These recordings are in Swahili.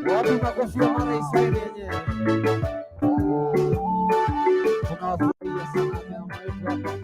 Wapi makofi ya mara Israeli yenyewe. Tunawafurahia sana mama yetu hapa.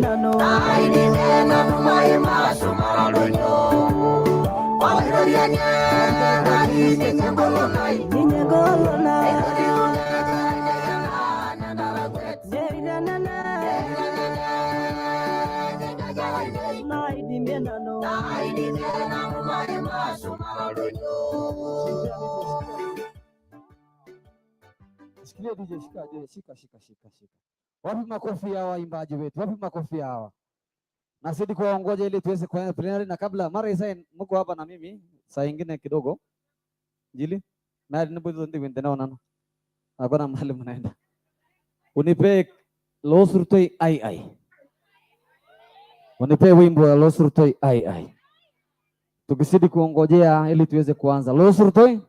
menano. Ai di menano mai maso maralonyo. Wangirianya nari ninyangolonai. Ninyangolonai. Nai di menano. Nai di menano mai maso maralonyo. Sikia DJ, shika. Wapi makofi ya waimbaji wetu? Wapi makofi hawa? Nasidi kuwaongoja ili tuweze kuanza plenary, na kabla mara isa mko hapa na mimi saa nyingine kidogo. Jili na nipo ndio ndio nano. Hakuna mahali mnaenda. Unipe losurtoi ai. Unipe wimbo wa losurtoi ai. Tukisidi kuongojea ili tuweze kuanza. Losurtoi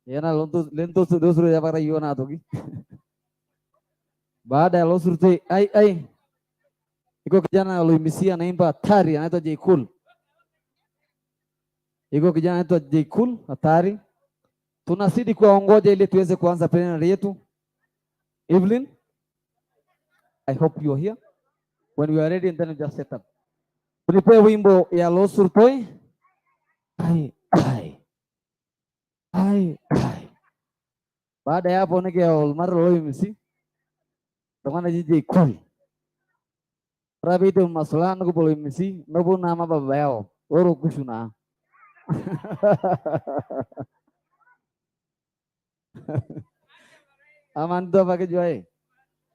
yana lento dosuru ya para yona togi. Baada ya losurtoi ai. Iko kijana aloimisia anaimba hatari anaitwa J Cool. Iko kijana anaitwa J Cool hatari. Tunasidi kuwaongoja ili tuweze kuanza plenary yetu. Evelyn, I hope you are here. When we are ready, and then just set up. Unipe wimbo ya losurtoi ai. Baada ya hapo nige olmar loimisi. Tomana J Cool. Rabi itu masalah nuku boleh misi, nuku nama babao, orang kusuna. Aman tu pakai jual.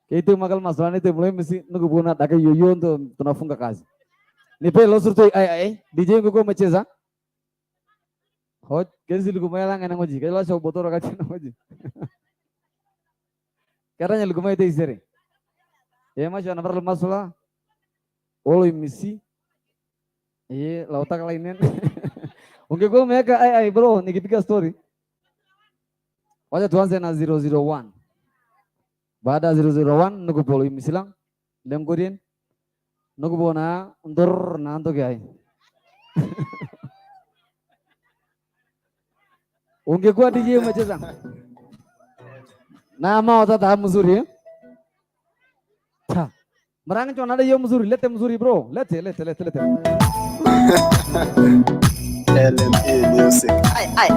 Itu makal masalah itu boleh misi, nuku puna tak kayak yoyo untuk tunafunga kazi. Nipe losurtoi ai, DJ kuku maceza. Hot, kesi lugu mayalang enang oji, kalau show botol rakyat enang oji. Karena lugu mayat isere. Ya macam apa masalah? Olo misi, lautak lainnya. Oke, gue mereka ai bro, nikipiga story. Waja tuanze na 001. Baada 001 nuku polo misi lang, lem kodien, nuku bona undur nanto kai. Oke, gue DJ macam sang. Nama otak tahap musuri. Merangin cuma ada yang muzuri, lete muzuri bro, lete. LMA Music. Ay.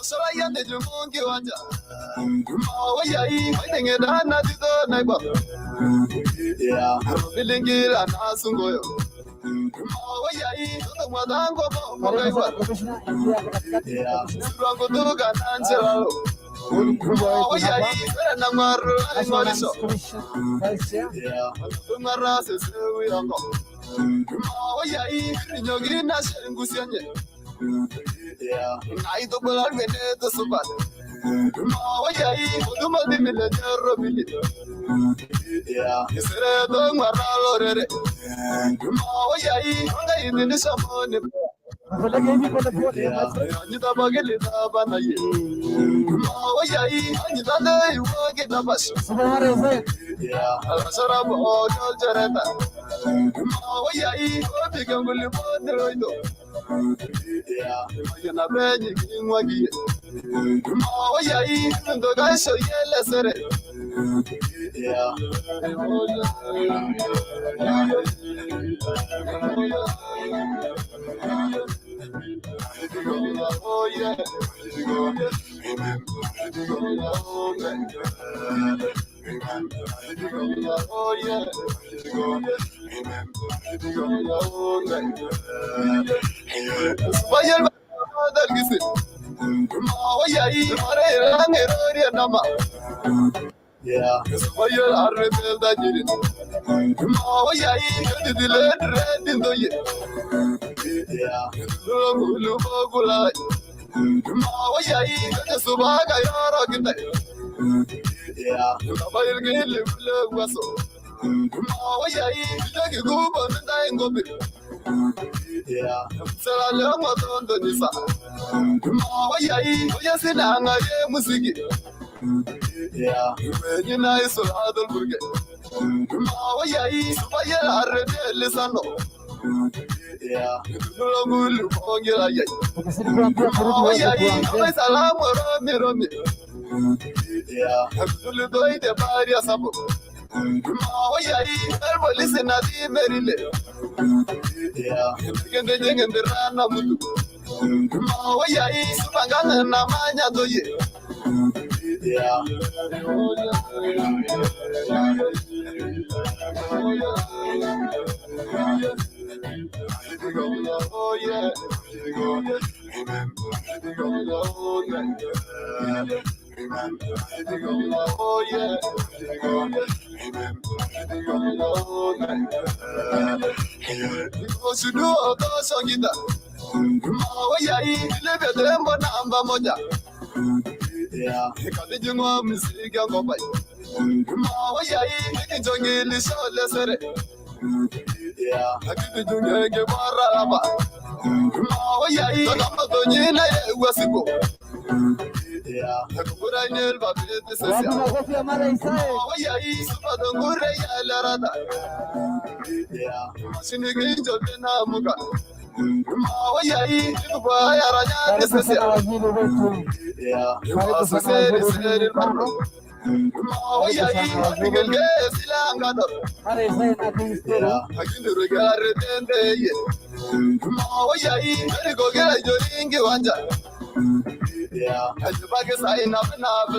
Soalnya ada jumung kiwanja, mau yai, pengen dana itu naik bab, ya, bilingir anak sungguh, mau yai, untuk madang kau mau naik bab, ya, kurang kutu kanan selalu, mau yai, karena maru marisol, ya, marah sesuai angkau, mau yai, nyogin nasi ngusiannya. Yeah, I do belar veneto subat. Mau yai, udah mati militer robili. Yeah, isere dong maralo rere. Mau yai, nggak ini samone. Kita bagi lidah banai. Mau yai, kita deh kita pas. Yeah, alasara bodoh cerita. Mau yai, bikin beli bodoh itu. Yeah, yana benyi kingwagi. Mau yai, ndo gaisho yele sere. Yeah. Oh yeah. Oh yeah. Bayar badal gisi. Mau yai, mare rangerori nama. Yeah, bayar arbel dajirin. Mau yai, jadi dilen redin doye. Yeah, lu bagulai. Mau yai, jadi subaga yara kita. Yeah, bayar gile bule waso. Mau yai, jadi gubon daeng gobi. Yeah, selalu maton donisa. Mawayai, Yasinanga, Musiki. Yeah, when you nice, so I don't forget. Mawayai, Supaya, Lisano. Yeah, Longulu, Ongela. Mawayai, Salam, Romi. Yeah, Lulu, the Paria Sabo. Mawayai, listen at the Merile. Yeah, can they dig in the Rana Mutu? Mawayai, Supangana, Namanya Doye. Yeah. Oh yeah. Oh yeah. Because you do a song in that. Mawayai, live at them, but I'm Bamoja. Yeah, because you know, Miss Gamboy. Mawayai, making English, let's say. Yeah, I didn't do a baraba. Mawayai, I'm not doing it, was it? Yeah, I never did this. Mawayai, Supadangure, Larada. Yeah, Sinikin Jobinamuka. Mawayai, Bayaraya, this is it. Yeah, you also said it's very bad. Mawayai, Miguel Silangado. Yeah, I can regard it and they. Mawayai, very go get your ringy wanja. Yeah, and the bag is in up and up.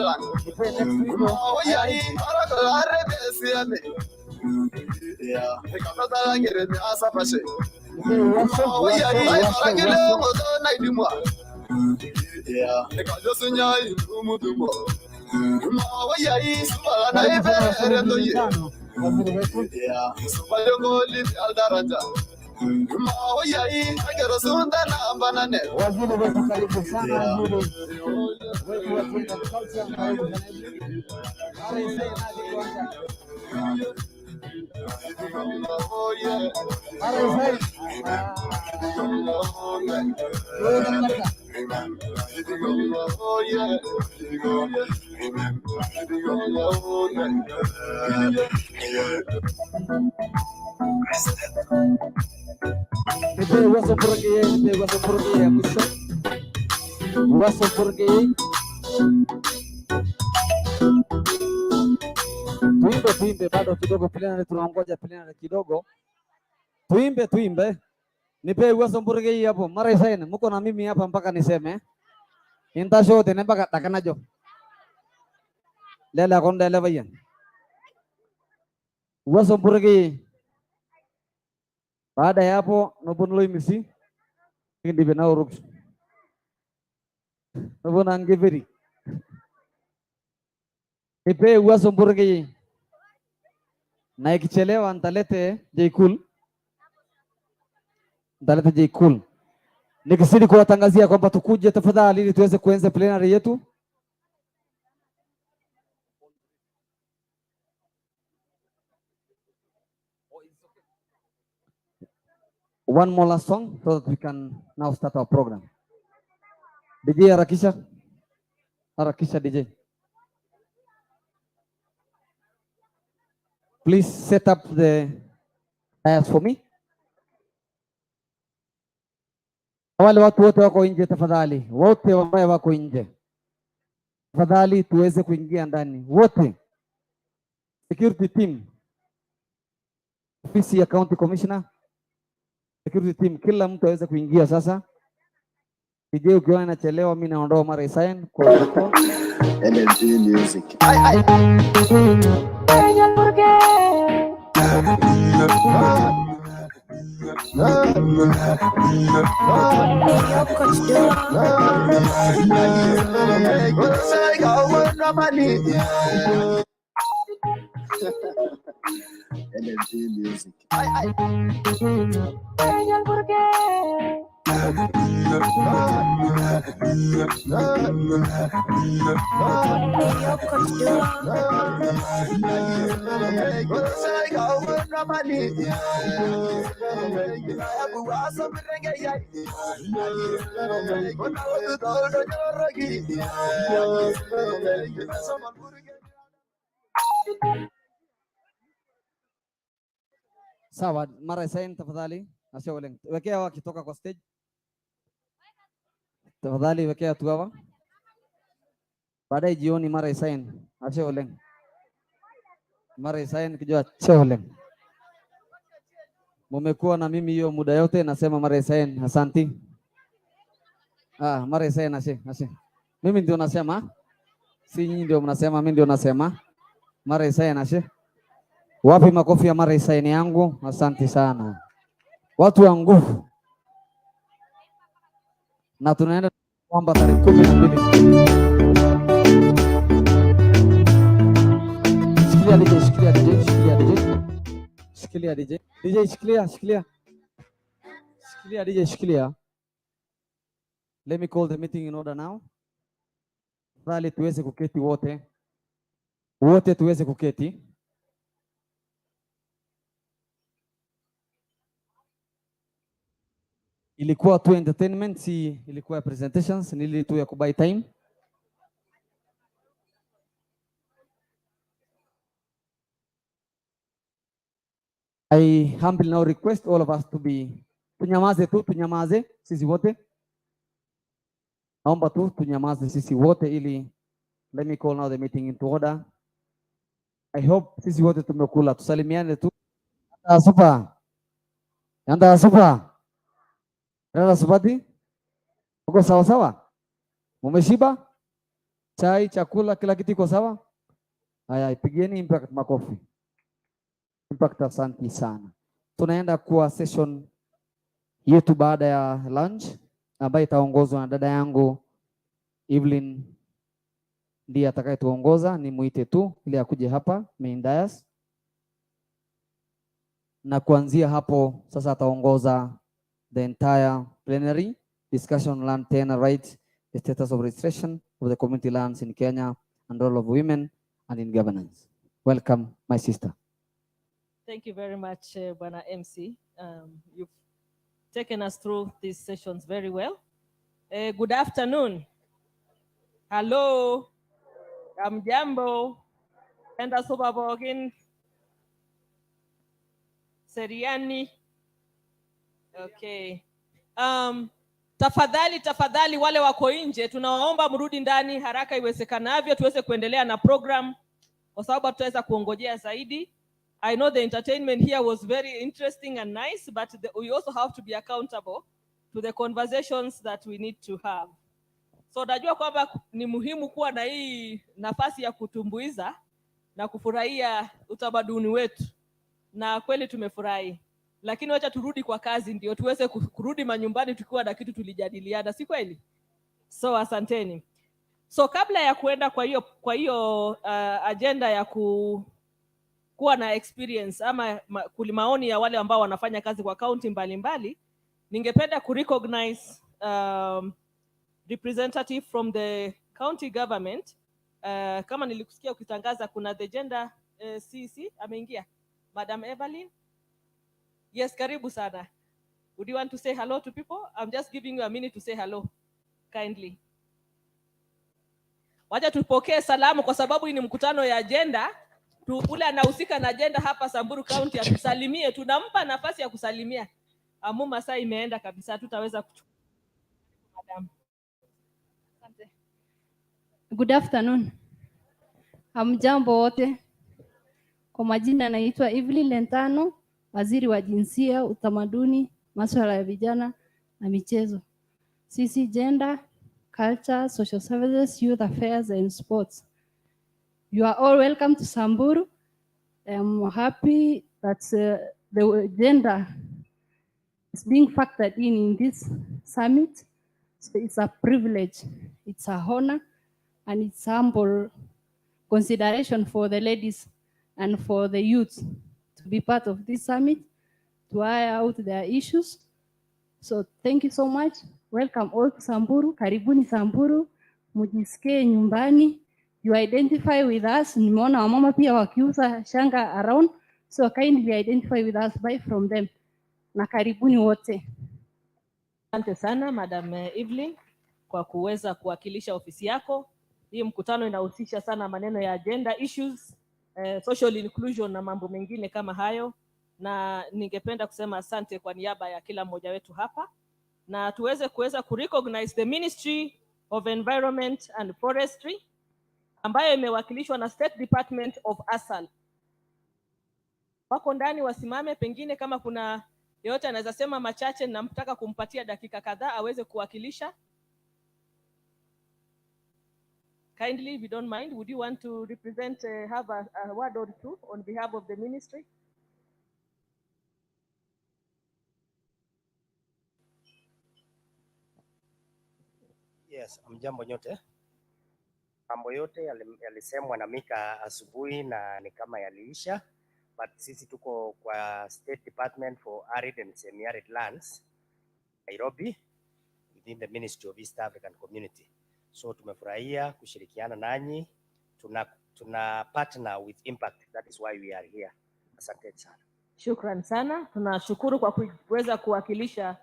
Mawayai, Paragalare, yeah, I got that get it as a passion. Mawayai, Paragilla, Nightimwa. Yeah, I got just in your Mutumo. Mawayai, Supana, yeah, Supayo live Aldaranja. Mawayai, I get a soon than a banana. Oh yeah. Oh yeah. Tuimbe bado kidogo, Piliana tunangoja Piliana kidogo. Tuimbe. Nipe uwezo Mburge hii hapo. Mara isaini mko na mimi hapa mpaka niseme. Inta show tena mpaka takanajo. Lela konda lela bayan. Uwezo Mburge. Baada ya hapo nobunulo imisi. Hindi bina uruk. Nobuna angeveri. Nipe uwezo Mburge hii. Na ikichelewa ntalete J-Cool. Ntalete J-Cool. Nikisidi kuwatangazia kwamba tukuje tafadhali ili tuweze kuanza plenary yetu. One more last song so that we can now start our program. DJ Harakisha DJ. Please set up the dais for me. Wale watu wote wako nje tafadhali. Wote ambao wako nje. Tafadhali tuweze kuingia ndani. Wote. Security team. Ofisi ya County Commissioner. Security team, kila mtu aweze kuingia sasa. DJ ukiwa inachelewa mimi naondoa mara isain kwa LMG Music. LMG Music. Sawa, mara isaini tafadhali. Ashe Oleng. Wekea wakitoka kwa stage. Tafadhali wekea tu hapa. Baadaye jioni mara isaini. Ashe Oleng. Mara isaini kijua che Oleng. Mumekuwa na mimi hiyo muda yote nasema mara isaini. Asanti. Mara isaini ashe. Mimi ndio nasema. Si nyinyi ndio mnasema, mimi ndio nasema. Mara isaini ashe. Wapi makofi ya mara isaini yangu? Asante sana. Watu wa nguvu. Na tunaenda kwamba tarehe 12. Shikilia DJ. Let me call the meeting in order now. Rali tuweze kuketi wote. Wote tuweze kuketi. Ilikuwa tu entertainment, si ilikuwa presentations, nili tu ya kubuy time. I humbly now request all of us to be tunyamaze sisi wote. Naomba tu tunyamaze sisi wote ili let me call now the meeting into order. I hope sisi wote tumekula, tusalimiane tu. Anda super. Rara Subati, uko sawa sawa? Umeshiba? Chai, chakula, kila kitu iko sawa? Haya, ipigeni Impact makofi. Impact, asante sana. Tunaenda kwa session yetu baada ya lunch ambayo itaongozwa na dada yangu Evelyn, ndiye atakayetuongoza. Ni muite tu ili akuje hapa main dais, na kuanzia hapo sasa ataongoza the entire plenary discussion on land tenure rights, the status of registration of the community lands in Kenya, and role of women and in governance. Welcome, my sister. Thank you very much, Bwana MC. You've taken us through these sessions very well. Good afternoon. Hello. Jambo. Enda Subabogin. Seriani. Okay. Tafadhali wale wako nje tunawaomba mrudi ndani haraka iwezekanavyo tuweze kuendelea na program kwa sababu tutaweza kuongojea zaidi. I know the entertainment here was very interesting and nice, but we also have to be accountable to the conversations that we need to have. So najua kwamba ni muhimu kuwa na hii nafasi ya kutumbuiza na kufurahia utamaduni wetu. Na kweli tumefurahi. Lakini wacha turudi kwa kazi ndio tuweze kurudi manyumbani tukiwa na kitu tulijadiliana, si kweli? So asanteni. So kabla ya kuenda kwa hiyo agenda ya kuwa na experience ama maoni ya wale ambao wanafanya kazi kwa county mbalimbali, ningependa kurecognize representative from the county government. Kama nilikusikia ukitangaza kuna the gender CC ameingia, Madam Evelyn. Yes, karibu sana. Would you want to say hello to people? I'm just giving you a minute to say hello. Kindly. Wacha tupokee salamu kwa sababu hii ni mkutano ya agenda. Ule anahusika na agenda hapa Samburu County atusalimie. Tunampa nafasi ya kusalimia. Amuma saa imeenda kabisa, tutaweza kuchukua. Madam. Asante. Good afternoon. Hamjambo wote. Kwa majina naitwa Evelyn Lentano, Waziri wa Jinsia, Utamaduni, Masuala ya Vijana na Michezo. Sisi Gender, Culture, Social Services, Youth Affairs and Sports. You are all welcome to Samburu. I'm happy that the gender is being factored in this summit. So it's a privilege, it's a honor, and it's humble consideration for the ladies and for the youth to be part of this summit, to air out their issues, So thank you so much. Welcome all to Samburu. Karibuni Samburu. Mujisikie nyumbani. You identify with us. Nimeona wamama pia wakiuza shanga around. So kindly identify with us, buy from them. Na karibuni wote. Asante sana Madam Evelyn kwa kuweza kuwakilisha ofisi yako. Hii mkutano inahusisha sana maneno ya gender issues, social inclusion na mambo mengine kama hayo, na ningependa kusema asante kwa niaba ya kila mmoja wetu hapa, na tuweze kurecognize the Ministry of Environment and Forestry ambayo imewakilishwa na State Department of ASAL. Wako ndani, wasimame, pengine kama kuna yote anaweza sema machache, na mtaka kumpatia dakika kadhaa aweze kuwakilisha. Kindly, if you don't mind, would you want to represent, have a word or two on behalf of the ministry? Yes, mjambo nyote. Mambo yote yalisemwa na Mika asubuhi na ni kama yaliisha, but sisi tuko kwa State Department for Arid and Semi-Arid Lands, Nairobi, within the Ministry of East African Community. So tumefurahia kushirikiana nanyi, tuna partner with Impact, that is why we are here. Asante sana. Shukran sana. Tunashukuru kwa kuweza kuwakilisha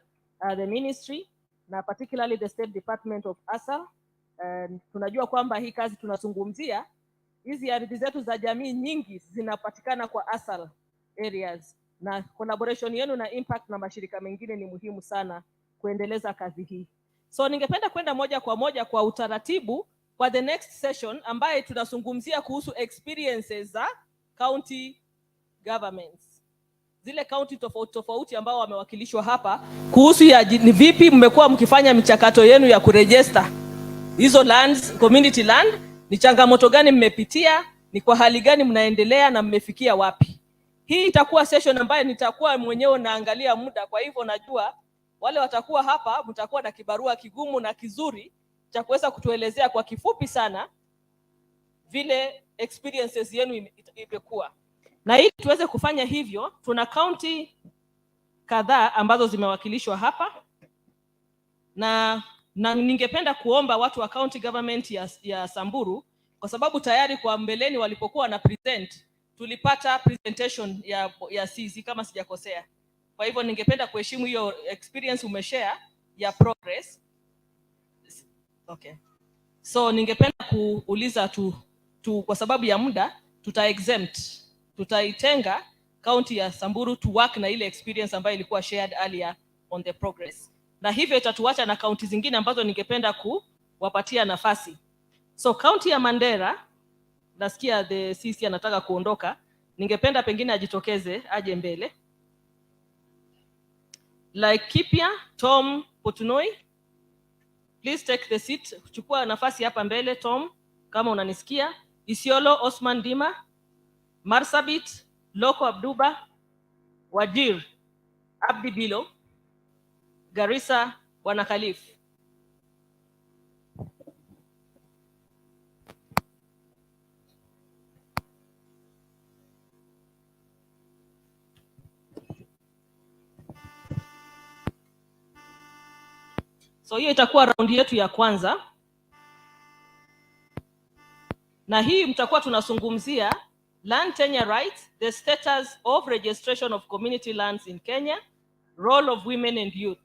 the ministry na particularly the State Department of ASAL. Tunajua kwamba hii kazi tunazungumzia, hizi ardhi zetu za jamii nyingi zinapatikana kwa ASAL areas, na collaboration yenu na Impact na mashirika mengine ni muhimu sana kuendeleza kazi hii. So ningependa kwenda moja kwa moja kwa utaratibu kwa the next session ambaye tunazungumzia kuhusu experiences za county governments. Zile county tofauti ambao wamewakilishwa hapa, kuhusu ya ni vipi mmekuwa mkifanya michakato yenu ya kuregister hizo lands, community land, ni changamoto gani mmepitia, ni kwa hali gani mnaendelea na mmefikia wapi. Hii itakuwa session ambayo nitakuwa mwenyewe naangalia muda, kwa hivyo najua wale watakuwa hapa mtakuwa na kibarua kigumu na kizuri cha kuweza kutuelezea kwa kifupi sana vile experiences yenu imekuwa. Na ili tuweze kufanya hivyo, tuna county kadhaa ambazo zimewakilishwa hapa, na ningependa kuomba watu wa county government ya Samburu, kwa sababu tayari kwa mbeleni walipokuwa na present tulipata presentation ya CC kama sijakosea. Kwa hivyo ningependa kuheshimu hiyo experience umeshare ya progress. Okay. So ningependa kuuliza kwa sababu ya muda tutaitenga county ya Samburu to work na ile experience ambayo ilikuwa shared earlier on the progress. Na hivyo itatuacha na county zingine ambazo ningependa kuwapatia nafasi. So county ya Mandera, nasikia the CC anataka kuondoka, ningependa pengine ajitokeze aje mbele. Laikipia, Tom Potunoi, please take the seat. Chukua nafasi hapa mbele Tom, kama unanisikia. Isiolo, Osman Dima. Marsabit, Loko Abduba. Wajir, Abdi Bilo. Garissa, Bwana Khalif. So hiyo itakuwa raundi yetu ya kwanza, na hii mtakuwa tunazungumzia land tenure rights, the status of registration of community lands in Kenya, role of women and youth.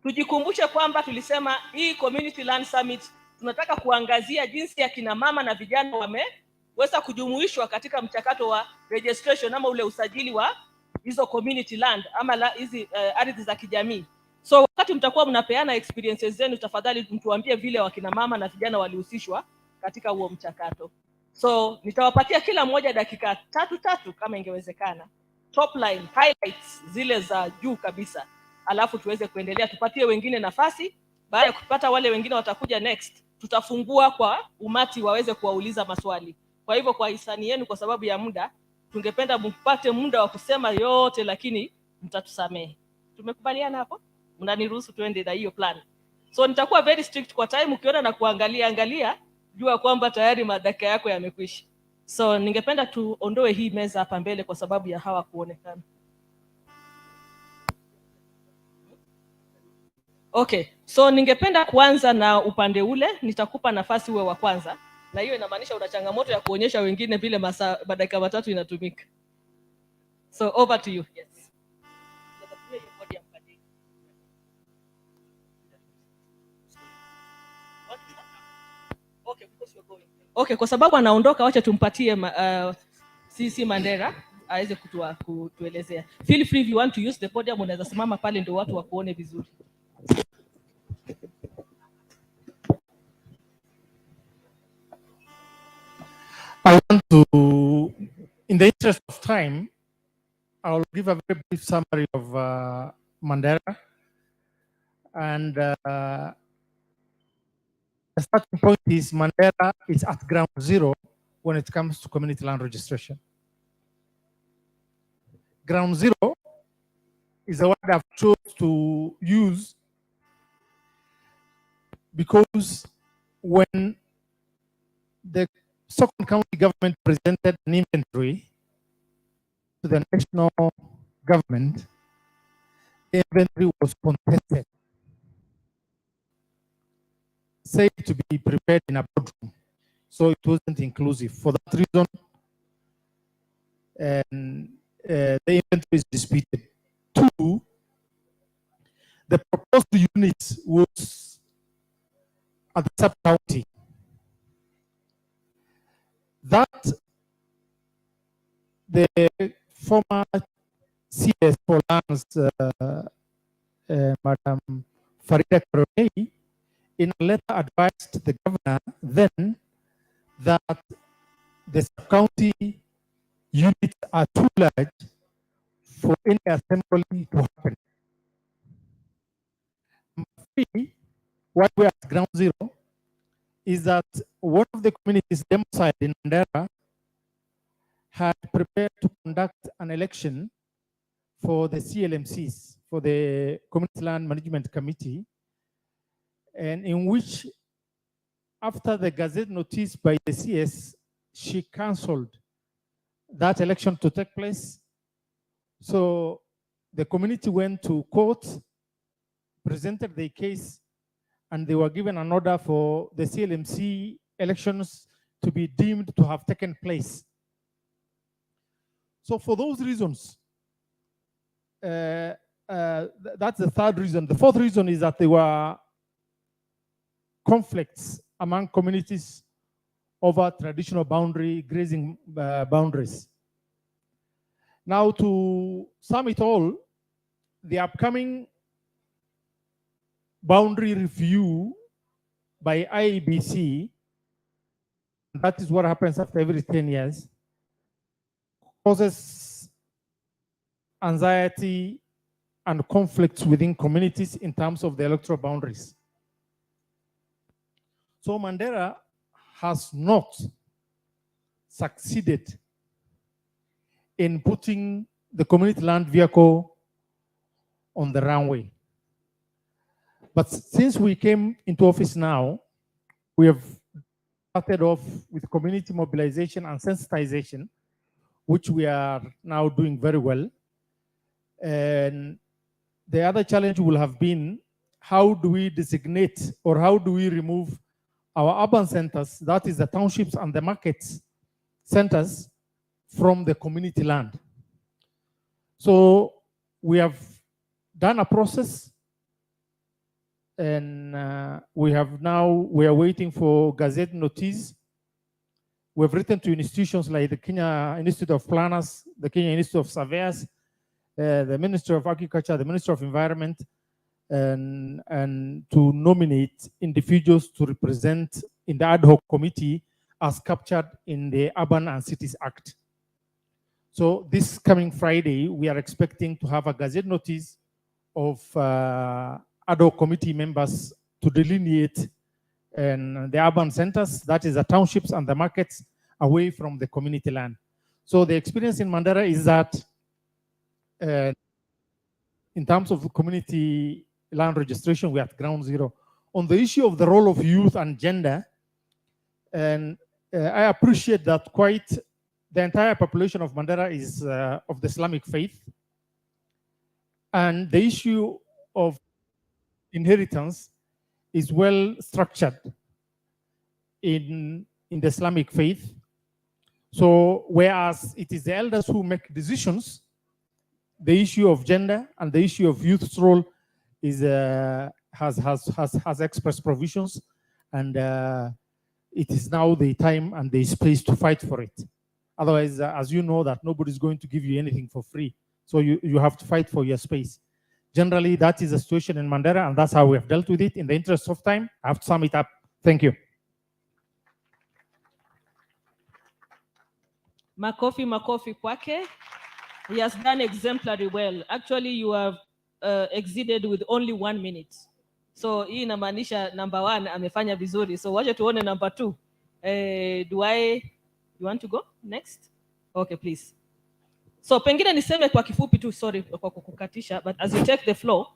Tujikumbushe kwamba tulisema hii community land summit tunataka kuangazia jinsi ya kina mama na vijana wameweza kujumuishwa katika mchakato wa registration ama ule usajili wa hizo community land ama hizi ardhi za kijamii. So wakati mtakuwa mnapeana experiences zenu, tafadhali mtuambie vile wakina mama na vijana walihusishwa katika huo mchakato. So nitawapatia kila mmoja dakika tatu kama ingewezekana. Top line highlights zile za juu kabisa. Alafu tuweze kuendelea, tupatie wengine nafasi. Baada ya kupata wale wengine watakuja next, tutafungua kwa umati waweze kuwauliza maswali. Kwa hivyo kwa hisani yenu, kwa sababu ya muda, tungependa mpate muda wa kusema yote, lakini mtatusamehe. Tumekubaliana hapo? Mnaniruhusu tuende na hiyo plan. So nitakuwa very strict kwa time. Ukiona na kuangalia jua kwamba tayari madaka yako yamekwisha. So ningependa tuondoe hii meza hapa mbele kwa sababu ya hawa kuonekana. Okay, so ningependa kuanza na upande ule, nitakupa nafasi uwe wa kwanza, na hiyo inamaanisha una changamoto ya kuonyesha wengine vile dakika matatu inatumika. So over to you. Yes. Okay, kwa sababu anaondoka, wacha tumpatie CC Mandera aweze kutuelezea. Feel free if you want to use the podium, unaweza simama pale ndio watu wakuone vizuri. I want to, in the interest of time, I will give a very brief summary of Mandera. And the starting point is Mandera is at ground zero when it comes to community land registration. Ground zero is a word I've chosen to use because when the Stockton County government presented an inventory to the national government, the inventory was contested, said to be prepared in a boardroom, so it wasn't inclusive. For that reason, and the inventory is disputed. Two, the proposed unit was at the sub-county. That the former CS for lands, Madam Farida Karonei, in a letter advised the governor then that the sub-county units are too large for any assembly to happen. Three, why we are at ground zero is that one of the communities domiciled in Mandera had prepared to conduct an election for the CLMCs, for the Community Land Management Committee, and in which, after the Gazette notice by the CS, she cancelled that election to take place. So the community went to court, presented their case, and they were given an order for the CLMC elections to be deemed to have taken place. So for those reasons, that's the third reason. The fourth reason is that there were conflicts among communities over traditional boundary grazing boundaries. Now, to sum it all, the upcoming boundary review by IEBC, that is what happens after every 10 years, causes anxiety and conflicts within communities in terms of the electoral boundaries. So Mandera has not succeeded in putting the community land vehicle on the runway. But since we came into office now, we have started off with community mobilization and sensitization, which we are now doing very well. And the other challenge will have been, how do we designate or how do we remove our urban centers, that is the townships and the markets centers, from the community land? So we have done a process, and we are waiting for Gazette notice. We have written to institutions like the Kenya Institute of Planners, the Kenya Institute of Surveyors, the Ministry of Agriculture, the Ministry of Environment, and to nominate individuals to represent in the ad hoc committee as captured in the Urban and Cities Act. So this coming Friday, we are expecting to have a Gazette notice of ad hoc committee members to delineate the urban centers, that is the townships and the markets, away from the community land. So the experience in Mandera is that in terms of community land registration, we are at ground zero. On the issue of the role of youth and gender, and I appreciate that quite the entire population of Mandera is of the Islamic faith. And the issue of inheritance is well structured in the Islamic faith. So whereas it is the elders who make decisions, the issue of gender and the issue of youth's role is has express provisions, and it is now the time and the space to fight for it. Otherwise, as you know, that nobody's going to give you anything for free. So you have to fight for your space. Generally, that is the situation in Mandera, and that's how we have dealt with it. In the interest of time, I have to sum it up. Thank you. Makofi kwake. He has done exemplary well. Actually, you have exceeded with only 1 minute. So hii inamaanisha number 1 amefanya vizuri. So wacha tuone number 2. You want to go next? Okay, please. So pengine niseme kwa kifupi tu, sorry kwa kukukatisha, but as you take the floor,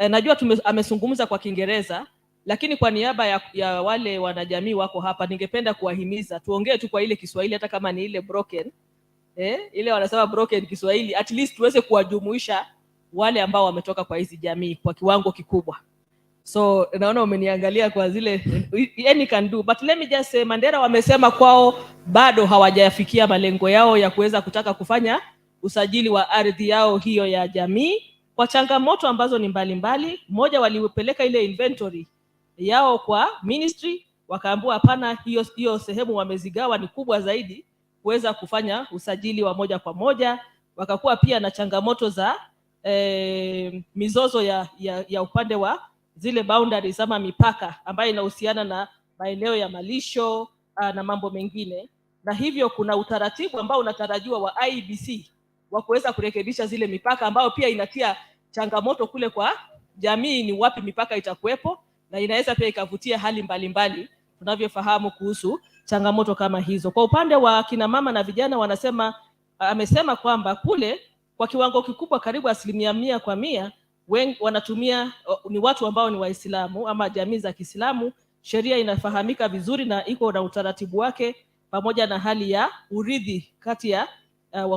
najua amezungumza kwa Kiingereza, lakini kwa niaba ya wale wanajamii wako hapa, ningependa kuwahimiza tuongee tu kwa ile Kiswahili, hata kama ni ile broken, ile wanasema broken Kiswahili, at least tuweze kuwajumuisha wale ambao wametoka kwa hizi jamii kwa kiwango kikubwa. So naona umeniangalia kwa zile any can do, but let me just say, Mandera wamesema kwao bado hawajafikia malengo yao ya kuweza kutaka kufanya usajili wa ardhi yao hiyo ya jamii, kwa changamoto ambazo ni mbalimbali. Moja, walipeleka ile inventory yao kwa ministry, wakaambiwa hapana, hiyo sehemu wamezigawa ni kubwa zaidi kuweza kufanya usajili wa moja kwa moja. Wakakuwa pia na changamoto za mizozo ya upande wa zile boundaries ama mipaka ambayo inahusiana na maeneo ya malisho na mambo mengine, na hivyo kuna utaratibu ambao unatarajiwa wa IEBC wa kuweza kurekebisha zile mipaka, ambao pia inatia changamoto kule kwa jamii, ni wapi mipaka itakuwepo, na inaweza pia ikavutia hali mbalimbali tunavyofahamu kuhusu changamoto kama hizo. Kwa upande wa kina mama na vijana, amesema kwamba kule kwa kiwango kikubwa, karibu 100% wengi wanatumia ni watu ambao ni Waislamu ama jamii za Kiislamu. Sheria inafahamika vizuri na iko na utaratibu wake, pamoja na hali ya urithi kati ya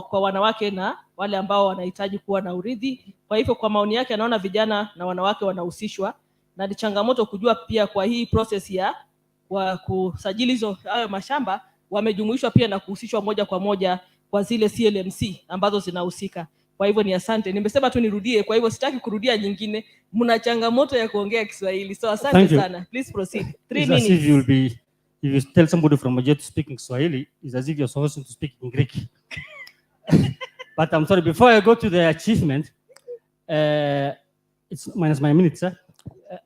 kwa wanawake na wale ambao wanahitaji kuwa na urithi. Kwa hivyo kwa maoni yake, anaona vijana na wanawake wanahusishwa, na ni changamoto kujua pia kwa hii process ya kusajili hayo mashamba wamejumuishwa pia na kuhusishwa moja kwa moja kwa zile CLMC ambazo zinahusika. Kwa hivyo ni asante. Nimesema tu nirudie, kwa hivyo sitaki kurudia nyingine. Mna changamoto ya kuongea Kiswahili. So asante sana. Please proceed. 3 minutes. If you tell somebody from Wajir to speak in Swahili, it's as if you're supposed to speak in Greek. But I'm sorry, before I go to the achievement, it's minus my minutes, sir.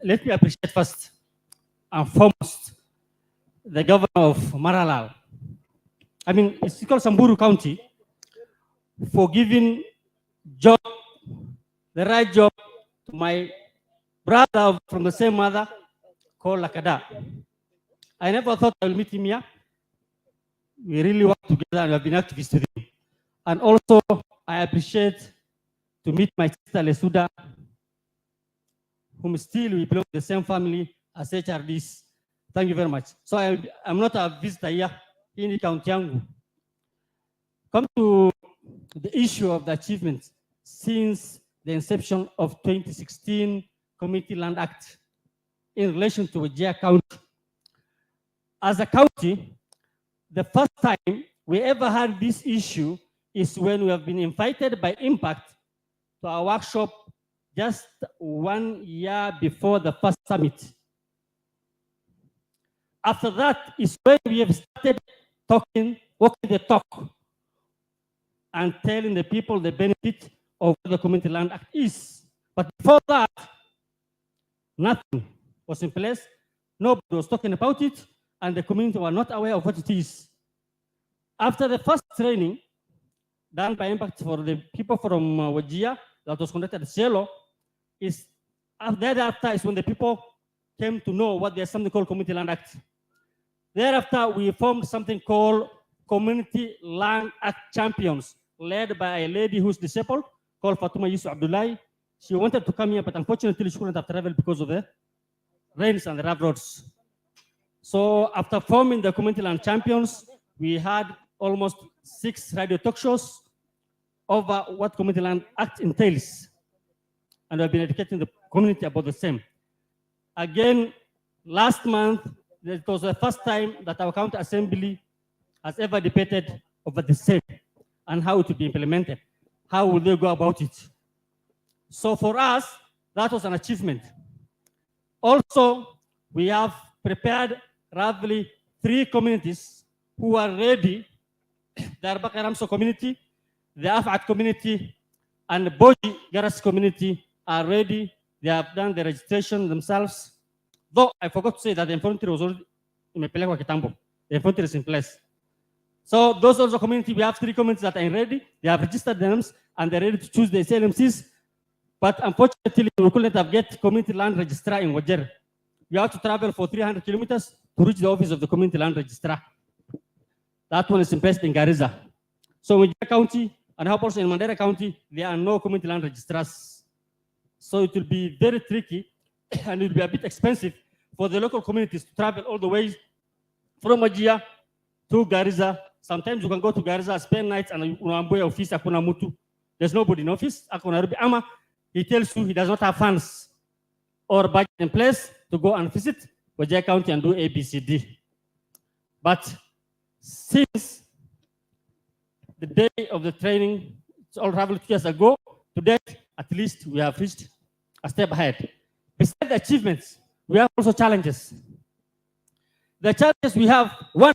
Let me appreciate first and foremost the governor of Maralal. I mean, it's called Samburu County, for giving the right job to my brother from the same mother called Lakada. I never thought I would meet him here. We really work together and we have been activists with him. And also, I appreciate to meet my sister Lesuda, whom still we belong to the same family as HRDs. Thank you very much. So I'm not a visitor here in County Yangu. Come to the issue of the achievements since the inception of 2016 Community Land Act in relation to Wajir County. As a county, the first time we ever had this issue is when we have been invited by Impact to our workshop just 1 year before the first summit. After that is when we have started walking the talk and telling the people the benefit of what the Community Land Act is. But before that, nothing was in place. Nobody was talking about it, and the community were not aware of what it is. After the first training done by Impact for the people from Wajir that was conducted at Cielo, thereafter is when the people came to know what there's something called Community Land Act. Thereafter, we formed something called Community Land Act Champions, led by a lady who's disabled called Fatuma Yusuf Abdullahi. She wanted to come here, but unfortunately she couldn't have traveled because of the rains and the rough roads. So after forming the Community Land Champions, we had almost 6 radio talk shows over what Community Land Act entails. And we've been educating the community about the same. Again, last month, it was the first time that our county assembly has ever debated over the same and how it will be implemented. How will they go about it? So for us, that was an achievement. Also, we have prepared roughly 3 communities who are ready. The Arbaka Ramso community, the Afat community, and the Boji Garas community are ready. They have done the registration themselves. Though I forgot to say that the infantry was already in Mepelekwa Kitambo. The infantry is in place. So those also community, we have 3 communities that are ready. They have registered them and they're ready to choose the SLMCs. But unfortunately, we couldn't have get community land registrar in Wajer. We have to travel for 300 kilometers to reach the office of the community land registrar. That one is in place in Garissa. So in Wajir County and also in Mandera County, there are no community land registrars. So it will be very tricky and it will be a bit expensive for the local communities to travel all the way from Wajir to Garissa. Sometimes you can go to Garissa, spend nights, and unaambiwa office hakuna mtu. There's nobody in office. Ama he tells you he does not have funds or budget in place to go and visit Wajir County and do ABCD. But since the day of the training, it's all traveled 2 years ago, to date, at least we have reached a step ahead. Besides the achievements, we have also challenges. The challenges we have, one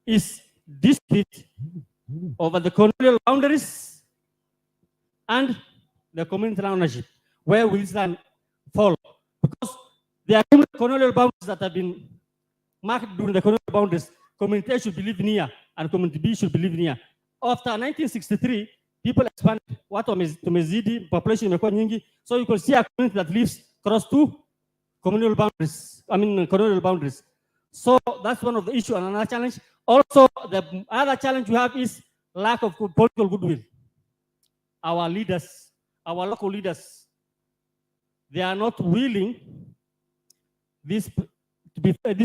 is dispute over the colonial boundaries and the community land ownership. Where will this land fall? Because there are colonial boundaries that have been marked during the colonial boundaries. Community A should be living near and community B should be living near. After 1963, people expanded what tumezidi, population imekuwa nyingi. So you can see a community that lives across 2 colonial boundaries. So that's one of the issues and another challenge. Also, the other challenge we have is lack of political goodwill. Our leaders, our local leaders, they are not willing this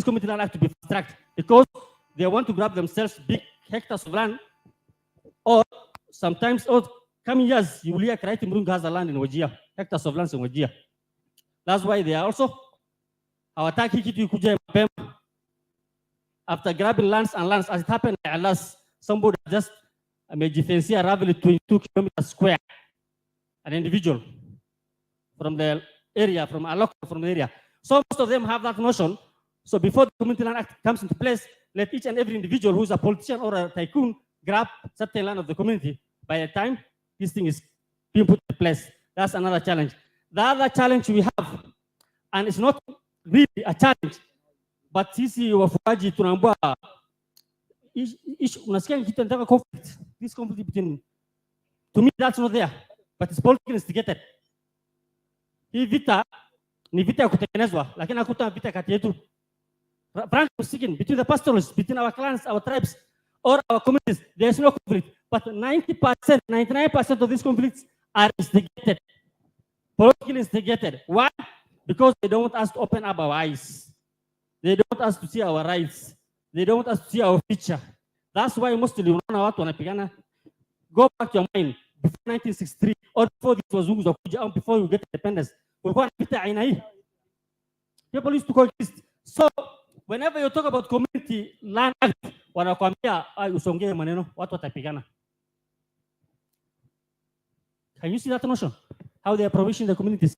community land act to be fast-tracked because they want to grab themselves big hectares of land, or sometimes, coming years, you will hear Kraiti Murunga has a land in Wajir, hectares of lands in Wajir. That's why they are also, our Taki Kitu Kuja Mapema, after grabbing lands and lands, as it happened at last, somebody just made defense roughly 22 kilometers square, an individual from the area, from a local from the area. So most of them have that notion. So before the Community Land Act comes into place, let each and every individual who's a politician or a tycoon grab certain land of the community. By the time this thing is being put in place, that's another challenge. The other challenge we have, and it's not really a challenge, but sisi wafugaji tunaambua unasikia kitu nataka conflict. This conflict between, to me that's not there, but it's politically instigated. Hii vita ni vita ya kutengenezwa, lakini hakuta vita kati yetu. Frankly speaking, between the pastoralists, between our clans, our tribes, or our communities, there is no conflict. But 90%, 99% of these conflicts are instigated, politically instigated. Why? Because they don't want us to open up our eyes. They don't want us to see our rights. They don't want us to see our future. That's why mostly unaona watu wanapigana. Go back to your mind. Before 1963, or before this was Unguza Kuja, or before you get independence, kulikuwa na vita aina hii. People used to coexist. So whenever you talk about community land act, wanakuambia usongee maneno, watu watapigana. Can you see that notion? How they are provisioning the communities?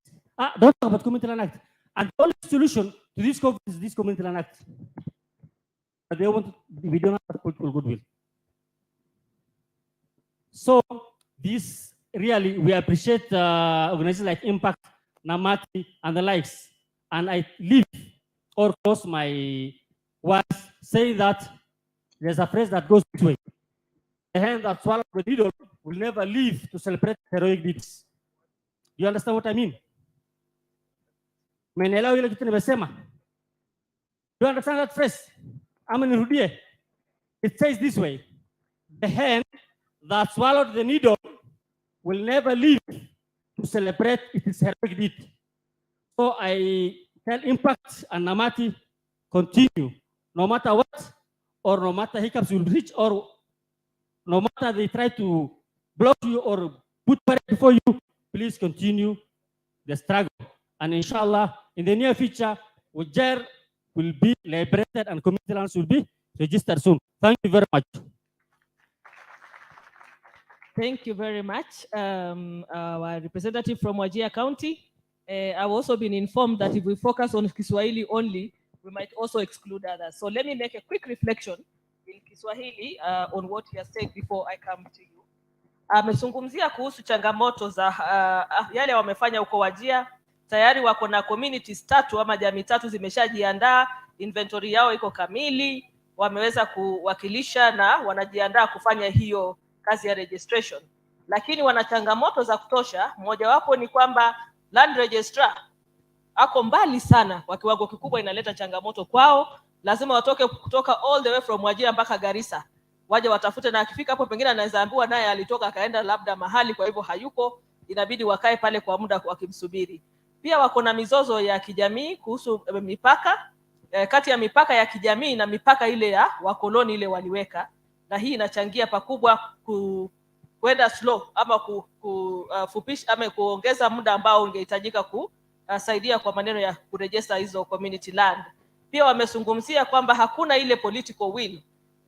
Don't talk about community land act. And the only solution to this conflict is this community land act. But we don't have political goodwill. So this really, we appreciate organizations like Impact, Namati, and the likes. And I leave or close my words saying that there's a phrase that goes this way: the hand that swallows the needle will never leave to celebrate heroic deeds. You understand what I mean? Menelewa ile kitu nimesema? You understand that phrase? Ama nirudie. It says this way: the hand that swallowed the needle will never leave to celebrate its heroic deed. So I tell Impact and Namati, continue. No matter what, or no matter hiccups will reach, or no matter they try to block you or put barrier before you, please continue the struggle. And inshallah, in the near future, Wajir will be liberated and community lands will be registered soon. Thank you very much. Thank you very much, our representative from Wajir County. I've also been informed that if we focus on Kiswahili only, we might also exclude others. So let me make a quick reflection in Kiswahili on what he has said before I come to you. Amezungumzia kuhusu changamoto za yale wamefanya huko Wajir. Tayari wako na communities 3 ama jamii 3 zimeshajiandaa, inventory yao iko kamili, wameweza kuwakilisha na wanajiandaa kufanya hiyo kazi ya registration. Lakini wana changamoto za kutosha. Mojawapo ni kwamba land registrar ako mbali sana, kwa kiwango kikubwa inaleta changamoto kwao. Lazima watoke kutoka all the way from Wajir mpaka Garissa waje watafute, na akifika hapo pengine anaweza ambiwa naye alitoka akaenda labda mahali, kwa hivyo hayuko, inabidi wakae pale kwa muda wakimsubiri. Pia wako na mizozo ya kijamii kuhusu mipaka, kati ya mipaka ya kijamii na mipaka ile ya wakoloni ile waliweka, na hii inachangia pakubwa kwenda slow ama kufupisha ama kuongeza muda ambao ungehitajika kusaidia kwa maneno ya kurejesha hizo community land. Pia wamezungumzia kwamba hakuna ile political will,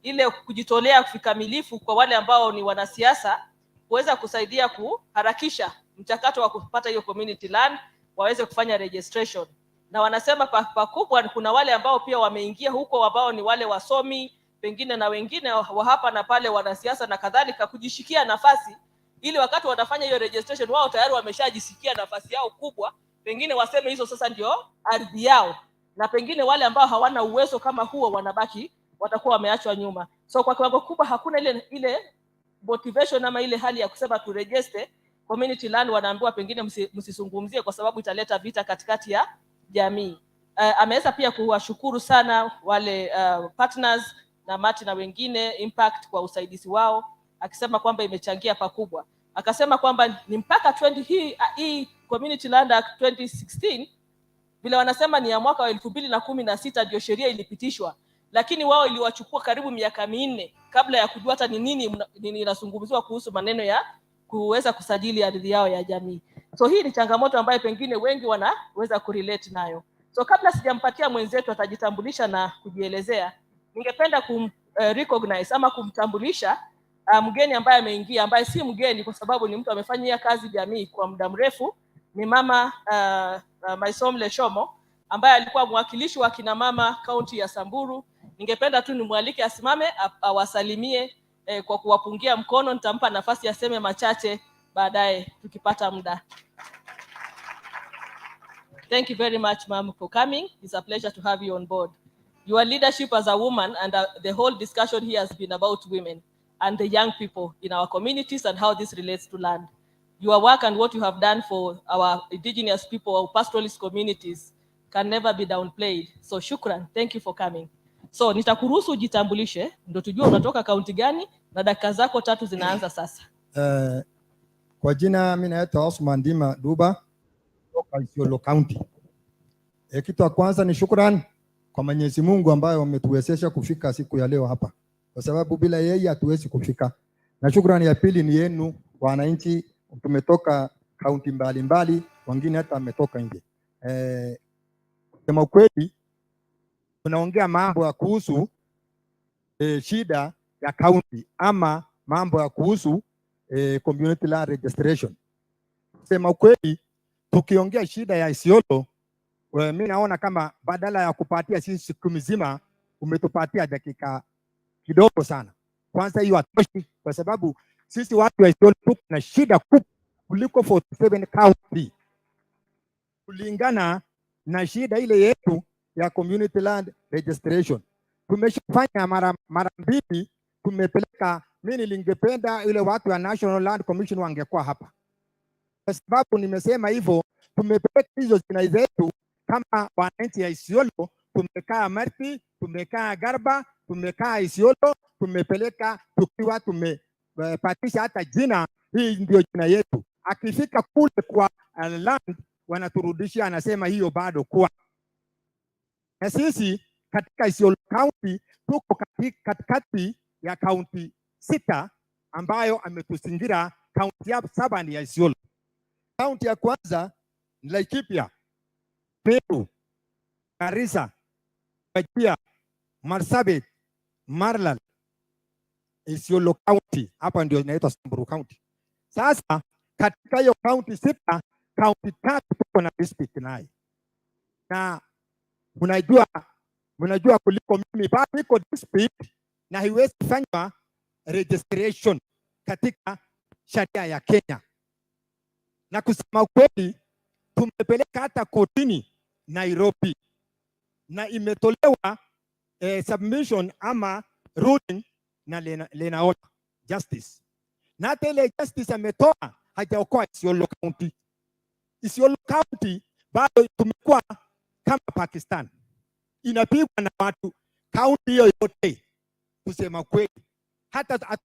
ile kujitolea kikamilifu kwa wale ambao ni wanasiasa kuweza kusaidia kuharakisha mchakato wa kupata hiyo community land waweze kufanya registration. Na wanasema pakubwa kuna wale ambao pia wameingia huko ambao ni wale wasomi pengine na wengine wa hapa na pale, wanasiasa na kadhalika, kujishikia nafasi ili wakati wanafanya hiyo registration wao tayari wameshajisikia nafasi yao kubwa, pengine waseme hizo sasa ndio ardhi yao, na pengine wale ambao hawana uwezo kama huo wanabaki, watakuwa wameachwa nyuma. So kwa kiwango kubwa hakuna ile motivation ama ile hali ya kusema tu register community land. Wanaambiwa pengine msizungumzie kwa sababu italeta vita katikati ya jamii. Ameweza pia kuwashukuru sana wale partners na Mati na wengine Impact kwa usaidizi wao, akisema kwamba imechangia pakubwa. Akasema kwamba ni mpaka hii Community Land Act 2016 vile wanasema ni ya mwaka wa 2016 ndio sheria ilipitishwa, lakini wao iliwachukua karibu miaka 4 kabla ya kujua hata ni nini inazungumziwa kuhusu maneno ya kuweza kusajili ardhi yao ya jamii. So hii ni changamoto ambayo pengine wengi wanaweza kurelate nayo. So kabla sijampatia mwenzetu atajitambulisha na kujielezea, ningependa recognize ama kumtambulisha mgeni ambaye ameingia, ambaye si mgeni kwa sababu ni mtu amefanyia kazi jamii kwa muda mrefu. Ni mama Maisomle Shomo ambaye alikuwa mwakilishi wa kina mama kaunti ya Samburu. Ningependa tu nimwalike asimame awasalimie kwa kuwapungia mkono. Nitampa nafasi aseme machache baadaye tukipata muda. Thank you very much, ma'am, for coming. It's a pleasure to have you on board. Your leadership as a woman and the whole discussion here has been about women and the young people in our communities and how this relates to land. Your work and what you have done for our indigenous people, our pastoralist communities, can never be downplayed. So shukran, thank you for coming. So nitakuruhusu ujitambulishe ndio tujue unatoka kaunti gani, na dakika zako 3 zinaanza sasa. Kwa jina mimi naitwa Osman Dima Duba kutoka Isiolo County. Kitu cha kwanza ni shukrani kwa Mwenyezi Mungu ambaye ametuwezesha kufika siku ya leo hapa, kwa sababu bila yeye hatuwezi kufika. Na shukrani ya pili ni yenu wananchi, tumetoka kaunti mbalimbali, wengine hata wametoka nje. Sema ukweli, tunaongea mambo ya kuhusu shida ya kaunti ama mambo ya kuhusu community land registration. Sema ukweli, tukiongea shida ya Isiolo, mimi naona kama badala ya kupatia sisi siku mzima umetupatia dakika kidogo sana. Kwanza hiyo hatoshi, kwa sababu sisi watu wa Isiolo tuko na shida kubwa kuliko 47 county, kulingana na shida ile yetu ya community land registration. Tumeshafanya mara mbili, tumepeleka. Mimi nilingependa ile watu wa National Land Commission wangekuwa hapa, kwa sababu nimesema hivyo, tumepeleka hizo jina zetu kama wananchi ya Isiolo. Tumekaa Marti, tumekaa Garba, tumekaa Isiolo, tumepeleka tukiwa tumepatisha hata jina, hii ndio jina yetu. Akifika kule kwa land wanaturudishia, anasema hiyo bado kwa. Na sisi katika Isiolo County tuko katikati ya kaunti 6 ambayo ametuzingira. Kaunti ya 7 ni ya Isiolo. Kaunti ya kwanza ni Laikipia, Meru, Garissa, Wajir, Marsabit, Marlal, Isiolo County. Hapa ndio inaitwa Samburu County. Sasa katika hiyo county sita, county 3 tuko na district naye. Na unajua kuliko mimi, bado iko district na haiwezi fanywa registration katika sheria ya Kenya. Na kusema ukweli, tumepeleka hata kotini Nairobi na imetolewa submission ama ruling na Lenaola Justice. Na hata ile justice ametoa hajaokoa Isiolo County. Isiolo County bado tumekuwa kama Pakistan, inapigwa na watu county hiyo yote. Kusema kweli, hata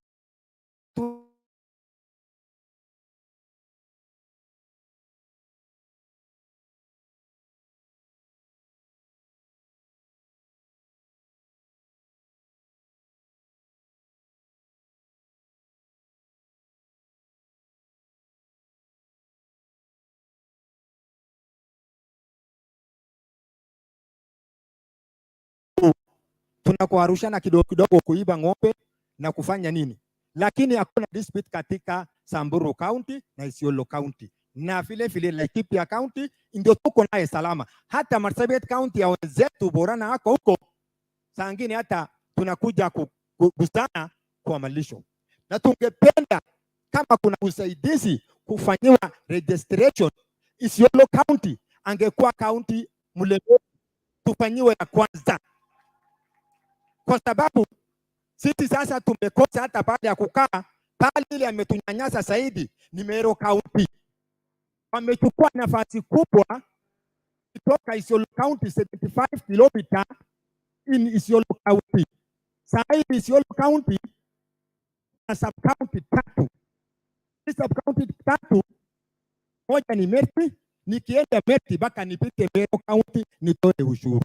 tunakuarushana kidogo kidogo kuiba ng'ombe na kufanya nini, lakini hakuna dispute katika Samburu County na Isiolo County, na vile vile Laikipia County ndio tuko naye salama. Hata Marsabit County ya wenzetu Borana hako huko saa ngine hata tunakuja kugusana kwa malisho, na tungependa kama kuna usaidizi kufanyiwa registration Isiolo County, angekuwa county Mulebo tufanyiwe ya kwanza, kwa sababu sisi sasa tumekosa hata baada ya kukaa pale. Ile ametunyanyasa zaidi ni Meru County, wamechukua nafasi kubwa kutoka Isiolo County 75 kilomita in Isiolo County. Sasa hivi Isiolo County na sub county 3. Hii sub county 3 moja ni Merti, nikienda Merti baka nipite Meru County nitoe ushuru.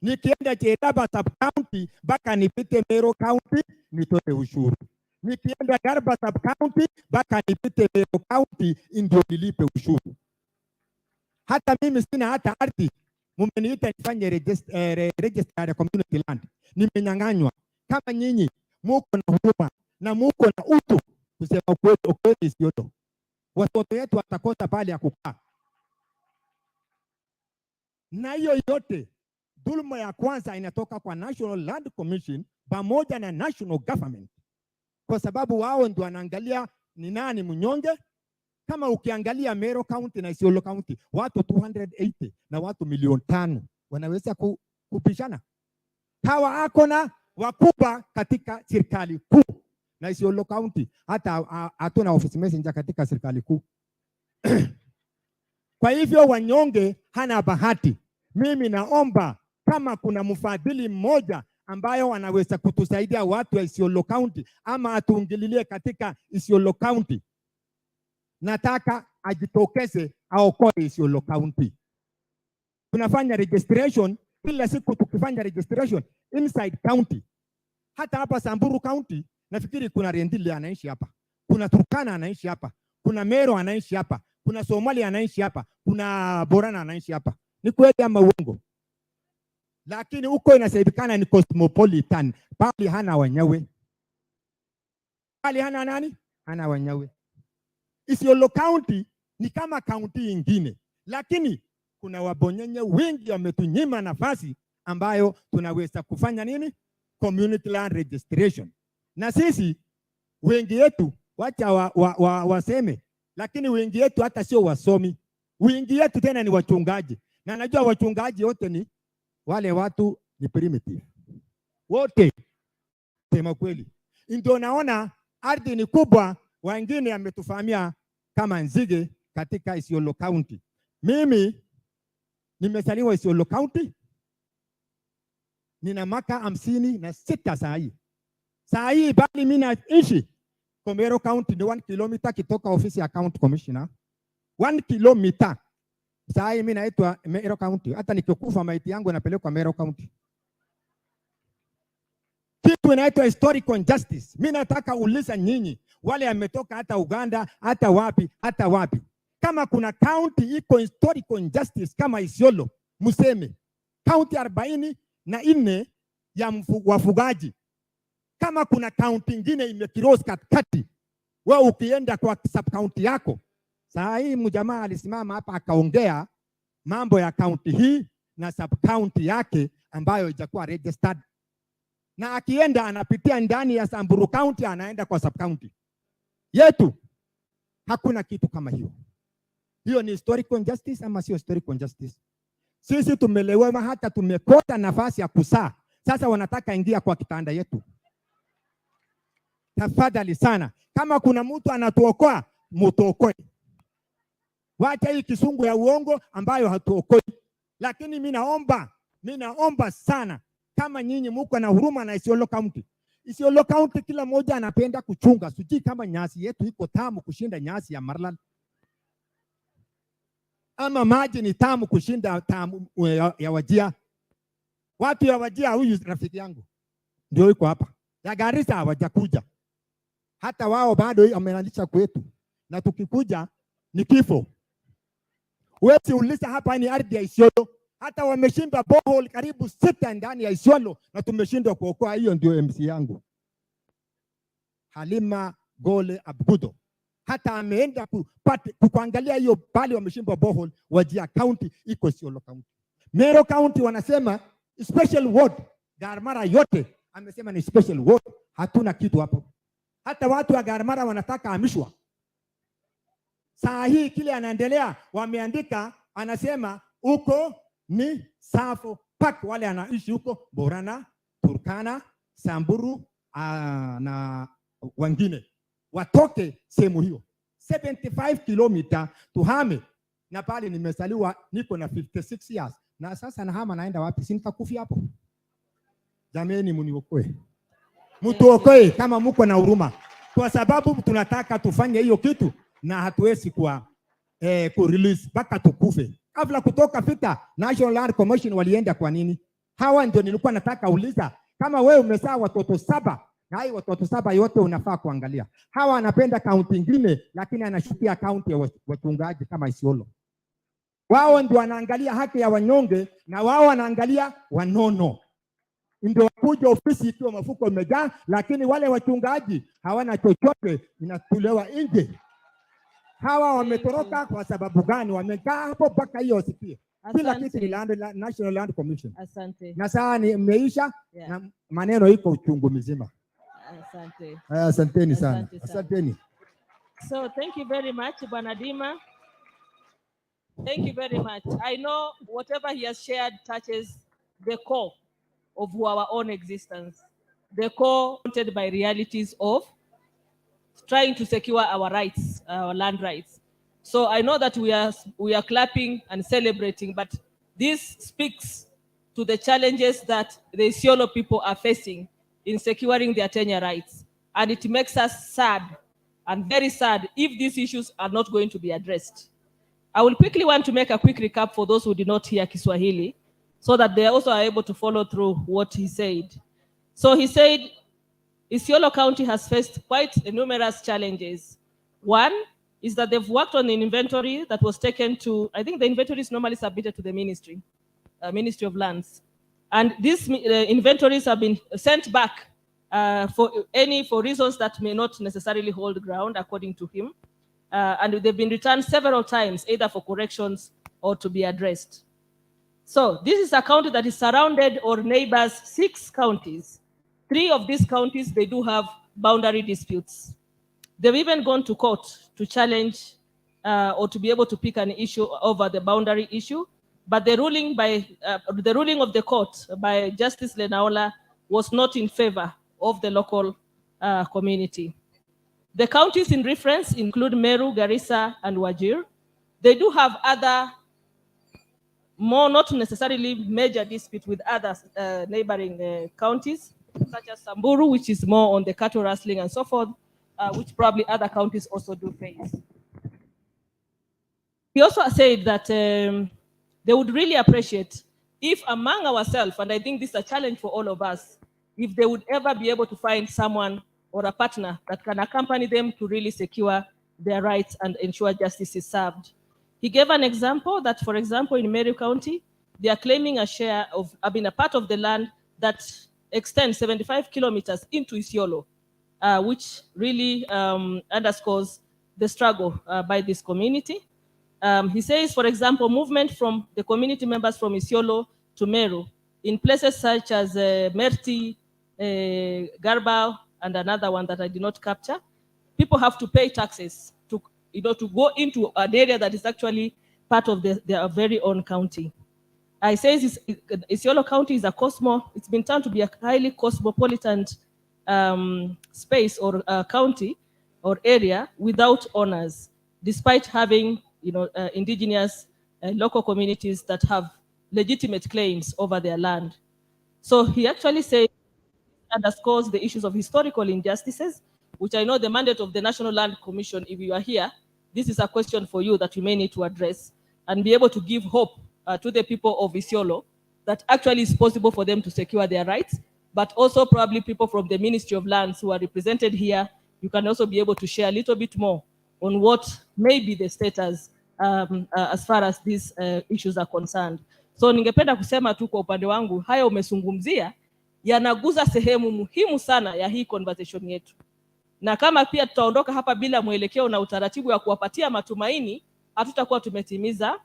Nikienda Jedaba sub county baka nipite Meru County nitoe ushuru. Nikienda Garba sub county baka nipite Meru County ndio nilipe ushuru. Hata mimi sina hata ardhi, mumeniita nifanye register ya community land, nimenyang'anywa. Kama nyinyi muko na huruma na muko na utu, kusema ukweli sio, watoto wetu watakosa pale ya kukaa. Na hiyo yote dhuluma ya kwanza inatoka kwa National Land Commission pamoja na national government, kwa sababu wao ndio wanaangalia ni nani mnyonge. Kama ukiangalia Meru County na Isiolo County, watu 280 na watu 500,000 wanaweza kupishana. Hawa ako na wakubwa katika serikali kuu, na Isiolo County hata hatuna office messenger katika serikali kuu. Kwa hivyo wanyonge hana bahati. Mimi naomba kama kuna mfadhili mmoja ambayo anaweza kutusaidia watu wa Isiolo County ama atuingililie katika Isiolo County, nataka ajitokeze aokoe Isiolo County. Tunafanya registration kila siku, tukifanya registration inside county. Hata hapa Samburu County nafikiri kuna Rendile anaishi hapa, kuna Turkana anaishi hapa, kuna Meru anaishi hapa, kuna Somali anaishi hapa, kuna Borana anaishi hapa. Ni kweli ama uongo? Lakini huko inasemekana ni cosmopolitan, bali hana wenyewe. Bali hana nani? Hana wenyewe. Isiolo County ni kama county ingine, lakini kuna wabonyenye wengi wametunyima nafasi ambayo tunaweza kufanya nini? Community land registration. Na sisi wengi yetu wacha waseme, lakini wengi yetu hata sio wasomi. Wengi yetu tena ni wachungaji. Na najua wachungaji wote ni wale watu ni primitive. Wote sema kweli. Ndio naona ardhi ni kubwa, wengine ametufahamia kama nzige katika Isiolo County. Mimi nimezaliwa Isiolo County, nina miaka 56 saa hii. Saa hii bali mimi naishi Meru County, ni 1 kilomita kitoka ofisi ya county commissioner. 1 kilomita. Saa hii mimi naitwa Meru County. Hata nikikufa maiti yangu inapelekwa Meru County. Kitu inaitwa historical injustice. Mimi nataka uliza nyinyi wale ametoka hata Uganda, hata wapi, Kama kuna county iko historical injustice kama Isiolo, museme. County 44 ya wafugaji. Kama kuna county ingine imekirosi katikati, wewe ukienda kwa sub county yako. Saa hii mjamaa alisimama hapa akaongea mambo ya county hii na sub county yake ambayo ijakuwa registered. Na akienda anapitia ndani ya Samburu County, anaenda kwa sub county yetu. Hakuna kitu kama hiyo. Hiyo ni historical injustice ama sio historical injustice? Sisi tumelewa, hata tumekosa nafasi ya kusaa. Sasa wanataka ingia kwa kitanda yetu. Tafadhali sana, kama kuna mtu anatuokoa, mutuokoe. Wacha hii kisungu ya uongo ambayo hatuokoi. Lakini mimi naomba sana, kama nyinyi mko na huruma na Isiolo County. Isiolo County kila moja anapenda kuchunga. Sijui kama nyasi yetu iko tamu kushinda nyasi ya Marlal. Ama maji ni tamu kushinda tamu ya Wajia. Watu ya Wajia, huyu rafiki yangu ndio yuko hapa. Ya Garissa hawajakuja. Hata wao bado wamenalisha kwetu. Na tukikuja ni kifo. Wewe uliza hapa ni ardhi ya Isiolo. Hata wameshindwa borehole karibu 6 ndani ya Isiolo na tumeshindwa kuokoa. Hiyo ndio MC yangu Halima Gole Abgudo. Hata ameenda kuangalia hiyo pale wameshindwa borehole. Wajia County iko Isiolo County. Meru County wanasema special ward. Garmara yote amesema ni special ward. Hatuna kitu hapo. Hata watu wa Garmara wanataka amishwa. Saa hii kile anaendelea, wameandika, anasema uko ni Safo Park, wale anaishi huko Borana, Turkana, Samburu na wengine watoke sehemu hiyo. 75 kilomita tuhame. Na pale nimesaliwa, niko na 56 years. Na sasa nahama naenda wapi? Si nitakufi hapo. Jameni, muniokoe. Mtuokoe kama mko na huruma. Kwa sababu tunataka tufanye hiyo kitu na hatuwezi ku release mpaka tukufe. Kabla kutoka vita, National Land Commission walienda kwa nini? Hawa ndio nilikuwa nataka uliza. Kama wewe umezaa watoto 7, na hii watoto 7 yote unafaa kuangalia. Hawa anapenda kaunti nyingine, lakini anashukia kaunti ya wachungaji kama Isiolo. Wao ndio wanaangalia haki ya wanyonge na wao wanaangalia wanono. Ndio kuja ofisi ikiwa mafuko imejaa, lakini wale wachungaji hawana chochote, inatolewa nje. Hawa wametoroka kwa sababu gani? Wamekaa hapo mpaka hiyo wasikie. Kila kitu ni National Land Commission. Asante. Na saa ni imeisha, na maneno iko uchungu mzima. Asante. Asanteni sana. Asante sana. Asanteni. So thank you very much, Bwana Dima. Thank you very much. I know whatever he has shared touches the core of our own existence, the core wanted by realities of trying to secure our rights, our land rights. So I know that we are clapping and celebrating, but this speaks to the challenges that the Isiolo people are facing in securing their tenure rights. And it makes us sad and very sad if these issues are not going to be addressed. I will quickly want to make a quick recap for those who did not hear Kiswahili, so that they also are able to follow through what he said. So he said, Isiolo County has faced quite numerous challenges. One is that they've worked on an inventory that was taken to, I think the inventory is normally submitted to the Ministry of Lands. And these inventories have been sent back for reasons that may not necessarily hold ground, according to him. And they've been returned several times, either for corrections or to be addressed. So this is a county that is surrounded or neighbors 6 counties. 3 of these counties, they do have boundary disputes. They've even gone to court to challenge or to be able to pick an issue over the boundary issue. But the ruling of the court by Justice Lenaola was not in favor of the local community. The counties in reference include Meru, Garissa, and Wajir. They do have other, more not necessarily major disputes with other neighboring counties, such as Samburu, which is more on the cattle rustling and so forth, which probably other counties also do face. He also said that they would really appreciate if among ourselves, and I think this is a challenge for all of us, if they would ever be able to find someone or a partner that can accompany them to really secure their rights and ensure justice is served. He gave an example that, for example, in Meru County, they are claiming a share of, a part of the land that extends 75 kilometers into Isiolo, which really underscores the struggle by this community. He says, for example, movement from the community members from Isiolo to Meru in places such as Merti, Garbao, and another one that I did not capture, people have to pay taxes to, to go into an area that is actually part of their very own county. I say Isiolo County is it's been turned to be a highly cosmopolitan space or county or area without owners, despite having indigenous local communities that have legitimate claims over their land. So he actually says, underscores the issues of historical injustices, which I know the mandate of the National Land Commission, if you are here, this is a question for you that you may need to address and be able to give hope to the people of Isiolo that actually it's possible for them to secure their rights, but also probably people from the Ministry of Lands who are represented here, you can also be able to share a little bit more on what may be the status as far as these issues are concerned. So ningependa kusema tu kwa upande wangu, haya umezungumzia yanaguza sehemu muhimu sana ya hii conversation yetu. Na kama pia tutaondoka hapa bila mwelekeo na utaratibu wa kuwapatia matumaini, hatutakuwa tumetimiza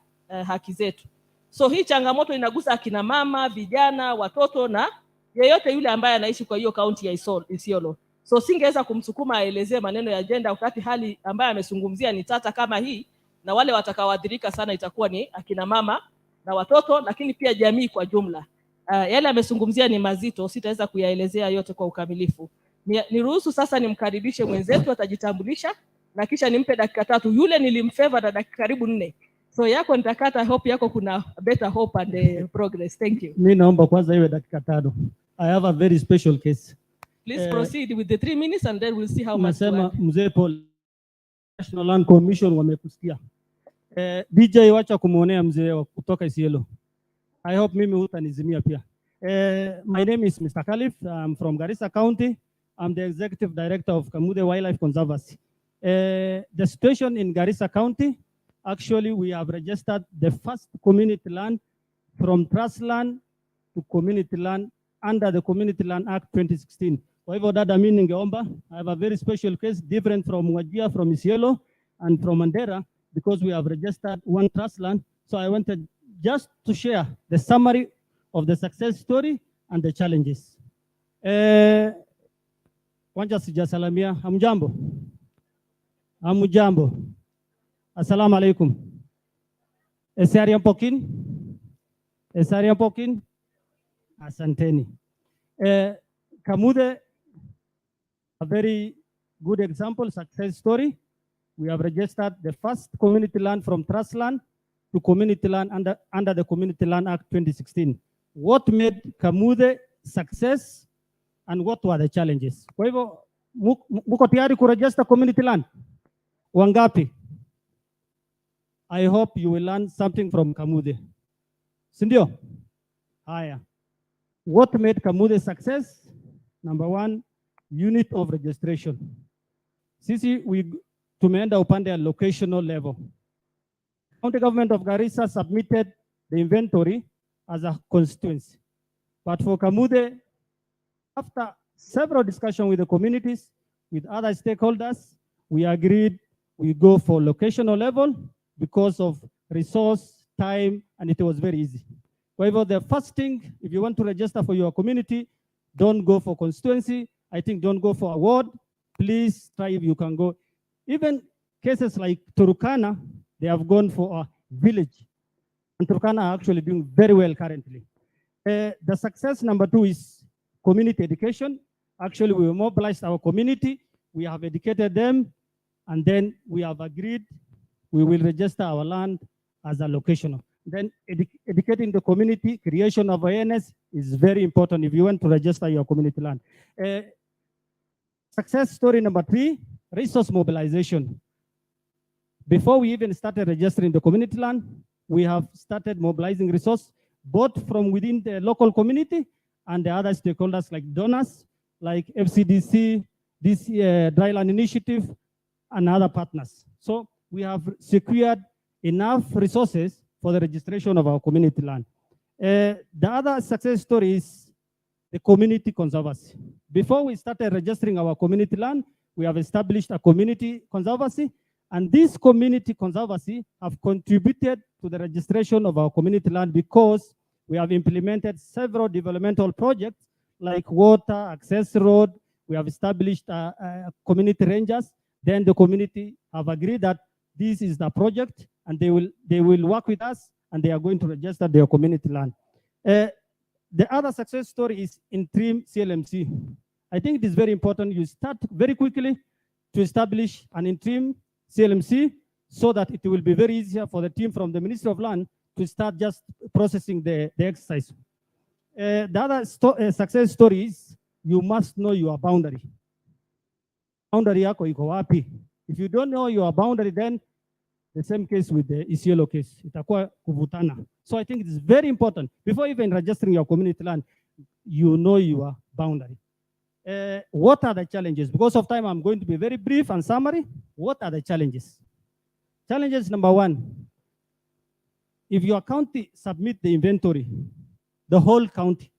haki zetu. So hii changamoto inagusa akina mama, vijana, watoto na yeyote yule ambaye anaishi kwa hiyo kaunti ya Isiolo. So singeweza kumsukuma aelezee maneno ya agenda wakati hali ambayo amezungumzia ni tata kama hii, na wale watakaoathirika sana itakuwa ni akina mama na watoto, lakini pia jamii kwa jumla. Yale amezungumzia ni mazito, sitaweza kuyaelezea yote kwa ukamilifu. Niruhusu sasa nimkaribishe mwenzetu, atajitambulisha na kisha nimpe dakika 3. Yule nilimfavor na dakika karibu 4. So yako nitakata, hope yako kuna better hope and progress. Thank you. Mimi naomba kwanza iwe dakika 5. I have a very special case. Please proceed with the 3 minutes and then we'll see how much. Nasema mzee Paul, National Land Commission wamekusikia. DJ wacha kumuonea mzee wa kutoka Isiolo. I hope mimi hutanizimia pia. My name is Mr. Khalif. I'm from Garissa County. I'm the Executive Director of Kamude Wildlife Conservancy. The situation in Garissa County, actually we have registered the first community land from trust land to community land under the Community Land Act 2016. Kwa hivyo dada, mimi ningeomba, I have a very special case different from Wajir, from Isiolo and from Mandera, because we have registered one trust land. So I wanted just to share the summary of the success story and the challenges. Kwanza sijasalamia, hamjambo? Hamjambo. Assalamu alaikum. Esarian Pokin? Esarian Pokin? Asanteni. Kamude, a very good example, success story. We have registered the first community land from trust land to community land under the Community Land Act 2016. What made Kamude success and what were the challenges? Kwa hivyo, muko tayari kuregister community land? Wangapi? I hope you will learn something from Kamude. Sindio? Haya. What made Kamude success? Number 1, unit of registration. Sisi tumeenda upande ya locational level. County government of Garissa submitted the inventory as a constituency. But for Kamude, after several discussions with the communities, with other stakeholders, we agreed we go for locational level because of resource, time, and it was very easy. However, the first thing, if you want to register for your community, don't go for constituency. I think don't go for a ward. Please try if you can go. Even cases like Turkana, they have gone for a village. And Turkana are actually doing very well currently. The success number 2 is community education. Actually, we mobilized our community. We have educated them. And then we have agreed we will register our land as a locational. Then educating the community, creation of awareness is very important if you want to register your community land. Success story number 3, resource mobilization. Before we even started registering the community land, we have started mobilizing resources, both from within the local community and the other stakeholders like donors, like FCDC, this Dryland Initiative, and other partners. So we have secured enough resources for the registration of our community land. The other success story is the community conservancy. Before we started registering our community land, we have established a community conservancy, and this community conservancy have contributed to the registration of our community land because we have implemented several developmental projects like water, access road. We have established community rangers. Then the community have agreed that this is the project, and they will work with us, and they are going to register their community land. The other success story is interim CLMC. I think it is very important you start very quickly to establish an interim CLMC so that it will be very easier for the team from the Ministry of Land to start just processing the exercise. The other success story is you must know your boundary. Boundary yako iko wapi? If you don't know your boundary, then the same case with the Isiolo case, itakuwa kuvutana. So I think it is very important, before even registering your community land, you know your boundary. What are the challenges? Because of time, I'm going to be very brief and summary. What are the challenges? Challenges number one, if your county submit the inventory, the whole county,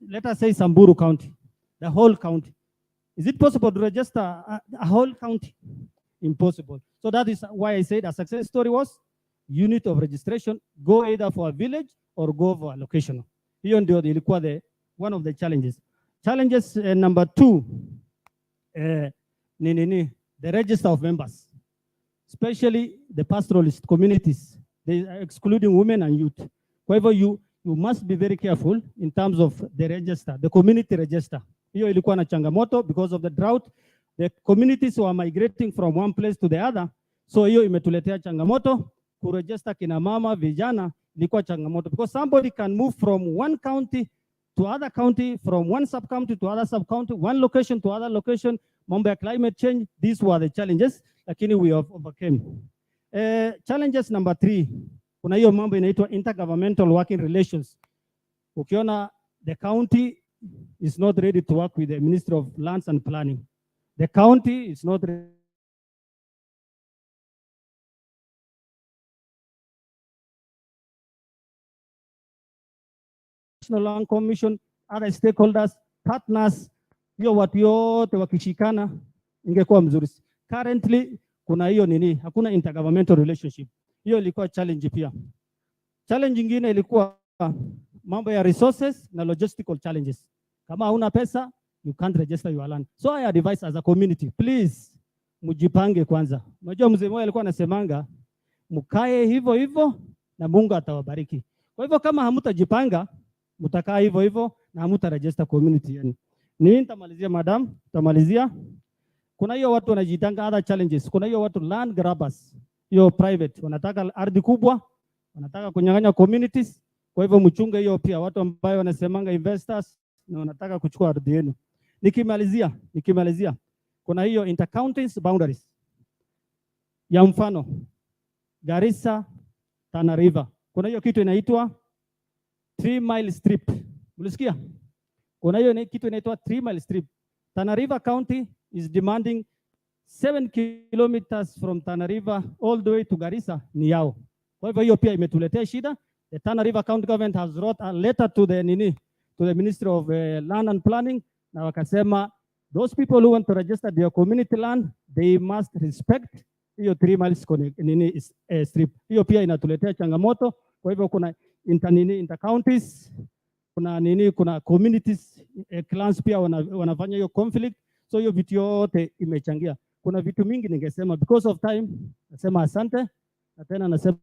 let us say Samburu County, the whole county, is it possible to register a whole county? Impossible. So that is why I said a success story was unit of registration, go either for a village or go for a location. Hiyo ndio ilikuwa one of the challenges. Challenges number two, the register of members, especially the pastoralist communities, they are excluding women and youth. However, you must be very careful in terms of the register, the community register. Hiyo ilikuwa na changamoto because of the drought. The communities were migrating from one place to the other. So hiyo imetuletea changamoto. Kuregister kina mama, vijana, ilikuwa changamoto. Because somebody can move from one county to other county, from one sub-county to other sub-county, one location to other location. Mambo ya climate change, these were the challenges, lakini we have overcame. Challenges number 3, kuna hiyo mambo inaitwa intergovernmental working relations. Ukiona the county is not ready to work with the Ministry of Lands and Planning. The county is not ready. National Land Commission, other stakeholders, partners, hiyo watu yote wakishikana ingekuwa mzuri. Currently kuna hiyo nini, hakuna intergovernmental relationship. Hiyo ilikuwa challenge pia. Challenge nyingine ilikuwa mambo ya resources na logistical challenges. Kama hauna pesa, you can't register your land. So I advise as a community, please mujipange kwanza. Unajua mzee mmoja alikuwa anasemanga mkae hivyo hivyo na Mungu atawabariki. Kwa hivyo kama hamutajipanga, mtakaa hivyo hivyo na hamutaregister community yenu. Nitamalizia madam, tamalizia. Kuna hiyo watu wanajitanga other challenges. Kuna hiyo watu land grabbers, hiyo private, wanataka ardhi kubwa, wanataka kunyang'anya communities. Kwa hivyo mchunge hiyo pia, watu ambao wanasemanga investors na wanataka kuchukua ardhi yenu. Nikimalizia, kuna hiyo intercounties boundaries. Ya mfano, Garissa, Tana River. Kuna hiyo kitu inaitwa 3-mile strip. Mlisikia? Kuna hiyo kitu inaitwa 3-mile strip. Tana River County is demanding 7 kilometers from Tana River all the way to Garissa ni yao. Kwa hivyo hiyo pia imetuletea shida. The Tana River County government has wrote a letter to the Ministry of Land and Planning, na wakasema those people who want to register their community land, they must respect hiyo 3 miles strip. Hiyo pia inatuletea changamoto. Kwa hivyo kuna intercounties, kuna communities, clans pia wanafanya hiyo conflict. So hiyo vitu yote imechangia. Kuna vitu mingi ningesema, because of time nasema asante, na tena nasema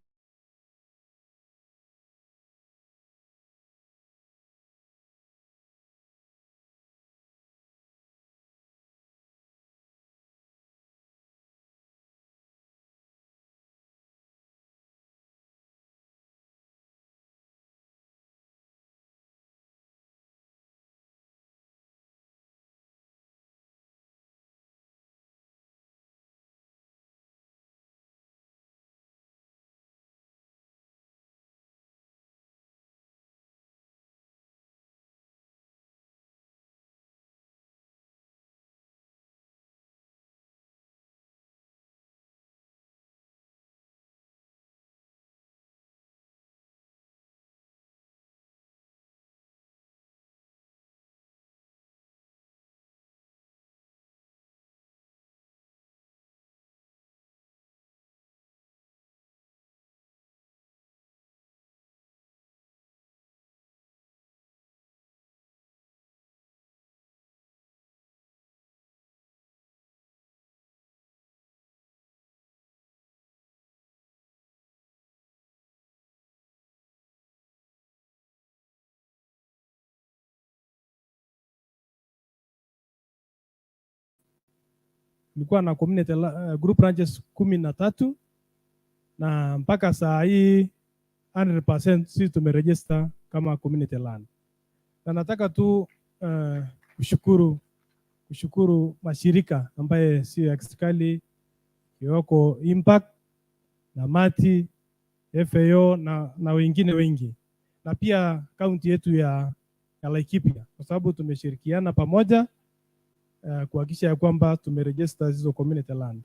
tulikuwa na community group ranches 13 na mpaka saa hii 100% sisi tumeregister kama community land. Na nataka tu kushukuru mashirika ambaye sio ya serikali, Kioko Impact na Mati FAO na wengine wengi, na pia kaunti yetu ya Laikipia, kwa sababu tumeshirikiana pamoja kuhakikisha ya kwamba tumeregister hizo community land.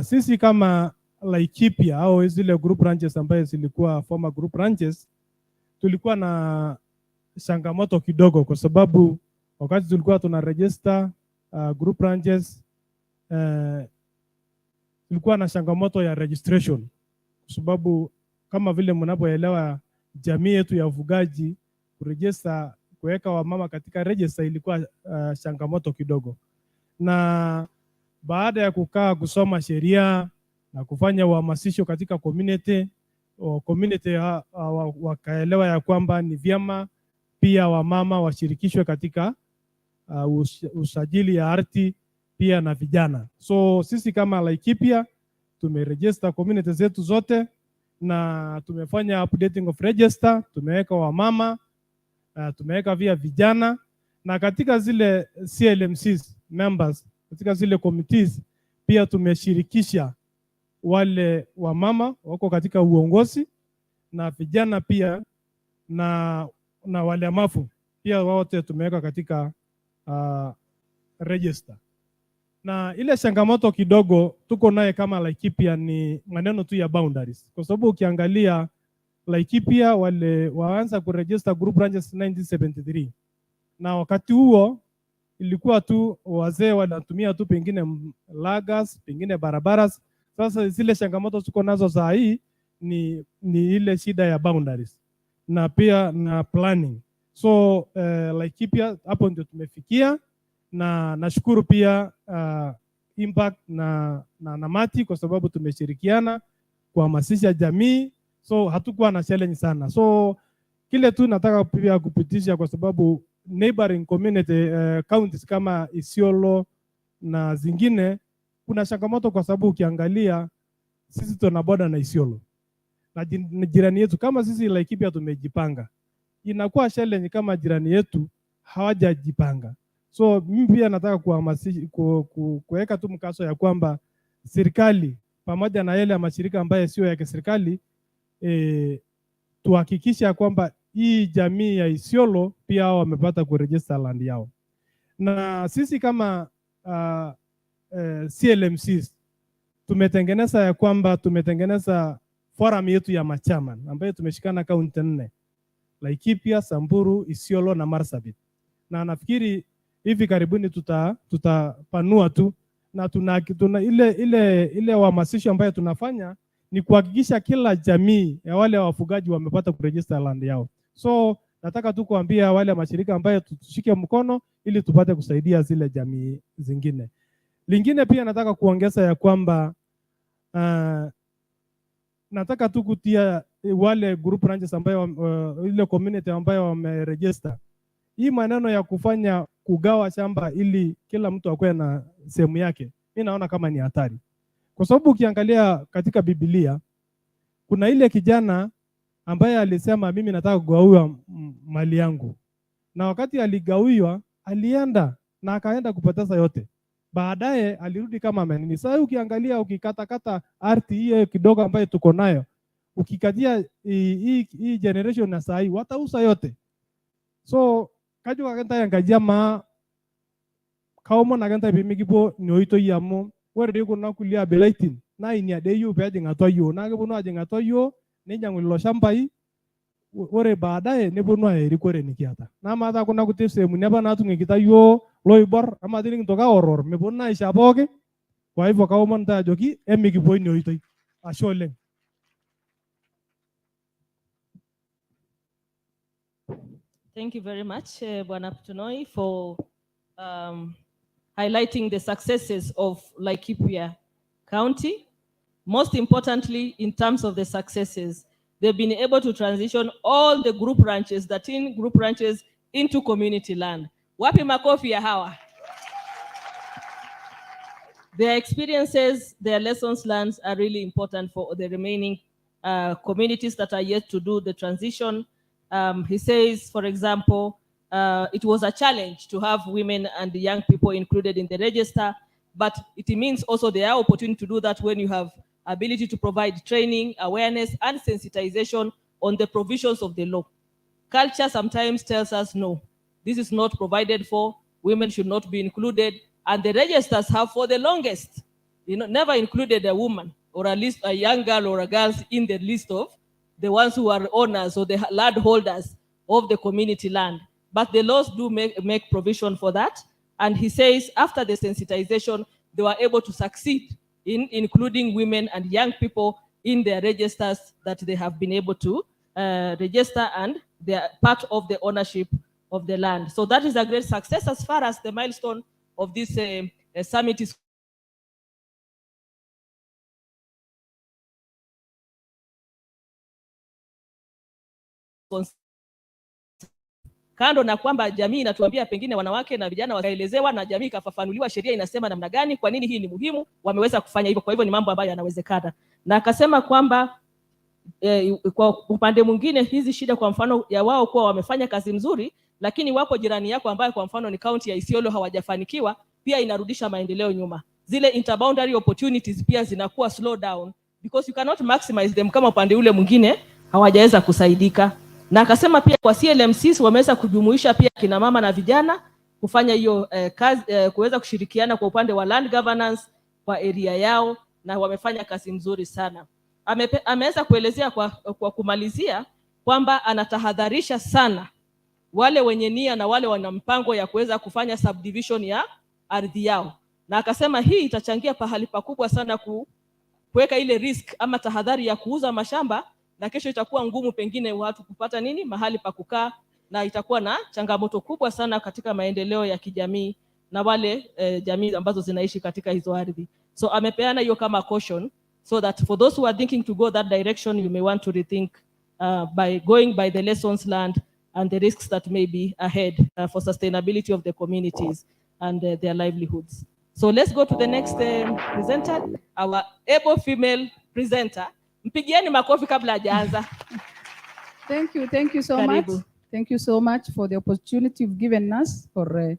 Sisi kama Laikipia au zile group ranches ambaye zilikuwa former group ranches, tulikuwa na changamoto kidogo, kwa sababu wakati tulikuwa tuna register group ranches tulikuwa na changamoto ya registration, kwa sababu kama vile mnapoelewa jamii yetu ya ufugaji, kuregister kuweka wamama katika register ilikuwa changamoto kidogo. Na baada ya kukaa kusoma sheria na kufanya uhamasisho katika community wakaelewa ya kwamba ni vyema pia wamama washirikishwe katika usajili ya ardhi pia na vijana. So sisi kama Laikipia tumeregister community zetu zote na tumefanya updating of register, tumeweka wamama, tumeweka via vijana, na katika zile CLMCs members, katika zile committees pia tumeshirikisha wale wamama wako katika uongozi na vijana pia na walemavu pia wote tumeweka katika register. Na ile changamoto kidogo tuko naye kama Laikipia ni maneno tu ya boundaries, kwa sababu ukiangalia Laikipia wale waanza kuregister group ranches 1973, na wakati huo ilikuwa tu wazee wanatumia tu pengine lagas, pengine barabaras. Sasa zile changamoto tuko nazo saa hii ni ile shida ya boundaries na pia na planning. So Laikipia hapo ndio tumefikia, na nashukuru pia Impact na Mati kwa sababu tumeshirikiana kuhamasisha jamii, so hatukuwa na challenge sana. So kile tu nataka pia kupitisha, kwa sababu neighboring community counties kama Isiolo na zingine kuna changamoto, kwa sababu ukiangalia sisi tuna boda na Isiolo na jirani yetu. Kama sisi Laikipia tumejipanga, inakuwa challenge kama jirani yetu hawajajipanga. So mimi pia nataka kuhamasisha kuweka tu mkaso ya kwamba serikali pamoja na yale mashirika ambayo sio ya kiserikali tuhakikisha kwamba hii jamii ya Isiolo pia hao wamepata kuregister land yao. Na sisi kama CLMCs tumetengeneza forum yetu ya machaman ambayo tumeshikana kaunti 4: Laikipia, Samburu, Isiolo na Marsabit. Na nafikiri hivi karibuni tutapanua tu, na tuna ile uhamasisho ambayo tunafanya ni kuhakikisha kila jamii ya wale wafugaji wamepata kuregister land yao. So nataka tu kuambia wale mashirika ambayo tushike mkono ili tupate kusaidia zile jamii zingine. Lingine pia nataka kuongeza ya kwamba nataka tu kutia wale group ranches ambayo ile community ambayo wameregister, hii maneno ya kufanya kugawa shamba ili kila mtu akue na sehemu yake, mimi naona kama ni hatari, kwa sababu ukiangalia katika Biblia kuna ile kijana ambaye alisema mimi nataka kugawiwa mali yangu, na wakati aligawiwa alienda na akaenda kupoteza yote. Baadaye alirudi kama amenini. Sasa ukiangalia ukikatakata ardhi hiyo kidogo ambayo tuko nayo, ukikatia hii generation na saa hii watauza yote. So kaju kakenta yangajama kaumo na kenta bimigipo nyoito yamo werde yuko nakulia belaitin na ini adeyu pe ajinga toyo na gebono ajinga toyo nenyangu lo shambai ore baadaye nebono aeri kore nikiata na mata kuna kutese muneba na tungekita yo loibor ama tining toka horror mebona ishaboke. Kwa hivyo kaumo nta joki emigipo nyoito ashole. Thank you very much, Bwana Ptunoi, for highlighting the successes of Laikipia County. Most importantly, in terms of the successes, they've been able to transition all the group ranches, 13 group ranches, into community land. Wapi makofi ya hawa? Their experiences, their lessons learned are really important for the remaining communities that are yet to do the transition. He says, for example, it was a challenge to have women and young people included in the register, but it means also there are opportunities to do that when you have ability to provide training, awareness, and sensitization on the provisions of the law. Culture sometimes tells us, no, this is not provided for, women should not be included, and the registers have for the longest, never included a woman or at least a young girl or a girl in the list of the ones who are owners or the land holders of the community land. But the laws do make provision for that. And he says after the sensitization, they were able to succeed in including women and young people in their registers that they have been able to register, and they are part of the ownership of the land. So that is a great success as far as the milestone of this summit is kando na kwamba jamii inatuambia pengine wanawake na vijana wakaelezewa na jamii ikafafanuliwa sheria inasema namna gani, kwa nini hii ni muhimu, wameweza kufanya hivyo. Kwa hivyo ni mambo ambayo yanawezekana, na akasema kwamba kwa upande mwingine hizi shida kwa mfano ya wao kuwa wamefanya kazi nzuri, lakini wapo jirani yako ambayo kwa mfano ni kaunti ya Isiolo hawajafanikiwa, pia inarudisha maendeleo nyuma. Zile interboundary opportunities pia zinakuwa slow down because you cannot maximize them kama upande ule mwingine hawajaweza kusaidika. Na akasema pia kwa CLMCs wameweza kujumuisha pia kina mama na vijana kufanya hiyo kazi, kuweza kushirikiana kwa upande wa land governance kwa area yao, na wamefanya kazi nzuri sana. Ameweza kuelezea kwa kumalizia kwamba anatahadharisha sana wale wenye nia na wale wana mpango ya kuweza kufanya subdivision ya ardhi yao, na akasema hii itachangia pahali pakubwa sana kuweka ile risk ama tahadhari ya kuuza mashamba, na kesho itakuwa ngumu pengine watu kupata mahali pa kukaa, na itakuwa na changamoto kubwa sana katika maendeleo ya kijamii na wale jamii ambazo zinaishi katika hizo ardhi. So amepeana hiyo kama caution, so that for those who are thinking to go that direction, you may want to rethink by going by the lessons learned and the risks that may be ahead for sustainability of the communities and their livelihoods. So let's go to the next presenter, our able female presenter. Mpigieni makofi kabla hajaanza. Thank you so Karibu. much. Thank you so much for the opportunity you've given us for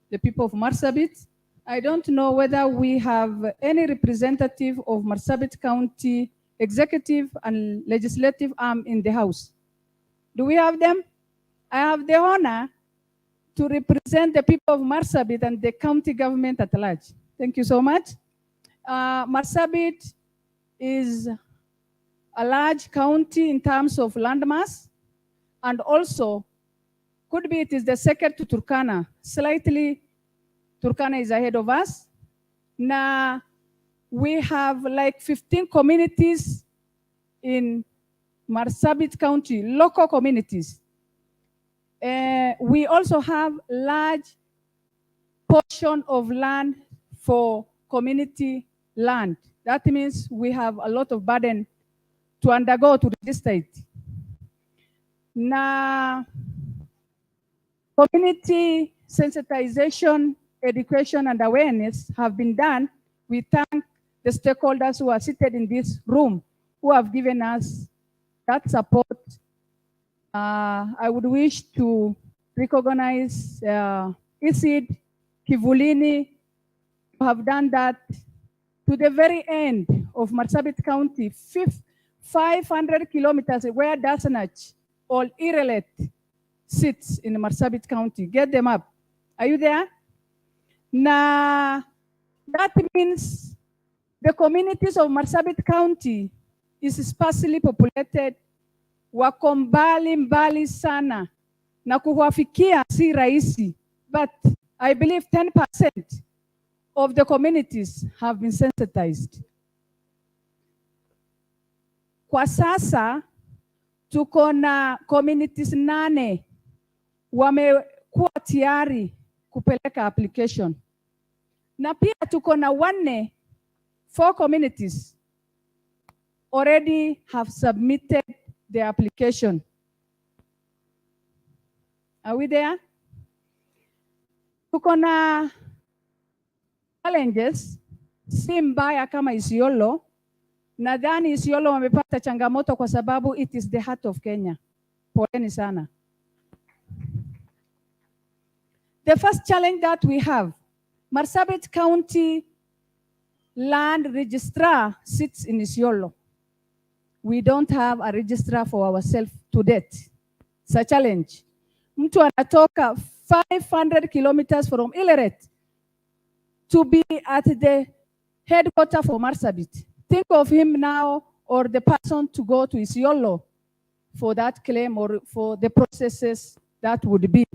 the people of Marsabit. I don't know whether we have any representative of Marsabit County executive and legislative arm in the house. Do we have them? I have the honor to represent the people of Marsabit and the county government at large. Thank you so much. Marsabit is a large county in terms of landmass, and also could be it is the second to Turkana. Slightly, Turkana is ahead of us. Now, we have like 15 communities in Marsabit County, local communities. We also have large portion of land for community land. That means we have a lot of burden to undergo to register it. Now, community sensitization, education, and awareness have been done. We thank the stakeholders who are seated in this room who have given us that support. I would wish to recognize ISID, Kivulini, who have done that to the very end of Marsabit County, 500 kilometers where Dasanach or Irelet sits in Marsabit County. Get them up. Are you there? Now, that means the communities of Marsabit County is sparsely populated. Wako mbali sana na kuwafikia si rahisi, but I believe 10% of the communities have been sensitized. Kwa sasa tuko na communities 8 wamekuwa tayari kupeleka application, na pia tuko na 4 communities already have submitted the application. Are we there? Tuko na challenges si mbaya kama Isiolo. Nadhani Isiolo wamepata changamoto kwa sababu it is the heart of Kenya. Poleni sana. The first challenge that we have, Marsabit County Land Registrar sits in Isiolo. We don't have a registrar for ourselves to date. It's a challenge. Mtu anatoka 500 kilometers from Ileret to be at the headquarters for Marsabit. Think of him now, or the person to go to Isiolo for that claim or for the processes that would be.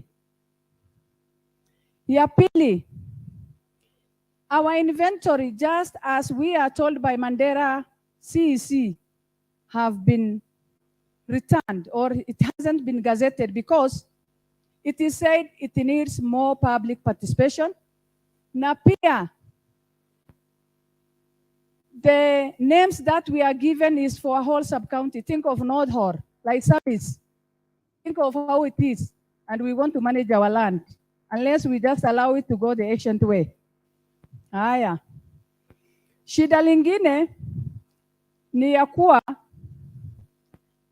Ya pili, our inventory, just as we are told by Mandera CEC, have been returned, or it hasn't been gazetted because it is said it needs more public participation. Na pia, the names that we are given is for a whole sub-county. Think of North Hor, like Sabis. Think of how it is, and we want to manage our land, unless we just allow it to go the ancient way. Haya. Shida lingine ni ya kuwa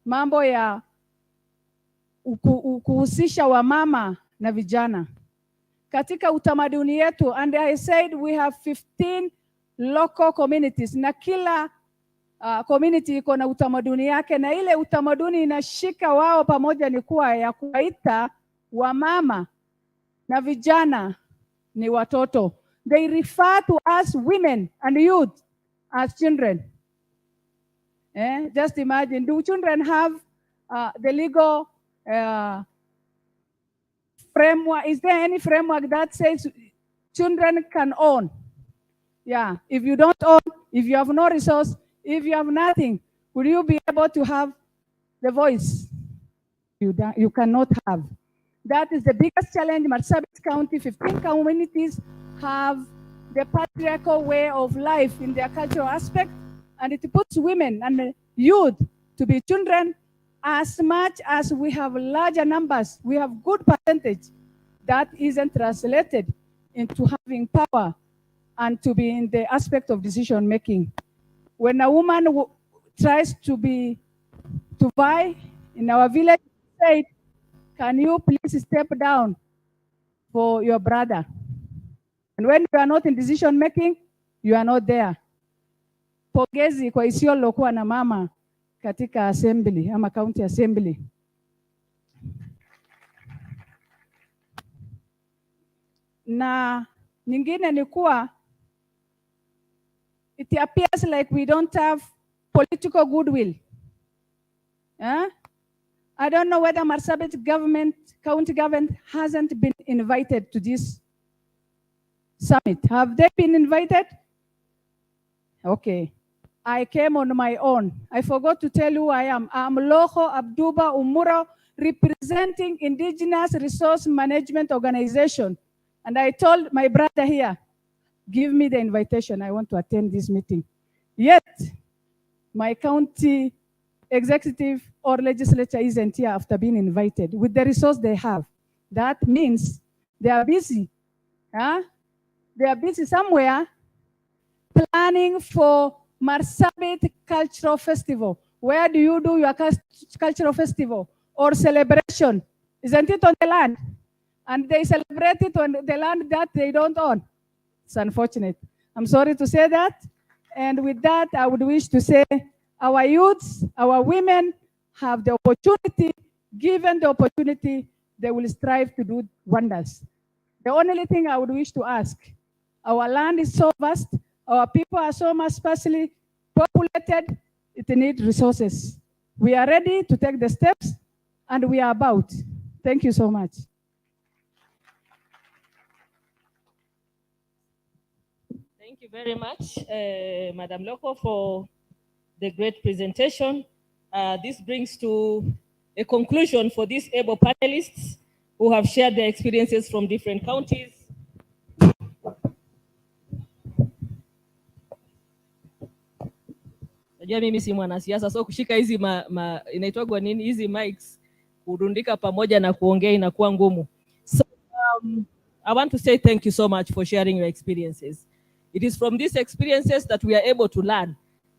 mambo ya kuhusisha wamama na vijana katika utamaduni yetu, and I said we have 15 local communities, na kila community iko na utamaduni yake, na ile utamaduni inashika wao pamoja ni kuwa ya kuwaita wamama na vijana ni watoto. They refer to us women and youth as children. Just imagine, do children have the legal framework? Is there any framework that says children can own? Yeah, if you don't own, if you have no resource, if you have nothing, will you be able to have the voice? You cannot have. That is the biggest challenge. Marsabit County, 15 communities have the patriarchal way of life in their cultural aspect, and it puts women and youth to be children. As much as we have larger numbers, we have good percentage that isn't translated into having power and to be in the aspect of decision making. When a woman tries to buy in our village, say, can you please step down for your brother? And when you are not in decision making, you are not there. Pongezi kwa Isiolo kuwa na mama katika assembly ama county assembly. Na nyingine ni kuwa it appears like we don't have political goodwill. I don't know whether Marsabit government, county government hasn't been invited to this summit. Have they been invited? Okay. I came on my own. I forgot to tell you who I am. I'm Loho Abduba Umuro, representing Indigenous Resource Management Organization. And I told my brother here, give me the invitation. I want to attend this meeting. Yet, my county executive or legislature isn't here after being invited with the resource they have. That means they are busy. They are busy somewhere planning for Marsabit Cultural Festival. Where do you do your cultural festival or celebration? Isn't it on the land? And they celebrate it on the land that they don't own. It's unfortunate. I'm sorry to say that. And with that, I would wish to say our youths, our women have the opportunity. Given the opportunity, they will strive to do wonders. The only thing I would wish to ask, our land is so vast, our people are so much sparsely populated, it needs resources. We are ready to take the steps, and we are about. Thank you so much. Thank you very much, Madam Loko, for the great presentation. This brings to a conclusion for these able panelists who have shared their experiences from different counties. Najua mimi si mwanasiasa, so kushika hizi inaitwa nini hizi mics kurundika pamoja na kuongea inakuwa ngumu. So I want to say thank you so much for sharing your experiences. It is from these experiences that we are able to learn.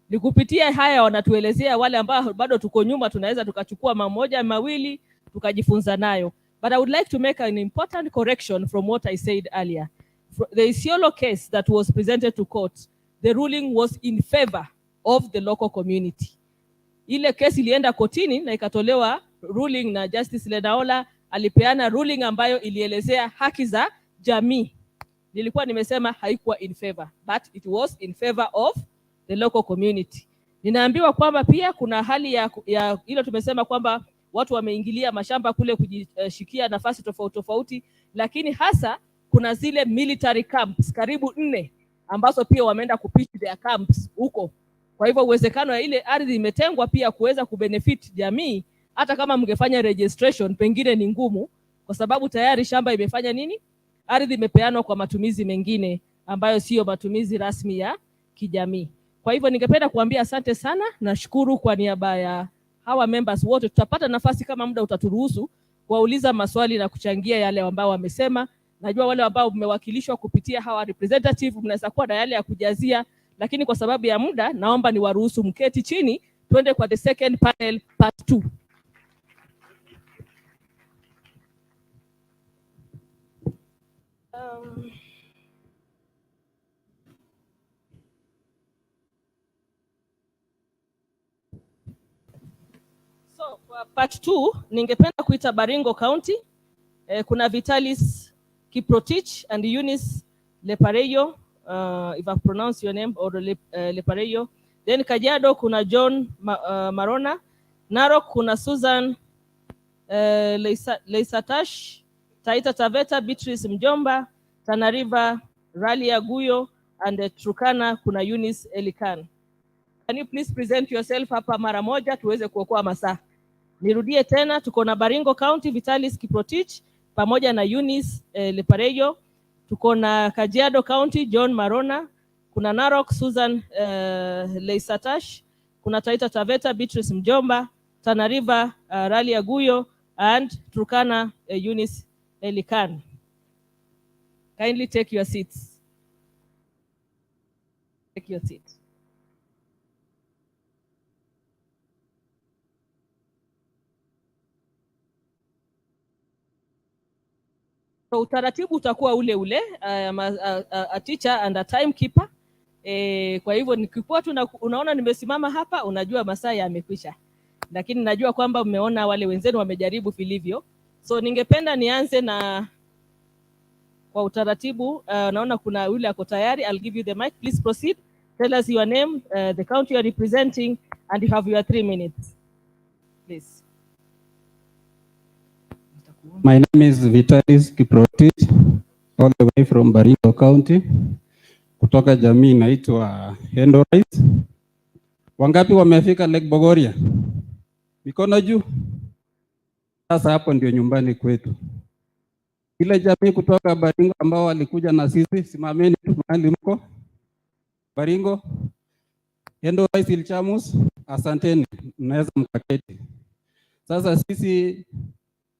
Ni kupitia haya wanatuelezea wale ambao bado tuko nyuma, tunaweza tukachukua mamoja mawili tukajifunza nayo. But I would like to make an important correction from what I said earlier. The Isiolo case that was presented to court, the ruling was in favor of the local community. Ile kesi ilienda kotini na ikatolewa ruling na Justice Lenaola alipeana ruling ambayo ilielezea haki za jamii. Nilikuwa nimesema haikuwa in favor, but it was in favor of the local community. Ninaambiwa kwamba pia kuna hali ya ile tumesema kwamba watu wameingilia mashamba kule kujishikia nafasi tofauti tofauti, lakini hasa kuna zile military camps karibu 4 ambazo pia wameenda kupitch their camps huko. Kwa hivyo uwezekano ya ile ardhi imetengwa pia kuweza kubenefit jamii, hata kama mngefanya registration pengine ni ngumu, kwa sababu tayari shamba imefanya nini? Ardhi imepeanwa kwa matumizi mengine ambayo sio matumizi rasmi ya kijamii. Kwa hivyo ningependa kuambia asante sana, nashukuru kwa niaba ya hawa members wote. Tutapata nafasi kama muda utaturuhusu kuwauliza maswali na kuchangia yale ambao wamesema. Najua wale ambao mmewakilishwa kupitia hawa representative mnaweza kuwa na yale ya kujazia, lakini kwa sababu ya muda naomba niwaruhusu mketi chini, twende kwa the second panel, part 2. So kwa part 2 ningependa kuita Baringo County. Kuna Vitalis Kiprotich and Eunice Lepareyo, if I've pronounced your name, or Lepareyo. Then Kajiado kuna John Marona. Narok kuna Susan Leisatash. Taita Taveta Beatrice Mjomba. Tana River Ralia Guyo, and Turkana kuna Eunice Elikan. Can you please present yourself hapa mara moja tuweze kuokoa masaa? Nirudie tena, tuko na Baringo County Vitalis Kiprotich pamoja na Eunice Lepareyo. Tuko na Kajiado County John Marona, kuna Narok Susan Leisatash, kuna Taita Taveta Beatrice Mjomba, Tana River Ralia Guyo, and Turkana Eunice Elikan. Kindly take your seats. Take your seat. So utaratibu utakuwa ule ule, a teacher and a timekeeper. Kwa hivyo nikikuwa unaona nimesimama hapa, unajua masaa yamekwisha. Lakini najua kwamba mmeona wale wenzenu wamejaribu vilivyo. So ningependa nianze na kwa utaratibu, naona kuna yule ako tayari. I'll give you the mic. Please proceed. Tell us your name, the county you are representing, and you have your 3 minutes. Please. My name is Vitalis Kiprotich, all the way from Baringo County. Kutoka jamii inaitwa Endorites. Wangapi wamefika Lake Bogoria? Mikono juu. Sasa hapo ndio nyumbani kwetu. Ile jamii kutoka Baringo ambao walikuja na sisi, simameni tu mahali mko. Baringo, Endorites, Ilchamus, asanteni, mnaweza mkaketi. Sasa sisi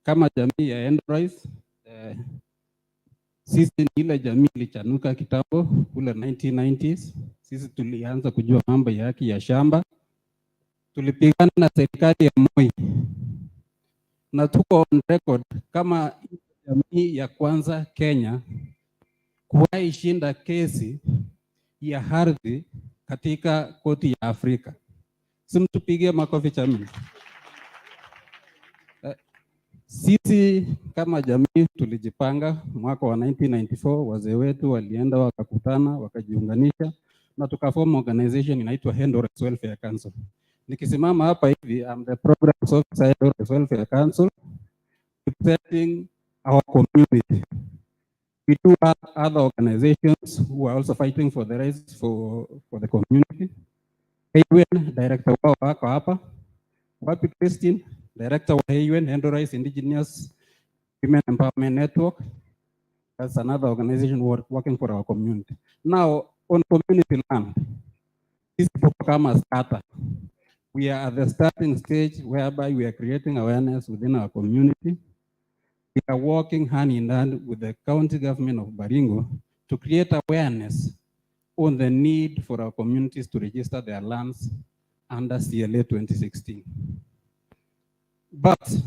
kama jamii ya Endorites, sisi ni ile jamii ilichanuka kitambo kule 1990s. Sisi tulianza kujua mambo ya haki ya shamba. Tulipigana na serikali ya Moi. Na tuko on record kama jamii ya kwanza Kenya kuwahi shinda kesi ya ardhi katika koti ya Afrika. Simtupige makofi chamini. Sisi kama jamii tulijipanga mwaka wa 1994, wazee wetu walienda wakakutana wakajiunganisha na tukaform organization inaitwa Endorites Welfare Council. Nikisimama hapa hivi, I'm the program officer at Endorites Welfare Council, representing our community. We do have other organizations who are also fighting for the rights for the community. Haywen, director wao wako hapa. Wapi Christine, director wa Haywen, Endorites Indigenous Women Empowerment Network. That's another organization working for our community. Now, on community land, this is kama starter. We are at the starting stage whereby we are creating awareness within our community. We are working hand in hand with the county government of Baringo to create awareness on the need for our communities to register their lands under CLA 2016. But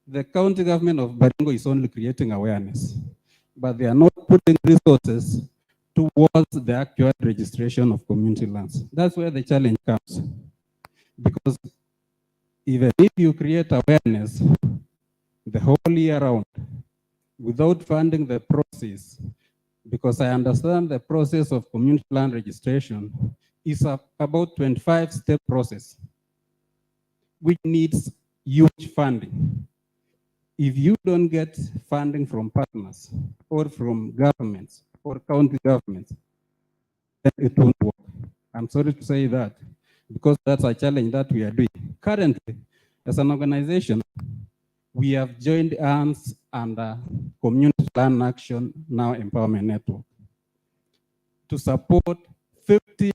the county government of Baringo is only creating awareness, but they are not putting resources towards the actual registration of community lands. That's where the challenge comes. Because even if you create awareness the whole year round without funding the process, because I understand the process of community land registration is about 25-step process, which needs huge funding. If you don't get funding from partners or from governments or county governments, then it won't work. I'm sorry to say that, because that's a challenge that we are doing. Currently, as an organization, we have joined hands under Community Land Action Now Empowerment Network to support 50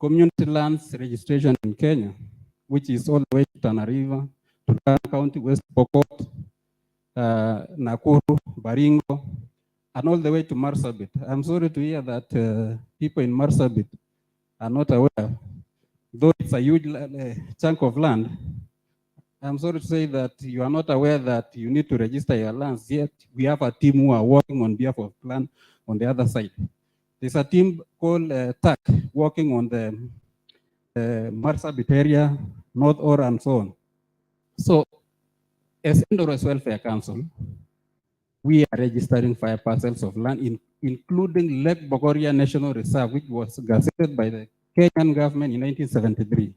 community lands registration in Kenya, which is all the way to Tana River, Turkana County, West Pokot, Nakuru, Baringo, and all the way to Marsabit. I'm sorry to hear that people in Marsabit are not aware, though it's a huge chunk of land. I'm sorry to say that you are not aware that you need to register your lands, yet we have a team who are working on behalf of land on the other side. There's a team called TAC working on the Marsabit area, North Or, and so on. So, as Endorous Welfare Council, we are registering 5 parcels of land, including Lake Bogoria National Reserve, which was gazetted by the Kenyan government in 1973.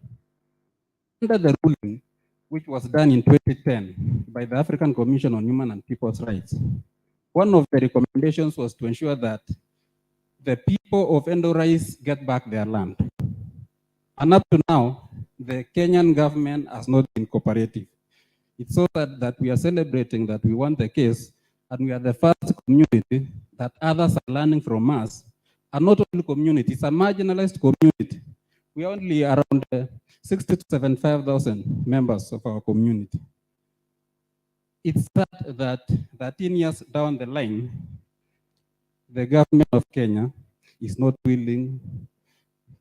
Under the ruling, which was done in 2010 by the African Commission on Human and People's Rights, one of the recommendations was to ensure that the people of Endorais get back their land. And up to now, the Kenyan government has not been cooperative. It's so that we are celebrating that we won the case, and we are the first community that others are learning from us. And not only community, it's a marginalized community. We are only around 60 to 75,000 members of our community. It's sad that 13 years down the line, the government of Kenya is not willing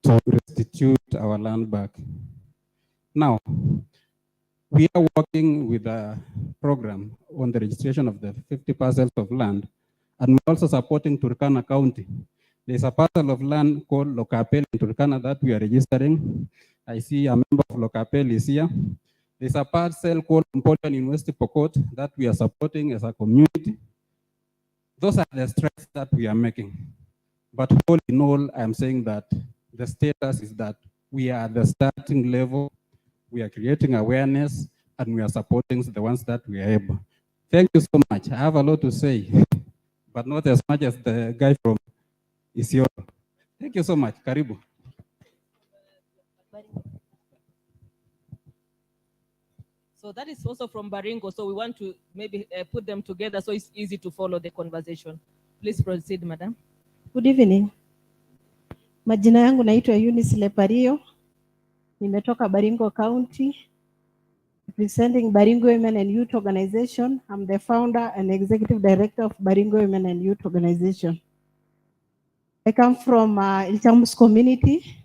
to restitute our land back. Now, we are working with a program on the registration of the 50 parcels of land, and we're also supporting Turkana County. There's a parcel of land called Lokapel in Turkana that we are registering. I see a member of Lokapel is here. There's a parcel called Mpolian in West Pokot that we are supporting as a community. Those are the strides that we are making. But all in all, I'm saying that the status is that we are at the starting level, we are creating awareness, and we are supporting the ones that we are able. Thank you so much. I have a lot to say, but not as much as the guy from Isiolo. Thank you so much. Karibu. So that is also from Baringo. So we want to maybe put them together so it's easy to follow the conversation. Please proceed, madam. Good evening. Majina yangu naitwa Eunice Lepario. Nimetoka Baringo County, representing Baringo Women and Youth Organization. I'm the founder and executive director of Baringo Women and Youth Organization. I come from Ilchamus community,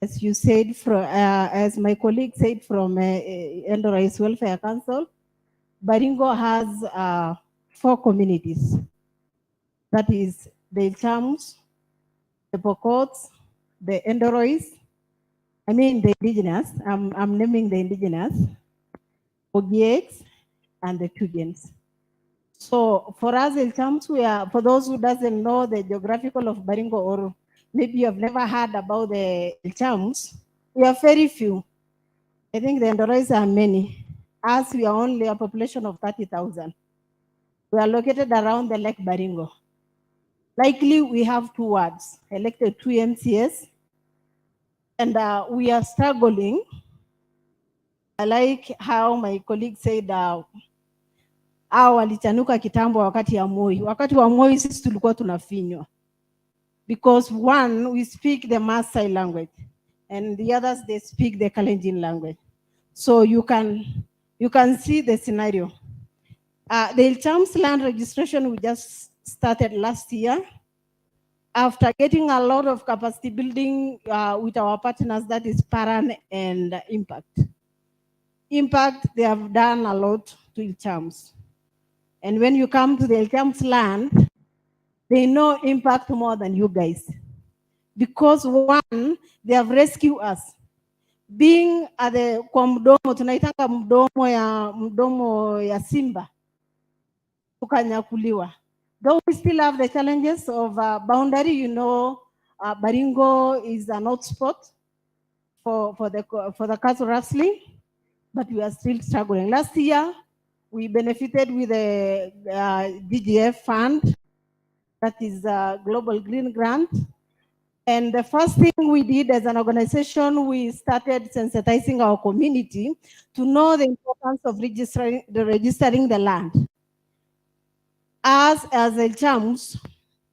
as you said, as my colleague said, from Endorais Welfare Council. Baringo has 4 communities. That is the Ilchamus, the Pokots, the Endorais, I mean the indigenous, I'm naming the indigenous, Ogieks, and the Tugens. So for us, Ilchamus, we are, for those who doesn't know the geographical of Baringo, or maybe you have never heard about the Ilchamus, we are very few. I think the Endorais are many. Us, we are only a population of 30,000. We are located around the Lake Baringo. Likely, we have 2 wards, elected 2 MCS, and we are struggling. I like how my colleague said, walichanuka kitambo wakati ya Moi. Wakati wa Moi sisi tulikuwa tunafinywa. Because one, we speak the Maasai language, and the others, they speak the Kalenjin language. So you can see the scenario. The Ilchamus land registration we just started last year. after getting a lot of capacity building with our partners, that is Paran and Impact. Impact, they have done a lot to Ilchams. And when you come to the Ilchams land, they know Impact more than you guys. Because one, they have rescued us. Being at the kwa mdomo, tunaitanga mdomo ya simba, tukanyakuliwa. Though we still have the challenges of boundary, you know, Baringo is an hotspot for the cattle rustling, but we are still struggling. Last year, we benefited with the DGF fund, that is a Global Green Grant. And the first thing we did as an organization, we started sensitizing our community to know the importance of registering the land. As Ilchams,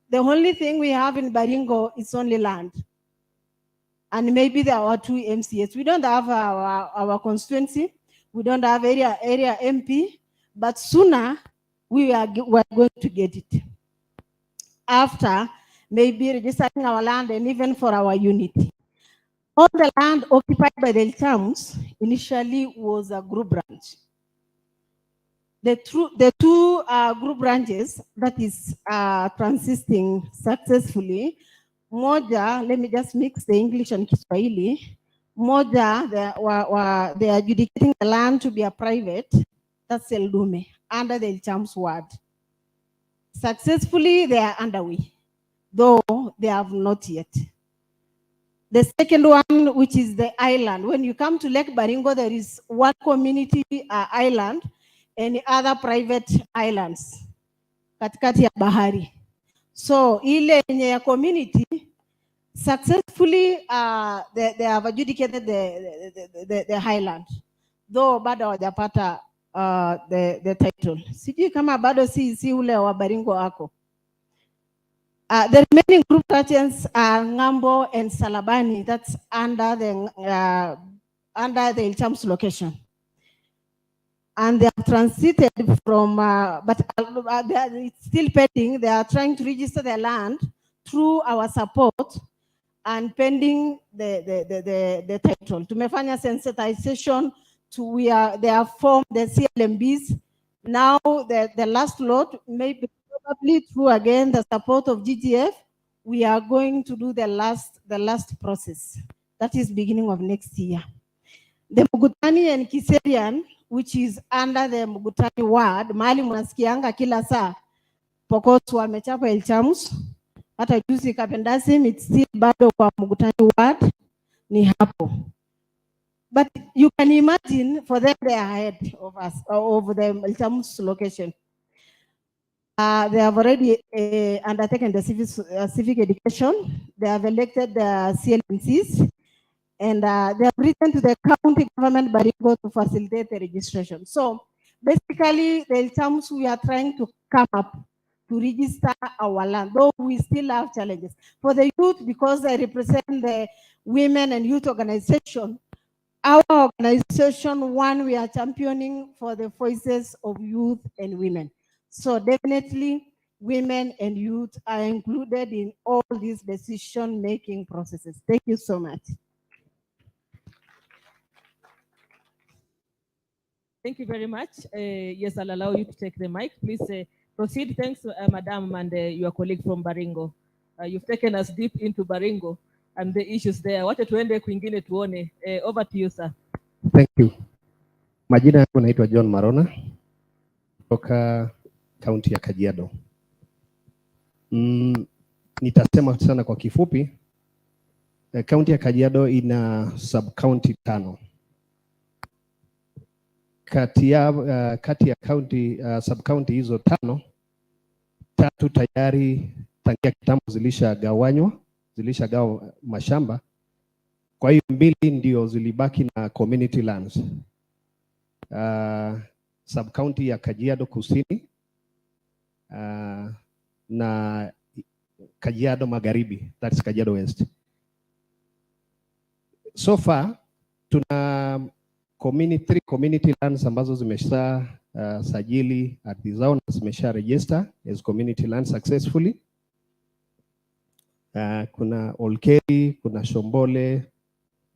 the only thing we have in Baringo is only land. And maybe there are 2 MCAs. We don't have our constituency. We don't have area MP, but sooner we're going to get it. After maybe registering our land and even for our unity. All the land occupied by the Ilchams initially was a group branch. The two group branches that is transisting successfully, moja, let me just mix the English and Kiswahili. Moja, they are adjudicating the land to be a private, that's Eldume, under the Ilchams ward. Successfully, they are underway, though they have not yet. The second one, which is the island. When you come to Lake Baringo, there is one community island and other private islands katikati ya bahari. So ile yenye community successfully they have adjudicated the highland, though bado hawajapata the title. Sijui kama bado si ule wa Baringo wako. The remaining group branches are Ngambo and Salabani. That's under the Ilchams location. And they have transited from, but it's still pending. They are trying to register their land through our support and pending the title. Tumefanya sensitization they have formed the CLMBs. Now the last lot, maybe probably through again the support of GGF, we are going to do the last process. That is beginning of next year. The Mugutani and Kiserian, which is under the Mugutani ward, mahali mnasikianga kila saa Pokot wamechapa Ilchams, hata juzi Kapendasim, it's still bado kwa Mugutani ward, ni hapo. But you can imagine for them they are ahead of us, over the Ilchams location. They have already undertaken the civic education. They have elected the CLMCs, and they have written to the county government Baringo to facilitate the registration. So basically, the Ilchams, we are trying to come up to register our land, though we still have challenges. For the youth, because they represent the women and youth organization, our organization, one, we are championing for the voices of youth and women. So definitely women and youth are included in all these decision-making processes. Thank you so much. Thank you very much. Yes, I'll allow you to take the mic. Please proceed. Thanks, Madam and your colleague from Baringo. You've taken us deep into Baringo and the issues there. Wacha tuende kwingine tuone. Over to you, sir. Thank you. Majina yangu naitwa John Marona kutoka kaunti ya Kajiado. Nitasema sana kwa kifupi. Kaunti ya Kajiado ina sub-county 5. Kati ya county sub-county hizo 5, 3 tayari tangia kitambo zilishagawa mashamba. Kwa hiyo 2 ndio zilibaki na community lands. Sub-county ya Kajiado Kusini na Kajiado Magharibi, that's Kajiado West. So far tuna community lands ambazo zimesha sajili ardhi zao na zimesha register as community land successfully. kuna Olkeri, kuna Shombole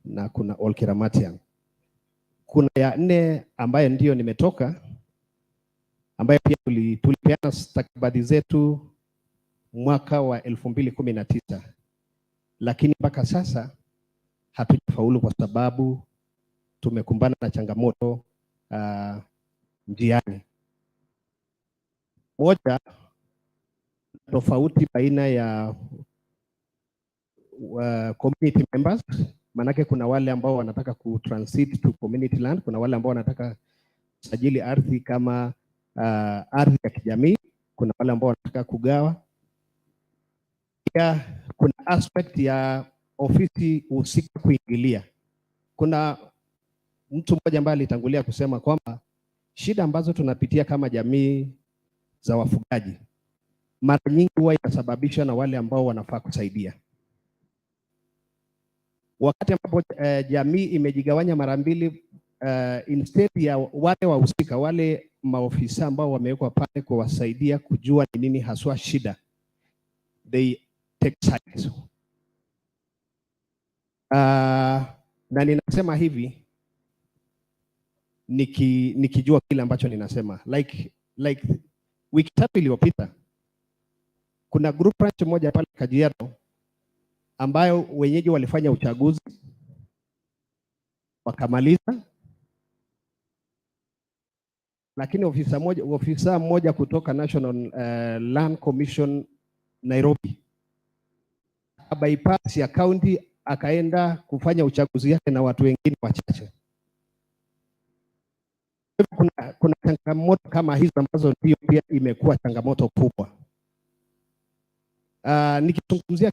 na kuna Olkeramatian. Kuna ya 4 ambaye ndio nimetoka, ambaye pia tulipeana stakabadhi zetu mwaka wa 2019, lakini mpaka sasa hatujafaulu kwa sababu tumekumbana na changamoto njiani. Moja, tofauti baina ya community members, manake kuna wale ambao wanataka transit to community land, kuna wale ambao wanataka kusajili ardhi kama ardhi ya kijamii, kuna wale ambao wanataka kugawa. Pia kuna aspect ya ofisi husika kuingilia. Kuna mtu mmoja ambaye alitangulia kusema kwamba shida ambazo tunapitia kama jamii za wafugaji mara nyingi huwa inasababishwa na wale ambao wanafaa kusaidia. Wakati ambapo jamii imejigawanya mara mbili, instead ya wale wahusika, wale maofisa ambao wamewekwa pale kuwasaidia kujua ni nini haswa shida, they take sides. Na ninasema hivi nikijua kile ambacho ninasema, like wiki 3 iliyopita kuna group ranch moja pale Kajiado ambayo wenyeji walifanya uchaguzi wakamaliza, lakini ofisa mmoja kutoka National Land Commission Nairobi bypass ya county akaenda kufanya uchaguzi yake na watu wengine wachache. Kuna changamoto kama hizo ambazo ndio pia imekuwa changamoto kubwa. Nikigusia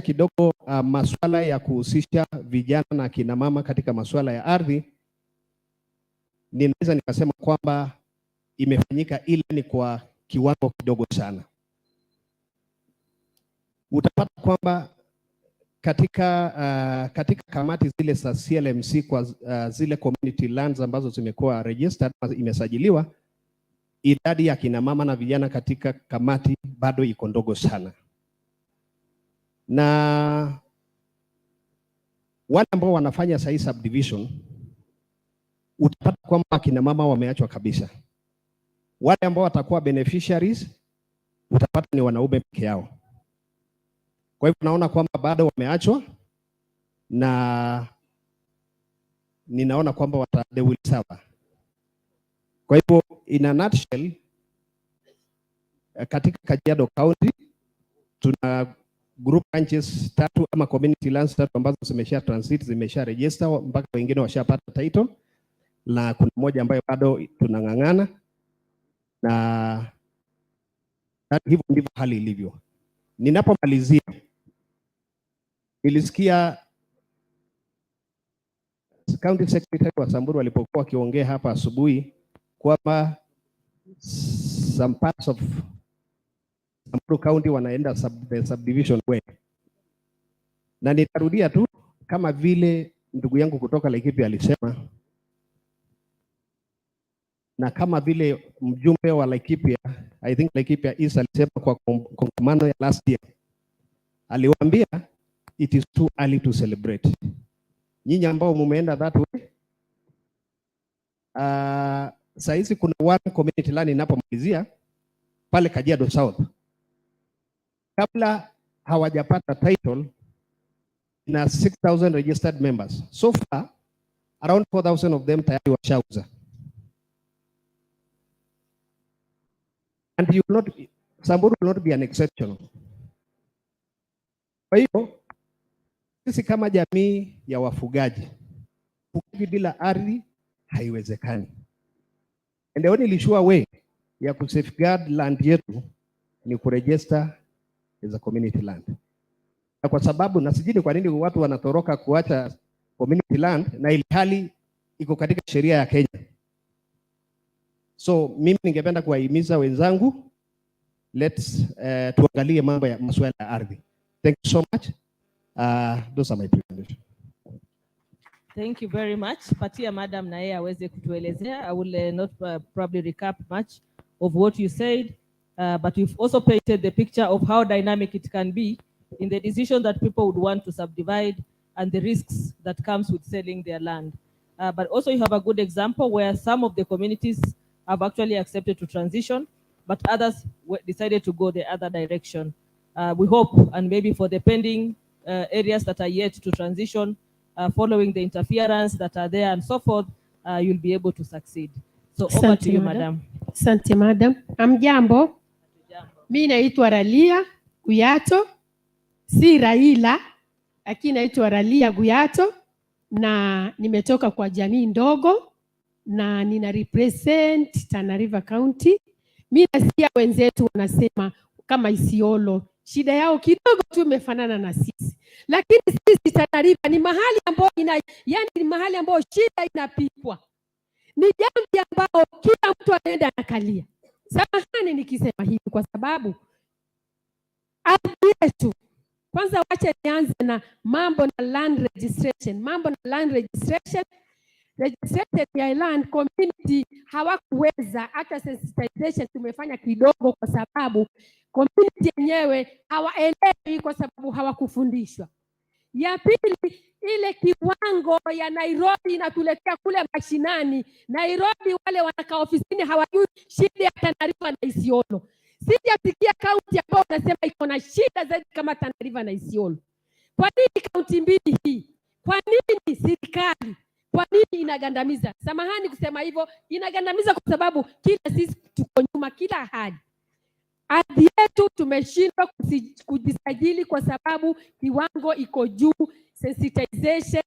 kidogo masuala ya kuhusisha vijana na kina mama katika masuala ya ardhi, ninaweza nikasema kwamba imefanyika, ila ni kwa kiwango kidogo sana. Utapata kwamba katika kamati zile za CLMC kwa zile community lands ambazo zimekuwa registered, imesajiliwa, idadi ya kina mama na vijana katika kamati bado iko ndogo sana. Na wale ambao wanafanya sahi subdivision, utapata kwamba kina mama wameachwa kabisa. Wale ambao watakuwa beneficiaries, utapata ni wanaume peke yao. Kwa hivyo naona kwamba bado wameachwa, na ninaona kwamba they will suffer. Kwa hivyo in a nutshell, katika Kajiado County tuna group ranches 3 ama community lands 3 ambazo zimesha transit, zimesha register, mpaka wengine washapata title, na kuna moja ambayo bado tunang'ang'ana, na hivyo ndivyo hali ilivyo. Ninapomalizia, nilisikia County Secretary wa Samburu walipokuwa wakiongea hapa asubuhi kwamba some parts of Samburu County wanaenda the subdivision way. Na nitarudia tu kama vile ndugu yangu kutoka Laikipia alisema, na kama vile mjumbe wa Laikipia, I think Laikipia East alisema kwa kongamano ya last year, aliwaambia it is too early to celebrate. Nyinyi ambao mumeenda that way, saizi kuna one community land inapomalizia pale Kajiado South, kabla hawajapata title na 6,000 registered members. So far around 4,000 of them tayari washauza. And Samburu will not be an exception. Kwa hiyo sisi kama jamii ya wafugaji, ufugaji bila ardhi haiwezekani. And the only sure way ya kusafeguard land yetu ni kuregister as a community land. Na kwa sababu na sijui kwa nini watu wanatoroka kuacha community land na ilhali iko katika sheria ya Kenya. So mimi ningependa kuwahimiza wenzangu, let's tuangalie mambo ya masuala ya ardhi. Thank you so much. Those are my presentations. Thank you very much. Patia madam na yeye aweze kutuelezea. I will not probably recap much of what you said, but you've also painted the picture of how dynamic it can be in the decision that people would want to subdivide and the risks that comes with selling their land. But also you have a good example where some of the communities have actually accepted to transition, but others decided to go the other direction. We hope, and maybe for the pending areas that are yet to transition, following the interference that are there and so forth, you'll be able to succeed. So over to you, madam. Asante madam. Amjambo. Mimi naitwa Ralia Guyato. Si Raila, lakini naitwa Ralia Guyato na nimetoka kwa jamii ndogo na nina represent Tana River County. Mimi nasikia wenzetu wanasema kama Isiolo shida yao kidogo tu imefanana na sisi. Lakini sisi Tana River ni mahali ambapo ni mahali ambapo shida inapikwa. Ni jambo ambao kila mtu anaenda anakalia. Samahani nikisema hivi kwa sababu ardhi yetu, kwanza wacha nianze na mambo na land registration. Mambo na land registration ya land community hawakuweza, hata sensitization tumefanya kidogo kwa sababu community yenyewe hawaelewi kwa sababu hawakufundishwa. Ya pili, ile kiwango ya Nairobi inatuletea kule mashinani. Nairobi wale wanakaa ofisini hawajui shida ya Tana River na Isiolo. Sijasikia kaunti ambayo nasema iko na shida zaidi kama Tana River na Isiolo. Kwa nini kaunti mbili hii? Kwa nini serikali? Kwa nini inagandamiza? Samahani kusema hivyo, inagandamiza kwa sababu kila sisi tuko nyuma kila hali. Ardhi yetu tumeshindwa kujisajili kwa sababu kiwango iko juu, sensitization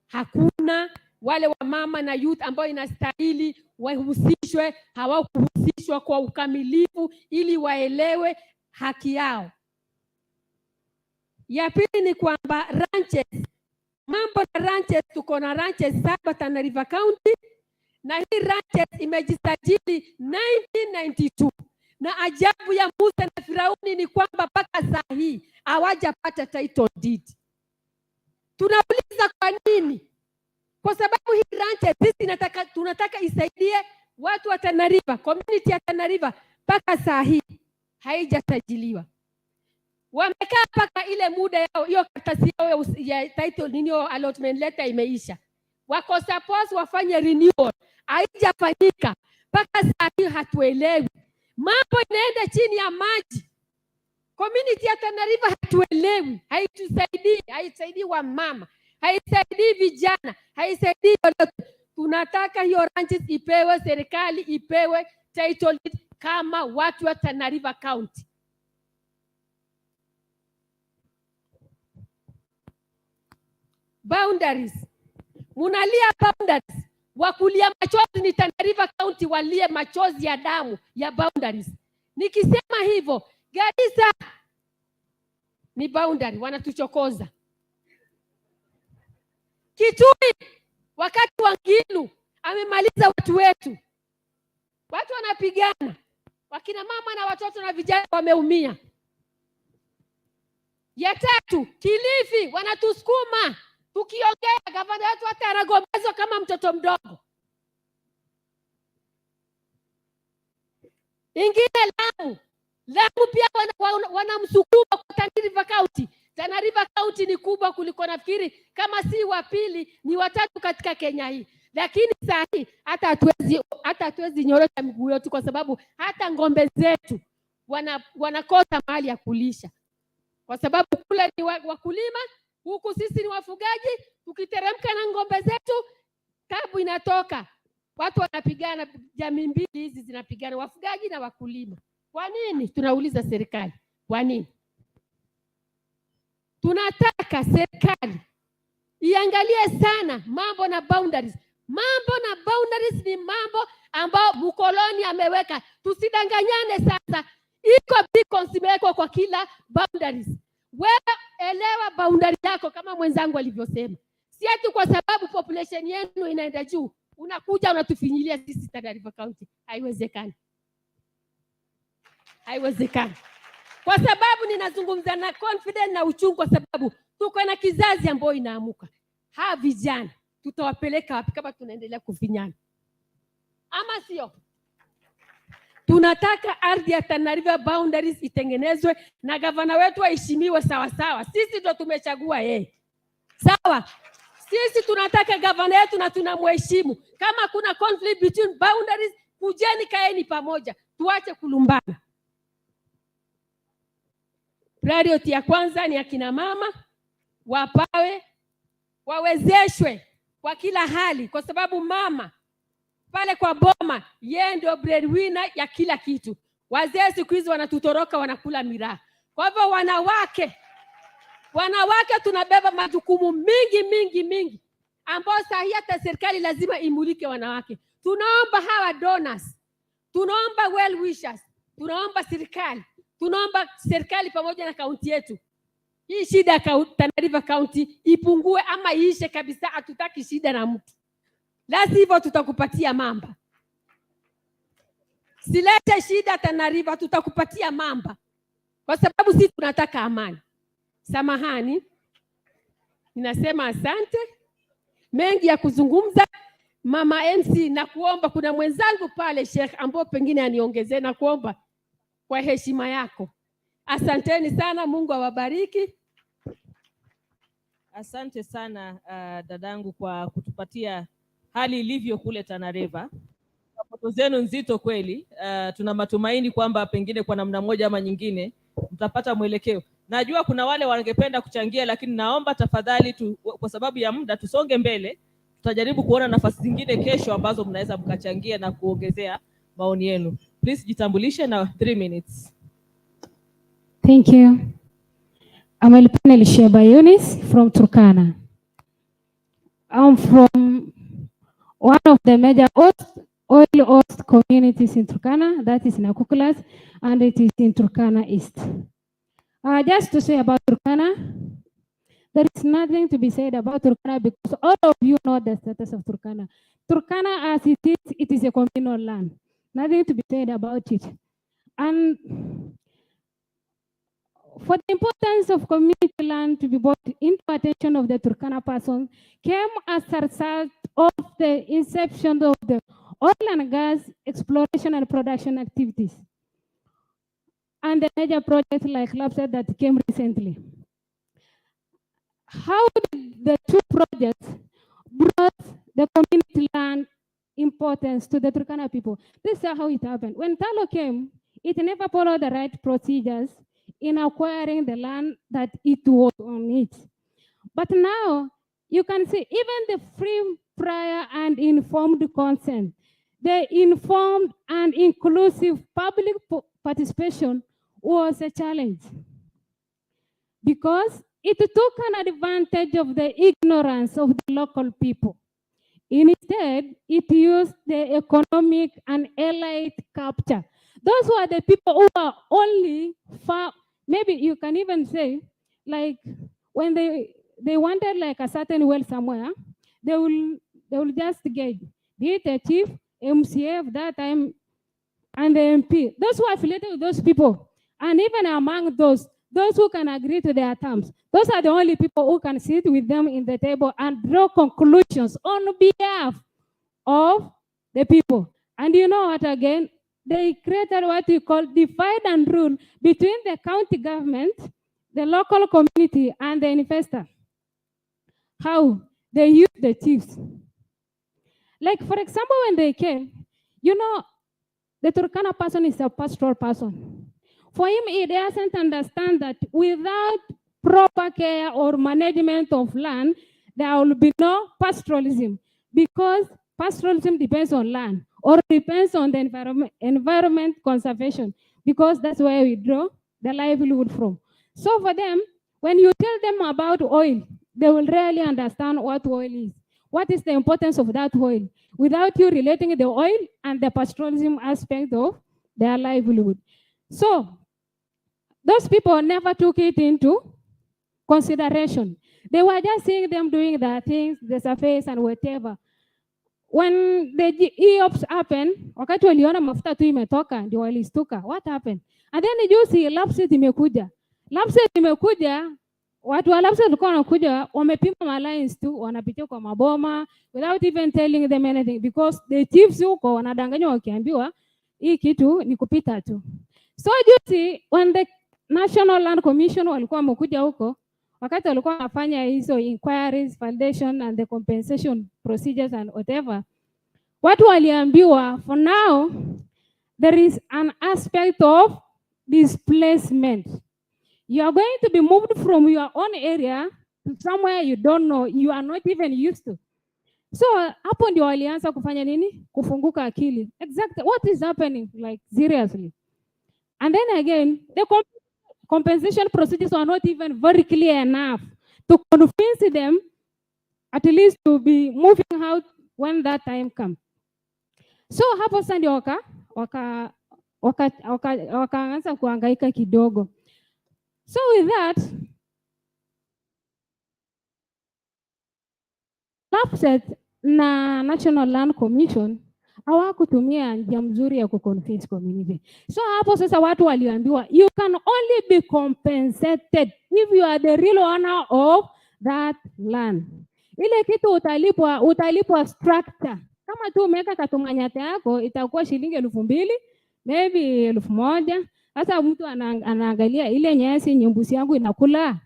hakuna. Wale wa mama na youth ambao inastahili wahusishwe hawakuhusishwa kwa ukamilifu ili waelewe haki yao. Ya pili ni kwamba ranches, mambo na ranches, tuko na ranches 7 Tana River County na hii ranches imejisajili 1992. Na ajabu ya Musa na Firauni ni kwamba mpaka saa hii hawajapata title deed. Tunauliza kwa nini? Kwa sababu hii ranches sisi tunataka isaidie watu wa Tana River, community ya Tana River, mpaka saa hii haijasajiliwa. Wamekaa mpaka ile muda yao, hiyo karatasi yao ya title allotment letter imeisha. Wako suppose wafanye renewal, haijafanyika. Mpaka saa hii hatuelewi. Mambo inaenda chini ya maji. Community ya Tana River hatuelewi, haitusaidii, haisaidii wa mama, haisaidii vijana, haisaidii watoto. Tunataka hiyo ranches ipewe, serikali ipewe title kama watu wa Tana River County. Boundaries. Munalia boundaries. Wakulia machozi ni Tana River County, walie machozi ya damu ya boundaries. Nikisema hivyo, Garissa ni boundary, wanatuchokoza. Kitui, wakati wa Ngilu amemaliza watu wetu. Watu wanapigana. Wakina mama na watoto na vijana wameumia. Ya tatu, Kilifi wanatusukuma. Tukiongea gavana wetu hata anagombezwa kama mtoto mdogo. Ingine Lamu. Lamu pia wanamsukuma kwa Tana River County. Tana River County ni kubwa kuliko nafikiri, kama si wa pili ni watatu katika Kenya hii. Lakini saa hii hata hatuwezi nyorosha miguu yetu kwa sababu hata ngombe zetu wanakosa mahali ya kulisha. Kwa sababu kule ni wakulima, huku sisi ni wafugaji, tukiteremka na ngombe zetu tabu inatoka. Watu wanapigana, jamii mbili hizi zinapigana, wafugaji na wakulima. Kwa nini? Tunauliza serikali. Kwa nini? Tunataka serikali iangalie sana mambo na boundaries. Mambo na boundaries ni mambo ambao mkoloni ameweka. Tusidanganyane sasa. Iko beacons imewekwa kwa kila boundaries. Wewe elewa boundary yako kama mwenzangu alivyosema. Si ati kwa sababu population yenu inaenda juu, unakuja unatufinyilia sisi Tana River County. Haiwezekani. Haiwezekani. Kwa sababu ninazungumza na confidence na uchungu kwa sababu tuko na kizazi ambao inaamuka. Haa vijana, tutawapeleka wapi kama tunaendelea kufinyana? Ama sio? Tunataka ardhi ya Tana River boundaries itengenezwe na gavana wetu aheshimiwe sawa sawa. Sisi ndio tumechagua yeye. Sawa? Sisi tunataka gavana yetu na tunamheshimu. Kama kuna conflict between boundaries, kujeni kaeni pamoja. Tuache kulumbana. Priority ya kwanza ni akina mama wapawe wawezeshwe kwa kila hali, kwa sababu mama pale kwa boma yeye ndio breadwinner ya kila kitu. Wazee siku hizi wanatutoroka, wanakula miraa. Kwa hivyo wanawake tunabeba majukumu mingi ambayo sahi hata serikali lazima imulike wanawake. Tunaomba hawa donors, tunaomba well wishers, tunaomba serikali pamoja na kaunti yetu. Hii shida ya Tana River County ipungue ama iishe kabisa. Hatutaki shida na mtu. La sivyo tutakupatia mamba. Silete shida Tana River, tutakupatia mamba. Kwa sababu sisi tunataka amani. Samahani. Ninasema asante. Mengi ya kuzungumza. Mama MC, na kuomba kuna mwenzangu pale Sheikh ambao pengine aniongezee, na kuomba kwa heshima yako. Asanteni sana, Mungu awabariki. Asante sana dadangu kwa kutupatia hali ilivyo kule Tana River. Foto zenu nzito kweli. Tuna matumaini kwamba pengine kwa namna moja ama nyingine mtapata mwelekeo. Najua kuna wale wangependa kuchangia, lakini naomba tafadhali kwa sababu ya muda tusonge mbele. Tutajaribu kuona nafasi zingine kesho ambazo mnaweza mkachangia na kuongezea maoni yenu. Please jitambulishe na 3 minutes. Thank you. I'm Elpanel Sheba Eunice from Turkana. I'm from one of the major oil host communities in Turkana, that is Nakukulas, and it is in Turkana East. Just to say about Turkana, there is nothing to be said about Turkana because all of you know the status of Turkana. Turkana as it is a communal land. Nothing to be said about it. And for the importance of community land to be brought into attention of the Turkana person came as a result of the inception of the oil and gas exploration and production activities and the major projects like LAPSET that came recently. How did the two projects brought the community land importance to the Turkana people? This is how it happened. When Talo came, it never followed the right procedures in acquiring the land that it was on it. But now you can see even the free, prior, and informed consent, the informed and inclusive public participation was a challenge because it took an advantage of the ignorance of the local people. Instead, it used the economic and elite capture. Those were the people who are only far. Maybe you can even say, like, when they wanted like a certain well somewhere, they will just get be it a chief, MCF that time, and the MP. Those who are affiliated with those people, and even among those who can agree to their terms, those are the only people who can sit with them in the table and draw conclusions on behalf of the people. And you know what again? They created what we call divide and rule between the county government, the local community, and the investor. How? They use the chiefs. Like, for example, when they came, you know, the Turkana person is a pastoral person. For him, he doesn't understand that without proper care or management of land, there will be no pastoralism, because pastoralism depends on land or depends on the environment conservation, because that's where we draw the livelihood from. So for them, when you tell them about oil, they will rarely understand what oil is. What is the importance of that oil? Without you relating the oil and the pastoralism aspect of their livelihood. So those people never took it into consideration. They were just seeing them doing their things, the surface and whatever. When the EOPS happened, wakati waliona mafuta tu imetoka, ndio walistuka. What happened? And then juzi LAPSSET imekuja. LAPSSET imekuja, watu wa LAPSSET walikuwa wanakuja, wamepima lines tu, wanapitia kwa maboma without even telling them anything, because the chiefs huko wanadanganywa wakiambiwa hii kitu ni kupita tu. So juzi when the National Land Commission walikuwa wamekuja huko, wakati walikuwa wanafanya hizo inquiries, validation and the compensation procedures and whatever, watu waliambiwa for now there is an aspect of displacement. You are going to be moved from your own area to somewhere you don't know, you are not even used to. So hapo ndio walianza kufanya nini? Kufunguka akili. Exactly what is happening, like seriously. And then again, the compensation procedures are not even very clear enough to convince them at least to be moving out when that time comes. So hapo sasa ndio wakaanza kuhangaika kidogo. So with that, LAPSSET na National Land Commission hawakutumia njia mzuri ya kuconvince community. So hapo sasa watu waliambiwa you can only be compensated if you are the real owner of that land. Ile kitu utalipwa structure. Kama tu umeweka katumanyate yako itakuwa shilingi 2,000, maybe 1,000. Sasa mtu anaangalia ile nyasi nyumbusi yangu inakula,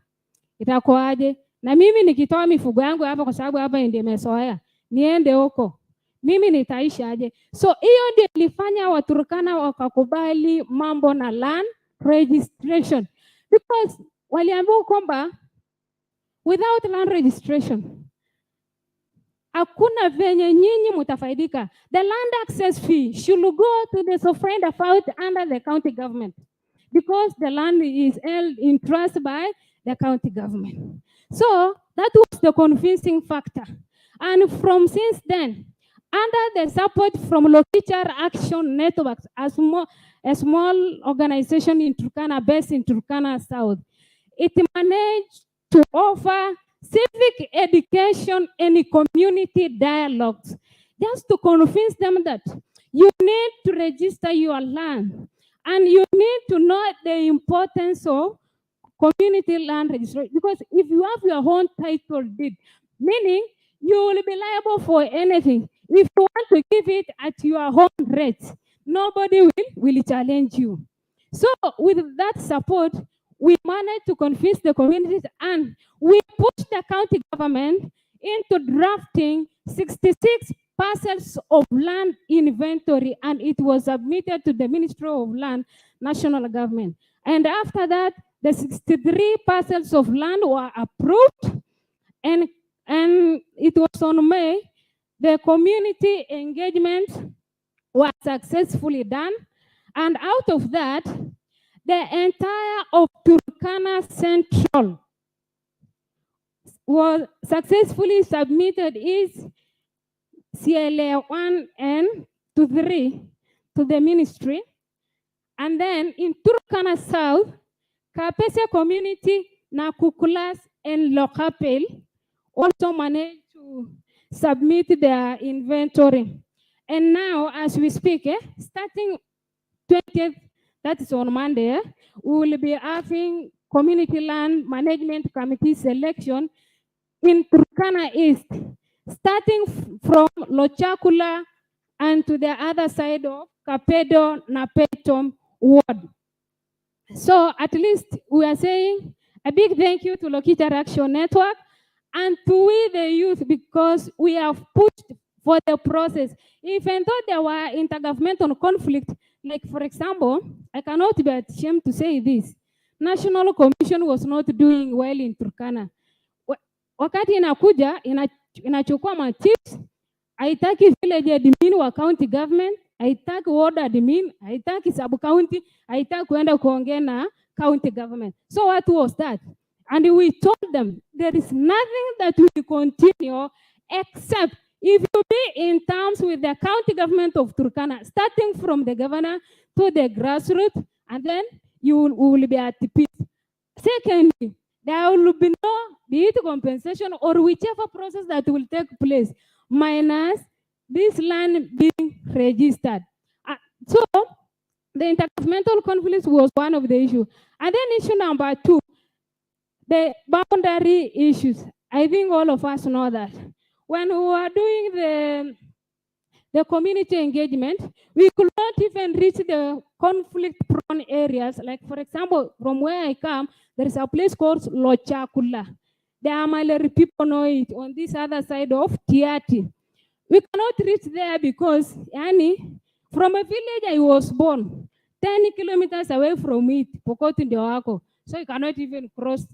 itakuwaje? Na mimi nikitoa mifugo yangu hapa kwa sababu hapa ndio nimesoea, niende huko, mimi nitaishaje? So hiyo ndio ilifanya Waturkana wakakubali mambo na land registration, because waliambiwa kwamba without land registration hakuna venye nyinyi mutafaidika. The land access fee should go to the sovereign account under the county government, because the land is held in trust by the county government. So that was the convincing factor. And from since then, under the support from Lokichar Action Networks, a small organization in Turkana, based in Turkana South, it managed to offer civic education and community dialogues, just to convince them that you need to register your land and you need to know the importance of community land registration. Because if you have your own title deed, meaning you will be liable for anything. If you want to give it at your own rate, nobody will challenge you. So with that support, we managed to convince the communities, and we pushed the county government into drafting 66 parcels of land inventory, and it was submitted to the Ministry of Land, national government. And after that, the 63 parcels of land were approved, and it was on May, the community engagement was successfully done, and out of that, the entire of Turkana Central was successfully submitted is CLA 1 and 3 to the ministry. And then in Turkana South, Kapese community, Nakukulas and Lokapel also managed to submit their inventory. And now, as we speak, starting 20th, that is on Monday, we will be having community land management committee selection in Turkana East, starting from Lochakula and to the other side of Kapedo, Napetom ward. So at least we are saying a big thank you to Lokichar Action Network and to we the youth, because we have pushed for the process. Even though there were intergovernmental conflict, like for example, I cannot be ashamed to say this, National Commission was not doing well in Turkana. Wakati inakuja, inachukua machiefs, haitaki village admin wa county government, haitaki ward admin, haitaki sub-county, haitaki kuenda kuongea na county government. So what was that? And we told them, there is nothing that will continue except if you be in terms with the county government of Turkana, starting from the governor to the grassroots, and then you will be at peace. Secondly, there will be no be it compensation or whichever process that will take place, minus this land being registered. So the intergovernmental conflict was one of the issues. And then issue number 2, the boundary issues. I think all of us know that. When we were doing the community engagement, we could not even reach the conflict-prone areas. Like, for example, from where I come, there is a place called Lochakula. The Amaleri people know it on this other side of Tiati. We cannot reach there because, Yani, from a village I was born, 10 kilometers away from it, Pokoti Ndoako. So you cannot even cross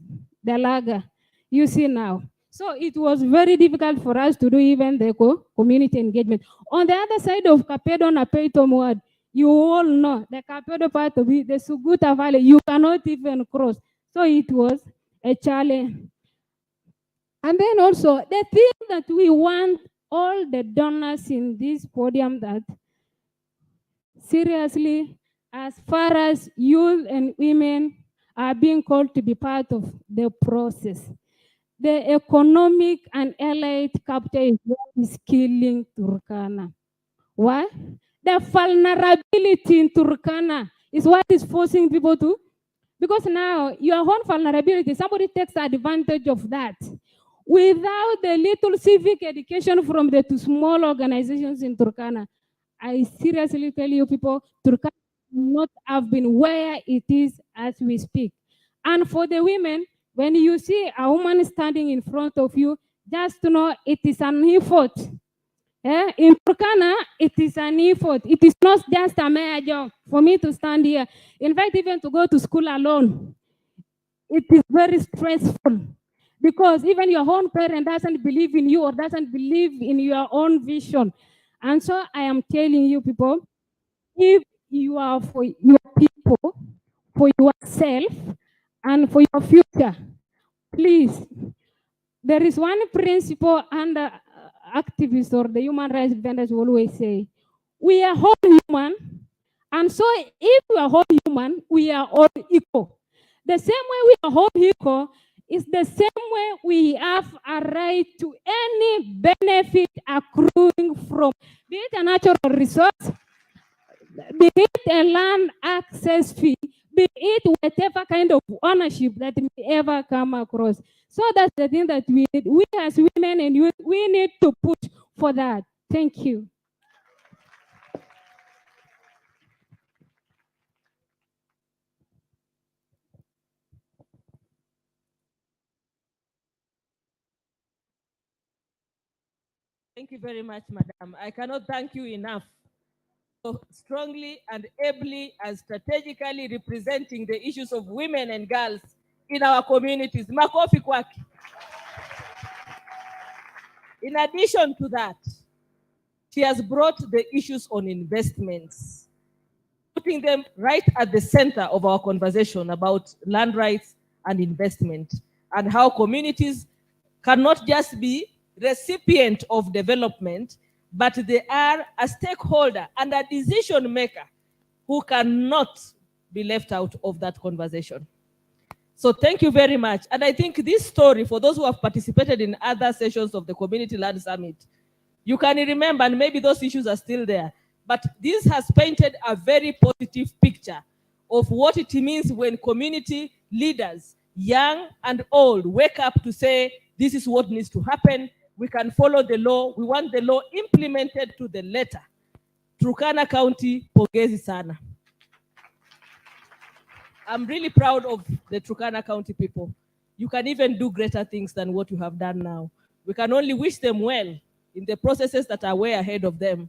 the Laga. You see now. So it was very difficult for us to do even the community engagement. On the other side of Kapedo and Apeito Muad, you all know the Kapedo part of it, the Suguta Valley, you cannot even cross. So it was a challenge. And then also, the thing that we want all the donors in this podium that seriously, as far as youth and women are being called to be part of the process, the economic and allied capture is what is killing Turkana. Why? The vulnerability in Turkana is what is forcing people to, because now your own vulnerability, somebody takes advantage of that. Without the little civic education from the two small organizations in Turkana, I seriously tell you people, Turkana would not have been where it is as we speak. And for the women, when you see a woman standing in front of you, just to know it is an effort. In Turkana, it is an effort. It is not just a mere job for me to stand here. In fact, even to go to school alone, it is very stressful because even your own parent doesn't believe in you or doesn't believe in your own vision. And so I am telling you people, if you are for your people, for yourself, and for your future, please, there is one principle under activists or the human rights defenders will always say, we are all human, and so if we are all human, we are all equal. The same way we are all equal is the same way we have a right to any benefit accruing from, be it a natural resource, be it a land access fee, be it whatever kind of ownership that we ever come across. So that's the thing that we need. We as women and youth, we need to push for that. Thank you. Thank you very much, Madam. I cannot thank you enough so strongly and ably and strategically representing the issues of women and girls in our communities. Makofi kwake. In addition to that, she has brought the issues on investments, putting them right at the center of our conversation about land rights and investment, and how communities cannot just be recipient of development, but they are a stakeholder and a decision maker who cannot be left out of that conversation. So thank you very much. And I think this story, for those who have participated in other sessions of the Community Land Summit, you can remember, and maybe those issues are still there, but this has painted a very positive picture of what it means when community leaders, young and old, wake up to say, this is what needs to happen. We can follow the law. We want the law implemented to the letter. Turkana County, pongezi sana. I'm really proud of the Turkana County people. You can even do greater things than what you have done now. We can only wish them well in the processes that are way ahead of them,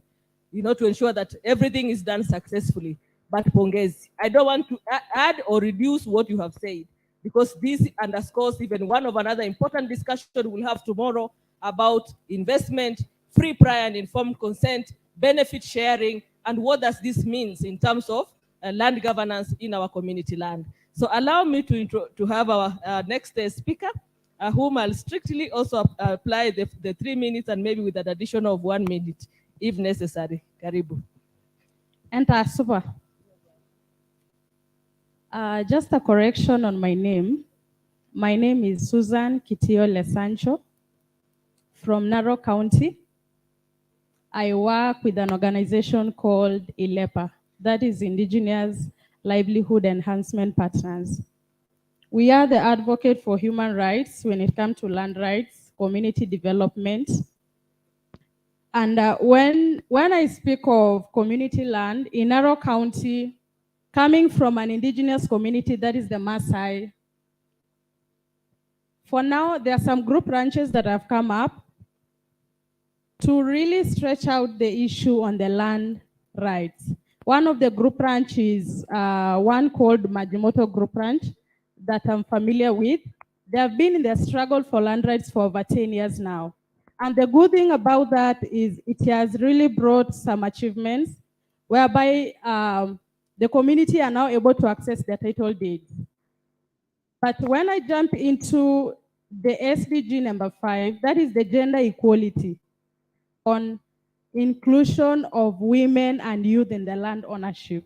you know, to ensure that everything is done successfully. But pongezi, I don't want to add or reduce what you have said, because this underscores even one of another important discussion we'll have tomorrow about investment, free, prior and informed consent, benefit sharing, and what does this mean in terms of land governance in our community land. So allow me to have our next speaker, whom I'll strictly also apply the 3 minutes and maybe with an addition of 1 minute if necessary. Karibu. Enter super. Just a correction on my name. My name is Susan Kitiole Sancho from Narok County. I work with an organization called ILEPA, that is Indigenous Livelihood Enhancement Partners. We are the advocate for human rights when it comes to land rights, community development, And when I speak of community land in Narok County, coming from an indigenous community, that is the Maasai, for now, there are some group ranches that have come up to really stretch out the issue on the land rights. One of the group ranch is one called Majimoto Group Ranch that I'm familiar with. They have been in the struggle for land rights for over 10 years now. And the good thing about that is it has really brought some achievements whereby the community are now able to access their title deeds. But when I jump into the SDG number 5, that is the gender equality on inclusion of women and youth in the land ownership.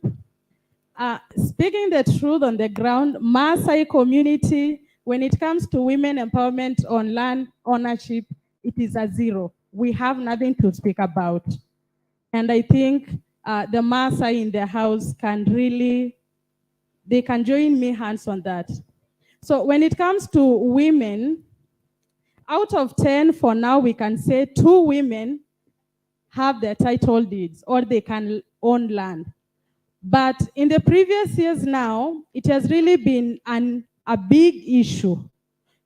Speaking the truth on the ground, Maasai community, when it comes to women empowerment on land ownership, it is a zero. We have nothing to speak about. And I think the Maasai in the house can really, they can join me hands on that. So when it comes to women, out of 10 for now, we can say 2 women have their title deeds or they can own land. But in the previous years now, it has really been a big issue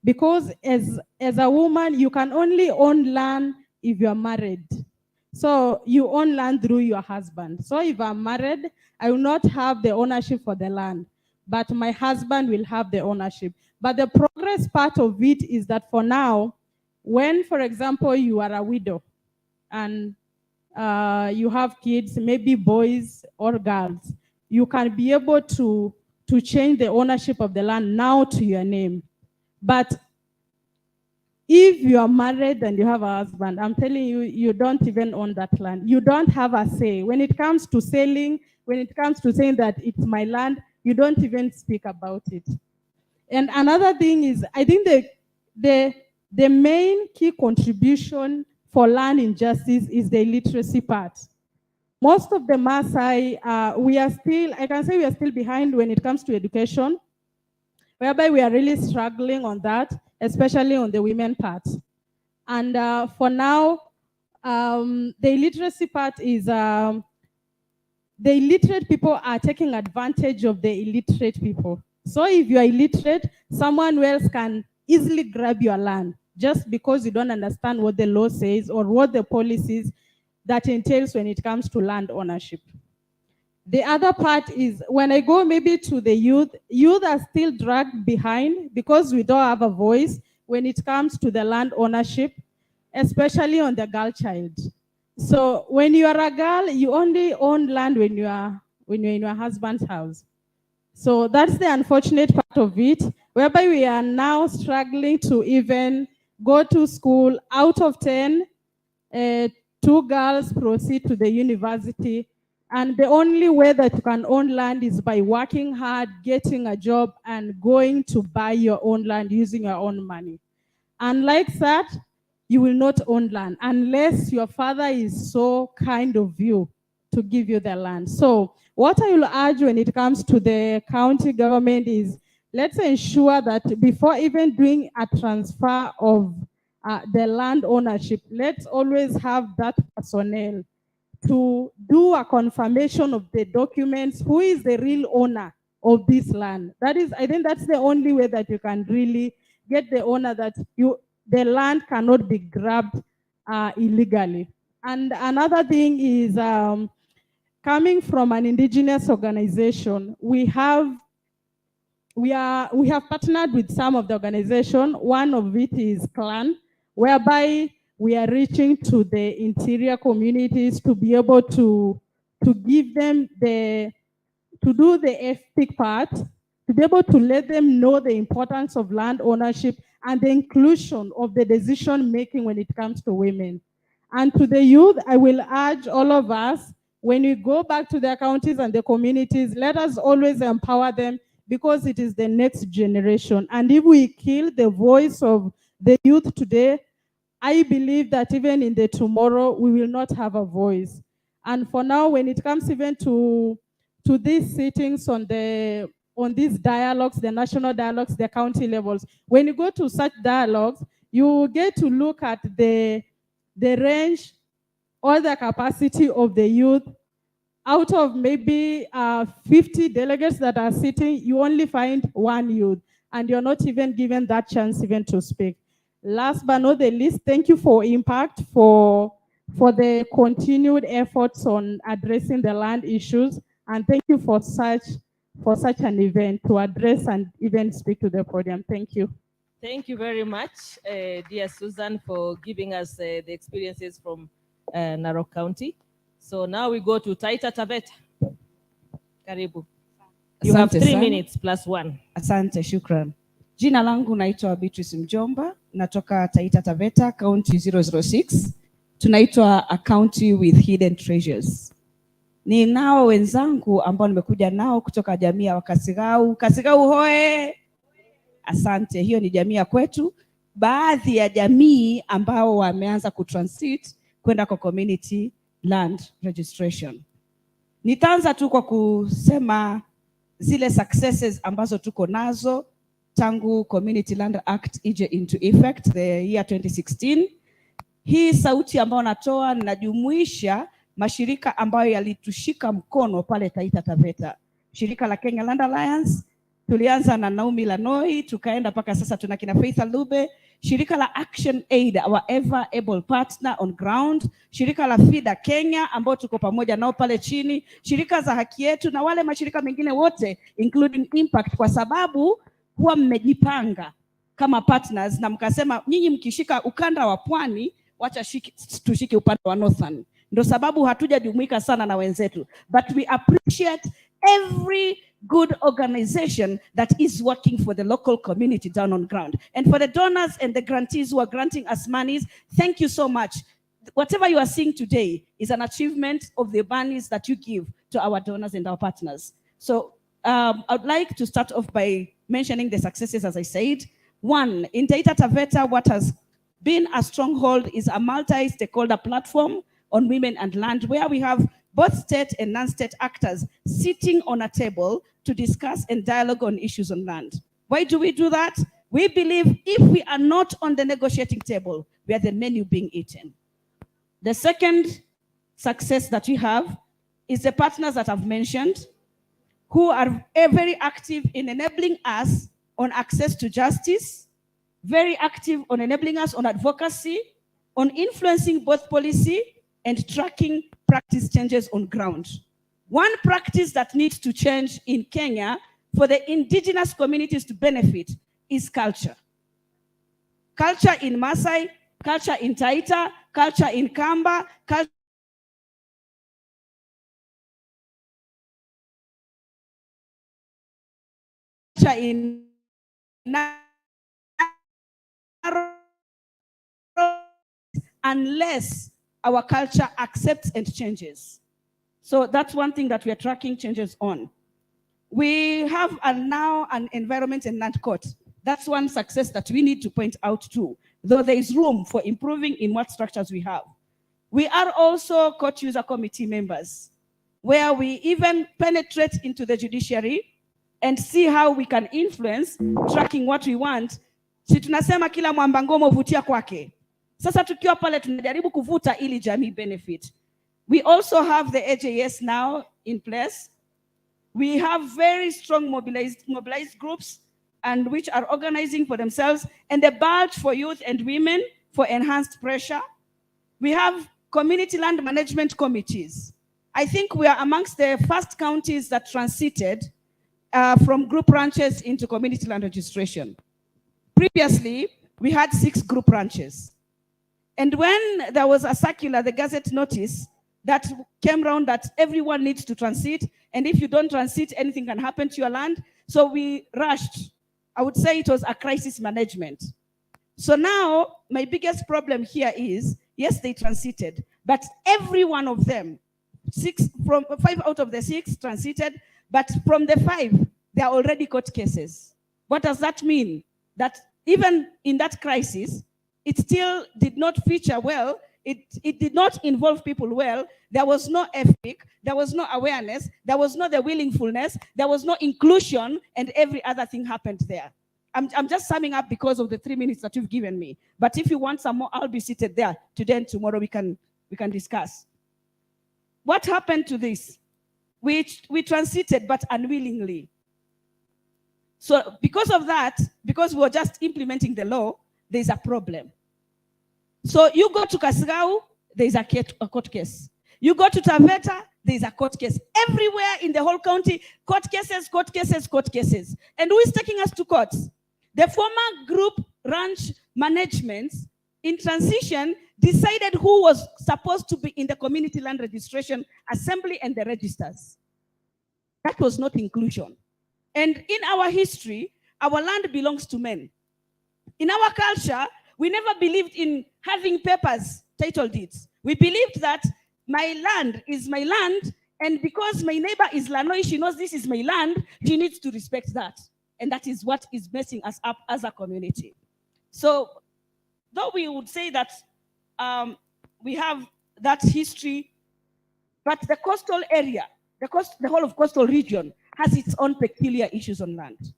because as a woman, you can only own land if you are married. So you own land through your husband. So if I'm married, I will not have the ownership for the land, but my husband will have the ownership. But the progress part of it is that for now, when, for example, you are a widow and you have kids, maybe boys or girls, you can be able to change the ownership of the land now to your name. But if you are married and you have a husband, I'm telling you, you don't even own that land. You don't have a say. When it comes to selling, when it comes to saying that it's my land, you don't even speak about it. And another thing is, I think the main key contribution for land injustice is the illiteracy part. Most of the Maasai, we are still, I can say we are still behind when it comes to education, whereby we are really struggling on that, especially on the women part. And for now, the illiteracy part is, the illiterate people are taking advantage of the illiterate people. So if you are illiterate, someone else can easily grab your land just because you don't understand what the law says or what the policies that entails when it comes to land ownership. The other part is when I go maybe to the youth are still dragged behind because we don't have a voice when it comes to the land ownership, especially on the girl child. So when you are a girl, you only own land when you're in your husband's house. So that's the unfortunate part of it, whereby we are now struggling to even go to school. Out of 10, 2 girls proceed to the university. And the only way that you can own land is by working hard, getting a job, and going to buy your own land using your own money. Unlike that, you will not own land unless your father is so kind of you to give you the land. So what I will urge when it comes to the county government is let's ensure that before even doing a transfer of the land ownership, let's always have that personnel to do a confirmation of the documents, who is the real owner of this land. That is, I think that's the only way that you can really get the owner that the land cannot be grabbed illegally. And another thing is coming from an indigenous organization, we have partnered with some of the organization. One of it is CLAN, whereby we are reaching to the interior communities to be able to give them to do the FPIC part, to be able to let them know the importance of land ownership and the inclusion of the decision making when it comes to women. And to the youth, I will urge all of us, when we go back to their counties and the communities, let us always empower them because it is the next generation. And if we kill the voice of the youth today, I believe that even in the tomorrow, we will not have a voice. And for now, when it comes even to these sittings on these dialogues, the national dialogues, the county levels, when you go to such dialogues, you get to look at the range all the capacity of the youth. Out of maybe 50 delegates that are sitting, you only find one youth, and you're not even given that chance even to speak. Last but not the least, thank you for Impact for the continued efforts on addressing the land issues, and thank you for such an event to address and even speak to the podium. Thank you. Thank you very much, dear Susan, for giving us the experiences from Narok County. So now we go to Taita Taveta. Karibu. You have Asante 3 sana. minutes plus 1. Asante, shukran. Jina langu naitwa Beatrice Mjomba, natoka Taita Taveta, County 006. Tunaitwa a county with hidden treasures. Ni nao wenzangu ambao nimekuja nao kutoka jamii ya Wakasigau. Kasigau hoe! Asante, hiyo ni jamii ya kwetu. Baadhi ya jamii ambao wameanza kutransit kwenda kwa community land registration. Nitaanza tu kwa kusema zile successes ambazo tuko nazo tangu Community Land Act ije into effect the year 2016. Hii sauti ambayo natoa ninajumuisha mashirika ambayo yalitushika mkono pale Taita Taveta. Shirika la Kenya Land Alliance, tulianza na Naomi Lanoi, tukaenda mpaka sasa tuna kina Faith Alube. Shirika la Action Aid, our ever able partner on ground. Shirika la FIDA Kenya ambao tuko pamoja nao pale chini. Shirika za haki yetu na wale mashirika mengine wote including Impact, kwa sababu huwa mmejipanga kama partners na mkasema nyinyi mkishika ukanda wa pwani, wacha tushike upande wa Northern. Ndio sababu hatujajumuika sana na wenzetu. But we appreciate every good organization that is working for the local community down on ground. And for the donors and the grantees who are granting us monies, thank you so much. Whatever you are seeing today is an achievement of the monies that you give to our donors and our partners. So I'd like to start off by mentioning the successes, as I said. One, in Taita Taveta, what has been a stronghold is a multi-stakeholder platform on women and land, where we have both state and non-state actors sitting on a table to discuss and dialogue on issues on land. Why do we do that? We believe if we are not on the negotiating table, we are the menu being eaten. The second success that we have is the partners that I've mentioned, who are very active in enabling us on access to justice, very active on enabling us on advocacy, on influencing both policy and tracking practice changes on ground. One practice that needs to change in Kenya for the indigenous communities to benefit is culture. Culture in Maasai, culture in Taita, culture in Kamba, culture in unless our culture accepts and changes. So that's one thing that we are tracking changes on. We have now an environment and land court. That's one success that we need to point out too, though there is room for improving in what structures we have. We are also court user committee members, where we even penetrate into the judiciary and see how we can influence tracking what we want. Si tunasema kila mwamba ngoma huvutia kwake. Sasa tukiwa pale tunajaribu kuvuta ili jamii benefit. We also have the AJS now in place. We have very strong mobilized groups and which are organizing for themselves, and the Bulge for Youth and Women for enhanced pressure. We have community land management committees. I think we are amongst the first counties that transited from group ranches into community land registration. Previously, we had 6 group ranches. And when there was a circular, the Gazette notice, that came around that everyone needs to transit, and if you don't transit, anything can happen to your land. So we rushed. I would say it was a crisis management. So now, my biggest problem here is, yes, they transited, but every one of them, 5 out of the 6 transited, but from the 5, they are already court cases. What does that mean? That even in that crisis, it still did not feature well. It did not involve people well. There was no ethic, there was no awareness, there was no the willingfulness, there was no inclusion, and every other thing happened there. I'm just summing up because of the 3 minutes that you've given me. But if you want some more, I'll be seated there today and tomorrow. We can we can discuss. What happened to this? We transited, but unwillingly. So because of that, because we were just implementing the law, there's a problem. So you go to Kasarani, there's a court case. You go to Taveta, there's a court case. Everywhere in the whole county, court cases, court cases, court cases. And who is taking us to courts? The former group ranch management in transition decided who was supposed to be in the community land registration assembly and the registers. That was not inclusion. And in our history, our land belongs to men. In our culture, we never believed in having papers, title deeds. We believed that my land is my land, and because my neighbor is Lanoi, she knows this is my land, she needs to respect that. And that is what is messing us up as a community. So, though we would say that we have that history, but the coastal area, the whole of coastal region has its own peculiar issues on land.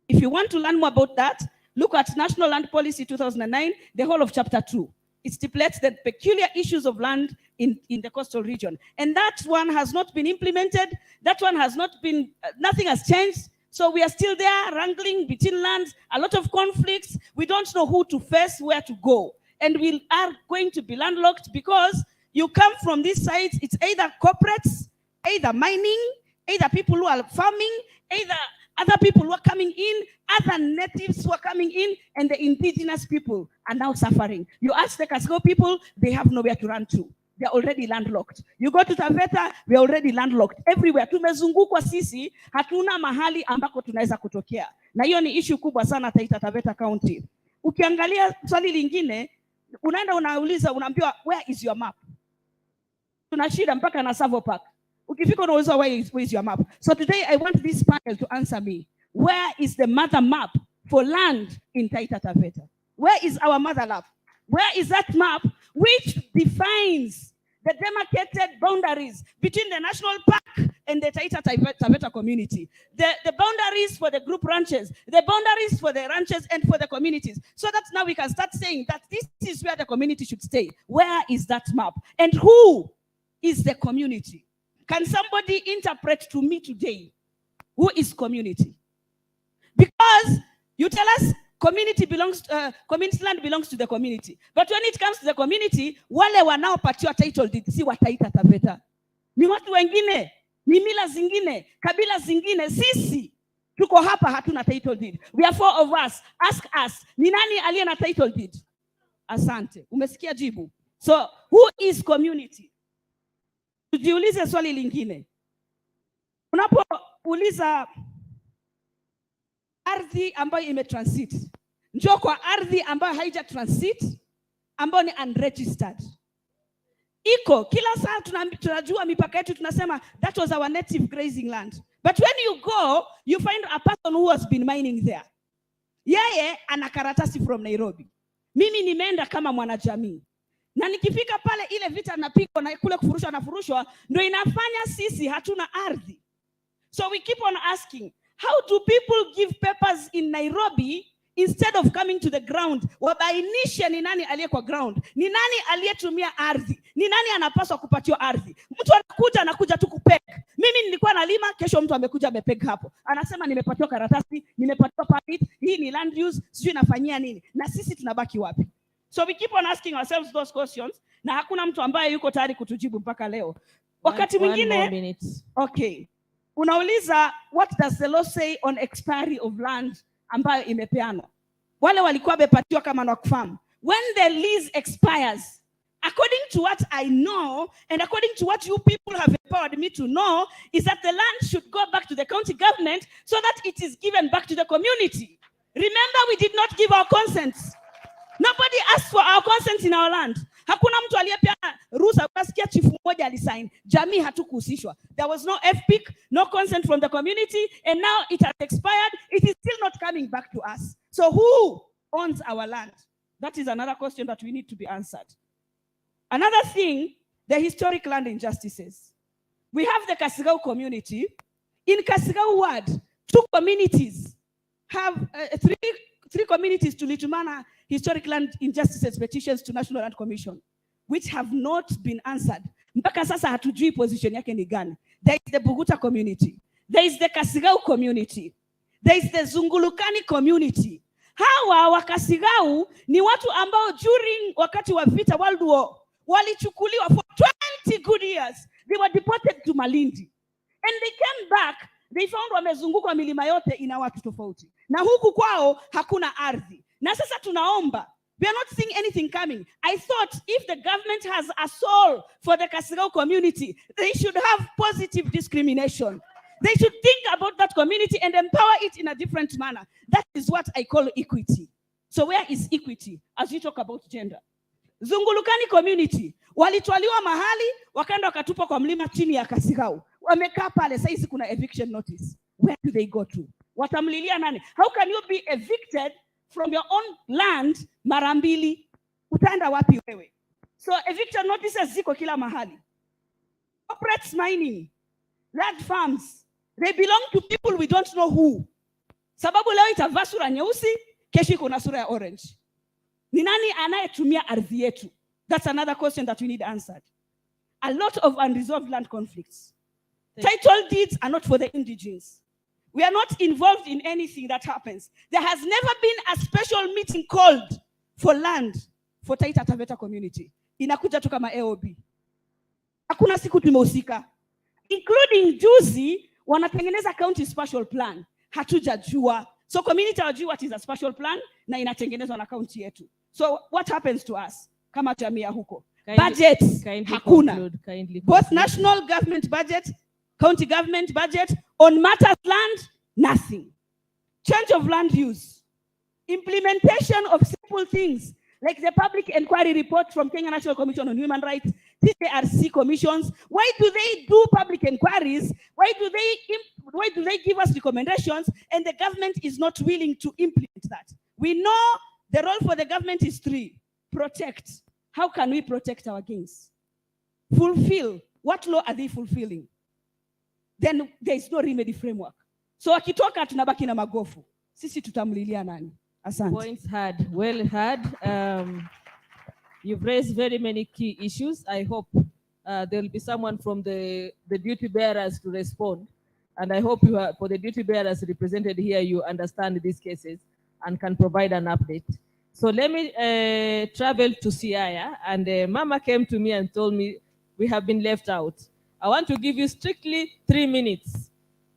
If you want to learn more about that, look at National Land Policy 2009, the whole of Chapter 2. It stipulates the peculiar issues of land in the coastal region. And that one has not been implemented. That one has not been, nothing has changed. So we are still there wrangling between lands, a lot of conflicts. We don't know who to face, where to go. And we are going to be landlocked because you come from these sides, it's either corporates, either mining, either people who are farming, either other people who are coming in, other natives who are coming in, and the indigenous people are now suffering. You ask the Kasarani people, they have nowhere to run to. They're already landlocked. You go to Taveta, we're already landlocked. Everywhere. Tumezungukwa sisi, hatuna mahali ambako tunaweza kutokea. Na hiyo ni issue kubwa sana Taita Taveta County. Ukiangalia swali lingine, unaenda unauliza, unaambiwa, where is your map? Tuna shida mpaka na Savo Park. Ukifika unauliza, where is your map? So today I want this panel to answer me. Where is the mother map for land in Taita Taveta? Where is our mother map? Where is that map which defines the demarcated boundaries between the national park and the Taita Taveta community? The boundaries for the group ranches, the boundaries for the ranches and for the communities, so that now we can start saying that this is where the community should stay. Where is that map? And who is the community? Can somebody interpret to me today who is community? Because you tell us community land belongs to the community. But when it comes to the community, wale wanaopatiwa title deed si wa Taita Taveta. Ni watu wengine, ni mila zingine, kabila zingine. Sisi tuko hapa hatuna title deed. We are 4 of us. Ask us, ni nani aliye na title deed? Asante. Umesikia jibu. So, who is community? Tujiulize swali lingine. Unapouliza ardhi ambayo imetransit, njoo kwa ardhi ambayo haija transit, ambayo ni unregistered. Iko kila saa tunajua mipaka yetu, tunasema that was our native grazing land. But when you go, you find a person who has been mining there. Yeye ana karatasi from Nairobi. Mimi nimeenda kama mwanajamii. Na nikifika pale ile vita napigwa na kule kufurushwa na furushwa, ndio inafanya sisi hatuna ardhi. So we keep on asking, how do people give papers in Nairobi instead of coming to the ground? Wabainishe ni nani aliye kwa ground, ni nani aliyetumia ardhi, ni nani anapaswa kupatiwa ardhi. Mtu anakuja tu kupeg. Mimi nilikuwa nalima, kesho mtu amekuja amepeg hapo. Anasema nimepatiwa karatasi, nimepatiwa permit, hii ni land use, sijui nafanyia nini. Na sisi tunabaki wapi? So we keep on asking ourselves those questions, na hakuna mtu ambaye yuko tayari kutujibu mpaka leo. Wakati mwingine, okay, unauliza, what does the law say on expiry of land ambayo imepeanwa? Wale walikuwa wamepatiwa kama na kufahamu. When the lease expires, according to what I know, and according to what you people have empowered me to know, is that the land should go back to the county government so that it is given back to the community. Remember, we did not give our consent. Nobody asked for our consent in our land. Hakuna mtu aliyepeana ruhusa. Ukasikia chifu mmoja alisign, jamii hatukuhusishwa. There was no FPIC, no consent from the community, and now it has expired. It is still not coming back to us. So who owns our land? That is another question that we need to be answered. Another thing, the historic land injustices. We have the Kasarani community. In Kasarani ward, 2 communities have three communities to Litumana historic land injustices petitions to National Land Commission. which have not been answered. Mpaka sasa hatujui position yake ni gani. There is the Buguta community. There is the Kasigau community. There is the Zungulukani community. Hawa wa Kasigau ni watu ambao during wakati wa vita World War walichukuliwa for 20 good years. They were deported to Malindi. And they came back, they found wamezungukwa milima yote ina watu tofauti. Na huku kwao hakuna ardhi. Na sasa tunaomba, we are not seeing anything coming. I thought if the government has a soul for the Kasigau community, they should have positive discrimination. They should think about that community and empower it in a different manner. That is what I call equity. So where is equity as we talk about gender? Zungulukani community, walitwaliwa mahali, wakaenda wakatupa kwa mlima chini ya Kasigau. Wamekaa pale, saizi kuna eviction notice. Where do they go to? Watamlilia nani? How can you be evicted from your own land mara mbili? Utaenda wapi wewe? So eviction notices ziko kila mahali. Corporate mining, large farms, they belong to people we don't know who. Sababu leo itavaa sura nyeusi, kesho iko na sura ya orange. Ni nani anayetumia ardhi yetu? That's another question that we need answered. A lot of unresolved land conflicts. Title deeds are not for the indigenes. We are not involved in anything that happens. There has never been a special meeting called for land for Taita Taveta community. Inakuja tu kama AOB. Hakuna siku tumehusika. Including juzi wanatengeneza county special plan. Hatujajua. So community hawajui what is a special plan na inatengenezwa na county yetu. So what happens to us kama jamii ya huko? Budgets hakuna. Both national government budget, county government budget, on matters land, nothing. Change of land use. Implementation of simple things like the public inquiry report from Kenya National Commission on Human Rights, CARC commissions. Why do they do public inquiries? Why do they give us recommendations and the government is not willing to implement that? We know the role for the government is 3. Protect. How can we protect our gains? Fulfill. What law are they fulfilling? Then there is no remedy framework. So akitoka tunabaki na magofu. Sisi tutamlilia nani? Asante. Points heard, well heard. You've raised very many key issues. I hope there will be someone from the duty bearers to respond. And I hope for the duty bearers represented here, you understand these cases and can provide an update. So let me travel to Siaya. And Mama came to me and told me, we have been left out. I want to give you strictly 3 minutes.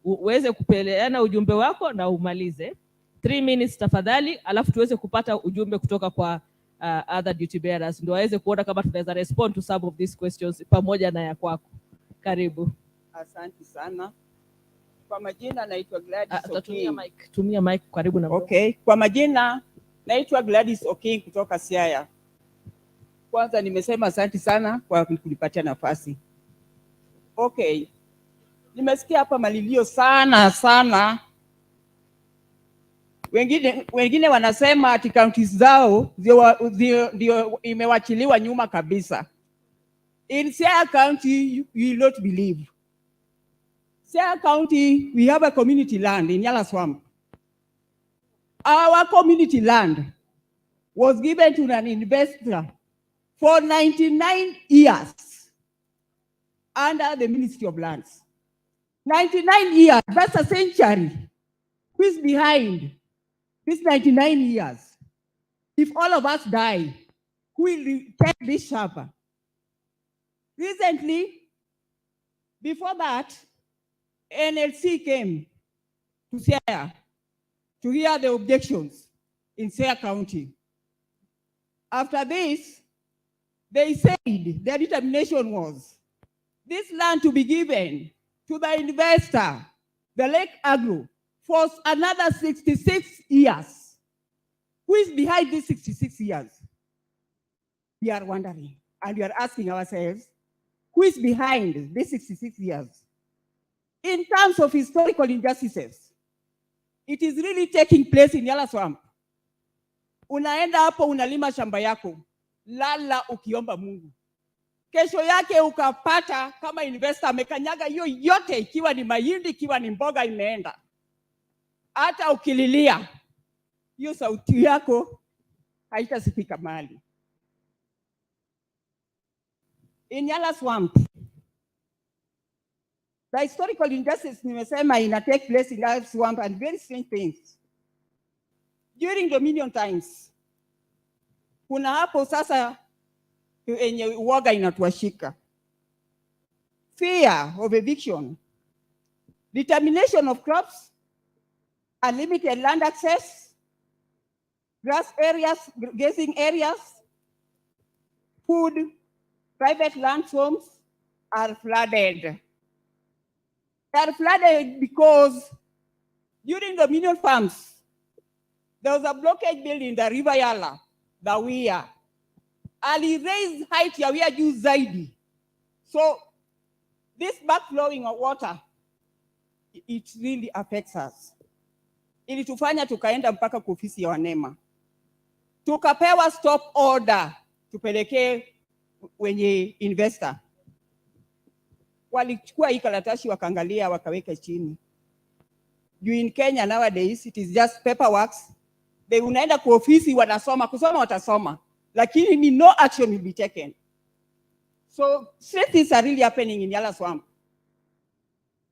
Uweze kupeleana ujumbe wako na umalize. 3 minutes tafadhali, alafu tuweze kupata ujumbe kutoka kwa other duty bearers. Ndio waweze kuona kama tunaweza respond to some of these questions pamoja na ya kwako. Karibu. Asante sana. Kwa majina naitwa Gladys Oking. Tumia mic karibu na mdomo. Okay. Kwa majina naitwa Gladys Oking kutoka Siaya. Kwanza nimesema asante sana kwa kunipatia nafasi. Okay. Nimesikia hapa malilio sana. Wengine wanasema ati counties zao ndio imewachiliwa nyuma kabisa. In Siaya County, you will not believe. Siaya County, we have a community land in Yala Swamp. Our community land was given to an investor for 99 years under the Ministry of Lands. 99 years, that's a century. Who is behind these 99 years? If all of us die, who will take this sharper? Recently, before that, NLC came to Siaya to hear the objections in Siaya County. After this, they said their determination was this land to be given to the investor, the Lake Agro, for another 66 years. Who is behind these 66 years? We are wondering, and we are asking ourselves, who is behind these 66 years? In terms of historical injustices, it is really taking place in Yala Swamp. Unaenda hapo unalima shamba yako, lala ukiomba Mungu. Kesho yake ukapata kama investor amekanyaga hiyo yote, ikiwa ni mahindi, ikiwa ni mboga imeenda. Hata ukililia, hiyo sauti yako haitasikika mahali. in Yala Swamp, the historical injustice nimesema ina take place in Yala Swamp and very strange things. During Dominion times, kuna hapo sasa enye uoga inatuashika. Fear of eviction, determination of crops, unlimited land access, grass areas, grazing areas, food, private land homes are flooded. They are flooded because during Dominion farms, there was a blockage built in the River Yala, the Wia. Ali raised height ya Wia juu zaidi. So this backflowing of water, it really affects us. Ilitufanya tukaenda mpaka kwa ofisi ya Wanema. Tukapewa stop order tupelekee wenye investor. Walichukua hii karatasi wakaangalia wakaweka chini. You in Kenya nowadays it is just paperwork. They unaenda kwa ofisi wanasoma, kusoma watasoma, lakini no action will be taken. So things are really happening in Yala Swamp.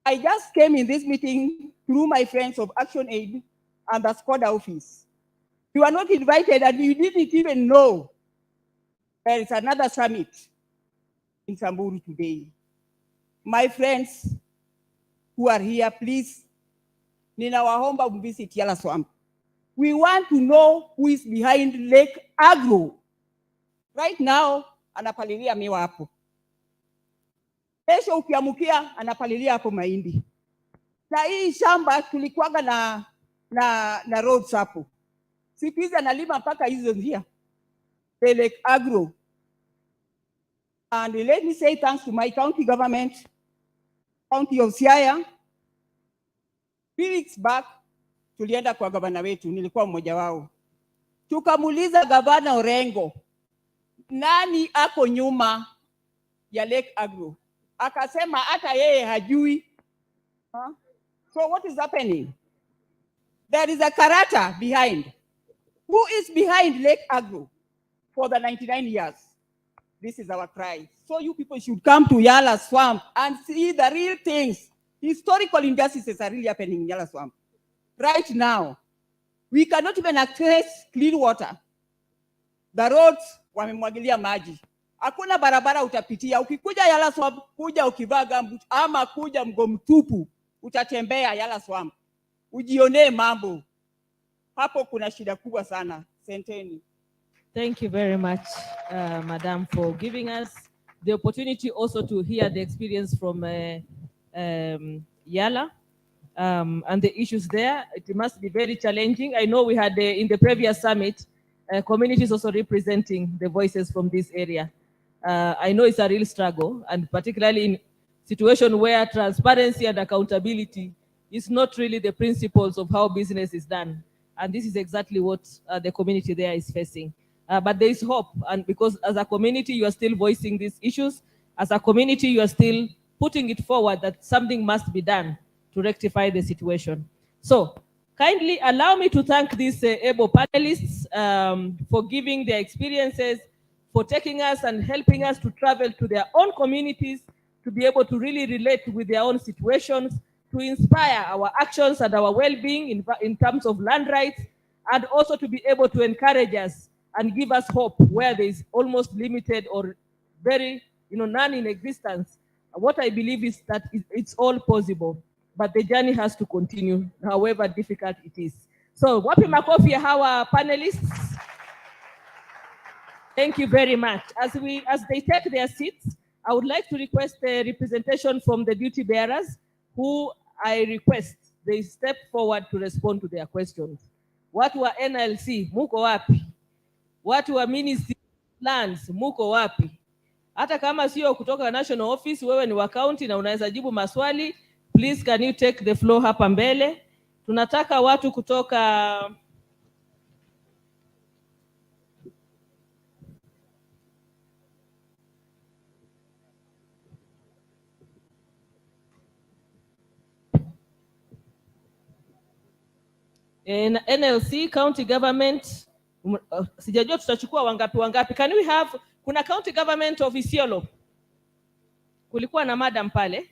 I just came in this meeting through my friends of Action Aid and the SCODA office. You are not invited and you didn't even know there is another summit in Samburu today. My friends who are here, please, ninawaomba mvisit Yala Swamp. We want to know who is behind Lake Agro. Right now, anapalilia miwa hapo. Kesho ukiamukia, anapalilia hapo mahindi. Na hii shamba tulikuwaga na roads hapo. Siku hizi analima mpaka hizo njia. Lake Agro. And let me say thanks to my county government, County of Siaya. 3 weeks back, tulienda kwa gavana wetu, nilikuwa mmoja wao. Tukamuuliza gavana Orengo, nani ako nyuma ya Lake Agro? Akasema hata yeye hajui. So what is happening? There is a karata behind. Who is behind Lake Agro for the 99 years? This is our cry. So you people should come to Yala Swamp and see the real things. Historical injustices are really happening in Yala Swamp. Right now, we cannot even access clean water. The roads, wamemwagilia maji. Hakuna barabara utapitia. Ukikuja Yala Swamp, kuja ukivaa gumboot ama kuja mgomtupu, utatembea Yala Swamp. Ujione mambo. Hapo kuna shida kubwa sana. Senteni. Thank you very much, Madam, for giving us the opportunity also to hear the experience from Yala and the issues there. It must be very challenging. I know we had in the previous summit, communities also representing the voices from this area. I know it's a real struggle, and particularly in situation where transparency and accountability is not really the principles of how business is done. And this is exactly what the community there is facing. But there is hope, and because as a community, you are still voicing these issues. As a community, you are still putting it forward that something must be done to rectify the situation. So kindly allow me to thank these able panelists for giving their experiences, for taking us and helping us to travel to their own communities, to be able to really relate with their own situations, to inspire our actions and our well-being in terms of land rights, and also to be able to encourage us and give us hope where there is almost limited or very, none in existence. What I believe is that it's all possible, but the journey has to continue, however difficult it is. So, wapi makofi ya hawa panelists. Thank you very much. As they take their seats, I would like to request a representation from the duty bearers, who I request they step forward to respond to their questions. Watu wa NLC, muko wapi? Watu wa Ministry of Lands, muko wapi? Hata kama sio kutoka national office, wewe ni wa county na unaweza jibu maswali, please can you take the floor hapa mbele? Tunataka watu kutoka NLC, county government. Sijajua tutachukua wangapi. Can we have, kuna county government of Isiolo? kulikuwa na madam pale.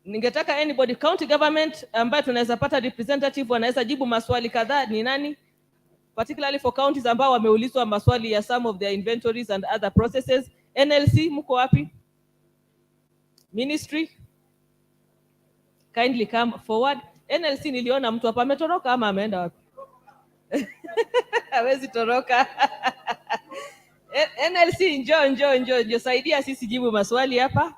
Ningetaka anybody county government ambaye tunaweza pata representative wanaweza jibu maswali kadhaa ni nani, particularly for counties ambao wameulizwa maswali ya some of their inventories and other processes. NLC mko wapi? Ministry, kindly come forward. NLC niliona mtu hapa ametoroka ama ameenda wapi? Hawezi toroka. NLC njoo saidia sisi jibu maswali hapa.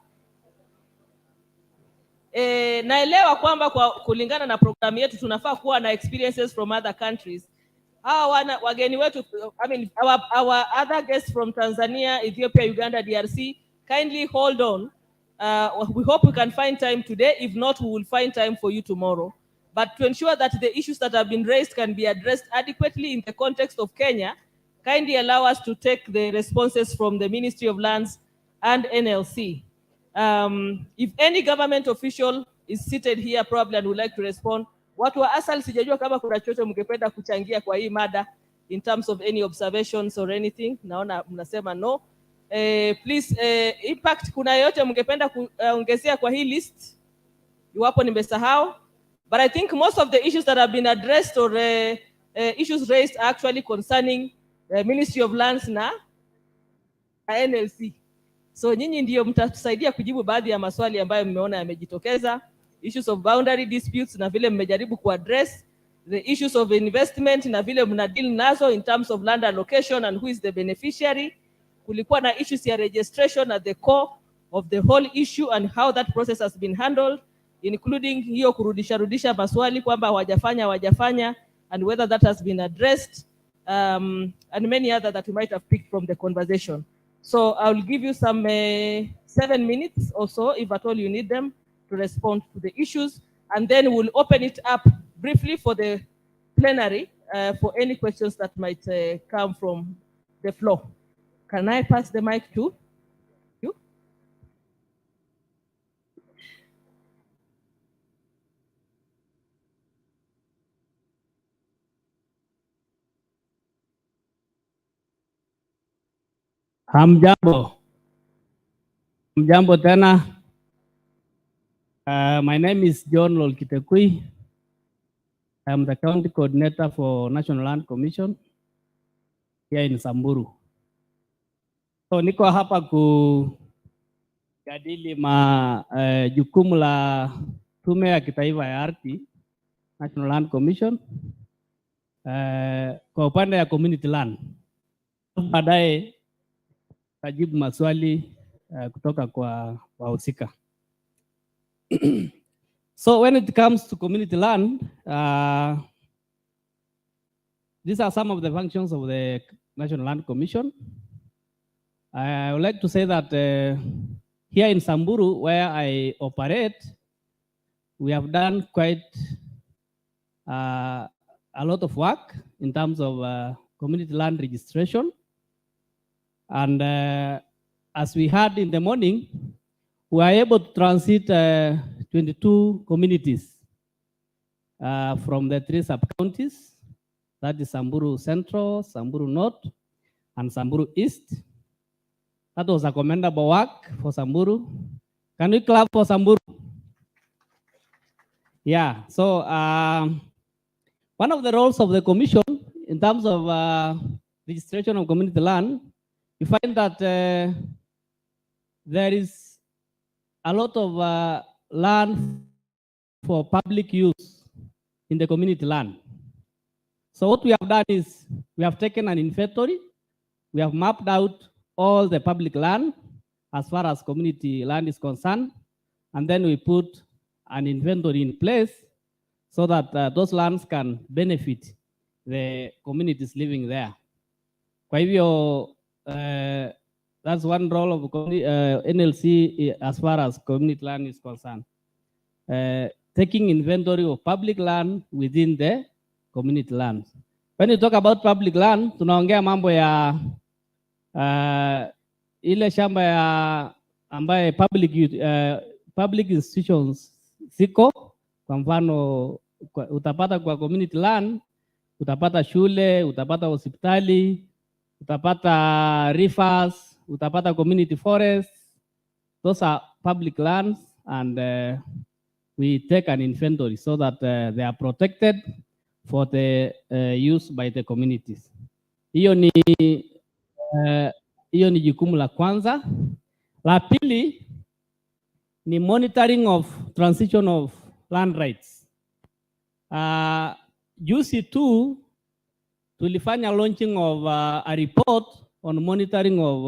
Naelewa kwamba kwa kulingana na programu yetu tunafaa kuwa na experiences from other countries. Hawa wageni wetu, our other guests from Tanzania, Ethiopia, Uganda, DRC, kindly hold on. We hope we can find time today. If not, we will find time for you tomorrow. But to ensure that the issues that have been raised can be addressed adequately in the context of Kenya, kindly allow us to take the responses from the Ministry of Lands and NLC. If any government official is seated here probably and would like to respond, watu wa asal sijajua kama kuna chochote mngependa kuchangia kwa hii mada in terms of any observations or anything. Naona mnasema no. Please, impact, kuna yote mngependa kuongezea kwa hii list iwapo nimesahau? But I think most of the issues that have been addressed or issues raised are actually concerning Ministry of Lands na NLC. So nyinyi ndio mtatusaidia kujibu baadhi ya maswali ambayo mmeona yamejitokeza, issues of boundary disputes na vile mmejaribu kuaddress the issues of investment na vile mna deal nazo in terms of land allocation and who is the beneficiary. Kulikuwa na issues ya registration at the core of the whole issue and how that process has been handled, including hiyo kurudisha maswali kwamba hawajafanya and whether that has been addressed, and many other that we might have picked from the conversation. So I will give you some 7 minutes or so, if at all you need them, to respond to the issues, and then we'll open it up briefly for the plenary for any questions that might come from the floor. Can I pass the mic to you? Hamjambo tena. My name is John Lolkitekui. I am the county coordinator for National Land Commission here in Samburu. So niko hapa kujadili jukumu la Tume ya Kitaifa ya Ardhi, National Land Commission, kwa upande ya community land. Baadaye tajibu maswali kutoka kwa wahusika. So when it comes to community land, these are some of the functions of the National Land Commission. I would like to say that here in Samburu, where I operate, we have done quite a lot of work in terms of community land registration. And as we had in the morning, we were able to transit 22 communities from the 3 sub-counties, that is Samburu Central, Samburu North, and Samburu East. That was a commendable work for Samburu. Can we clap for Samburu? Yeah, so one of the roles of the commission in terms of registration of community land, you find that there is a lot of land for public use in the community land. So what we have done is we have taken an inventory, we have mapped out all the public land as far as community land is concerned, and then we put an inventory in place so that those lands can benefit the communities living there. Kwa hivyo, that's one role of NLC as far as community land is concerned. Taking inventory of public land within the community land. When you talk about public land, tunaongea mambo ya ile shamba ya ambaye public institutions ziko. Kwa mfano utapata kwa community land, utapata shule, utapata hospitali, utapata rivers, utapata community forest. Those are public lands, and we take an inventory so that they are protected for the use by the communities. Hiyo ni jukumu la kwanza. La pili ni monitoring of transition of land rights. Juzi tu tulifanya launching of a report on monitoring of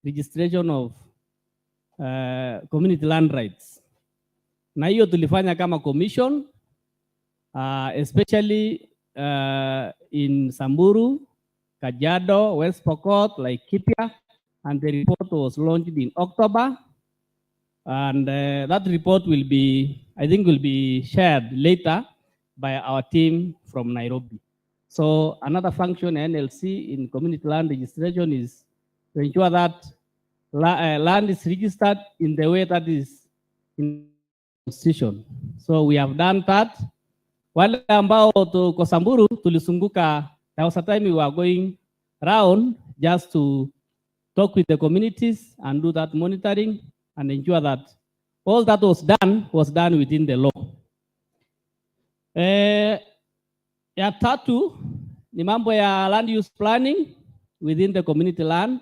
registration of community land rights. Na hiyo tulifanya kama commission, especially in Samburu, Kajiado, West Pokot, Laikipia, and the report was launched in October. And that report will be, I think, will be shared later by our team from Nairobi. So another function NLC in community land registration is to ensure that land is registered in the way that is in the constitution. So we have done that. Wale ambao tuko Samburu tulisunguka, there was a time we were going around just to talk with the communities and do that monitoring and ensure that all that was done within the law. Ya tatu ni mambo ya land use planning within the community land.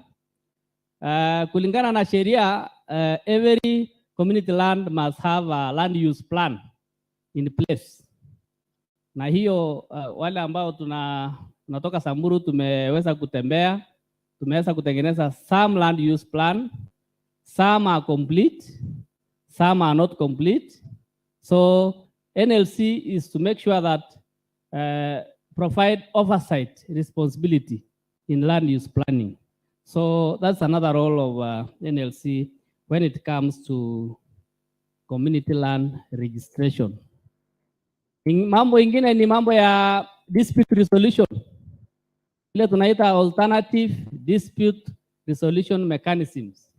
Kulingana na sheria, every community land must have a land use plan in place. Na hiyo wale ambao tunatoka Samburu tumeweza kutembea, tumeweza kutengeneza some land use plan. Some are complete, some are not complete. So NLC is to make sure that provide oversight responsibility in land use planning. So that's another role of NLC when it comes to community land registration. Mambo ingine ni mambo ya dispute resolution. Ile tunaita alternative dispute resolution mechanisms.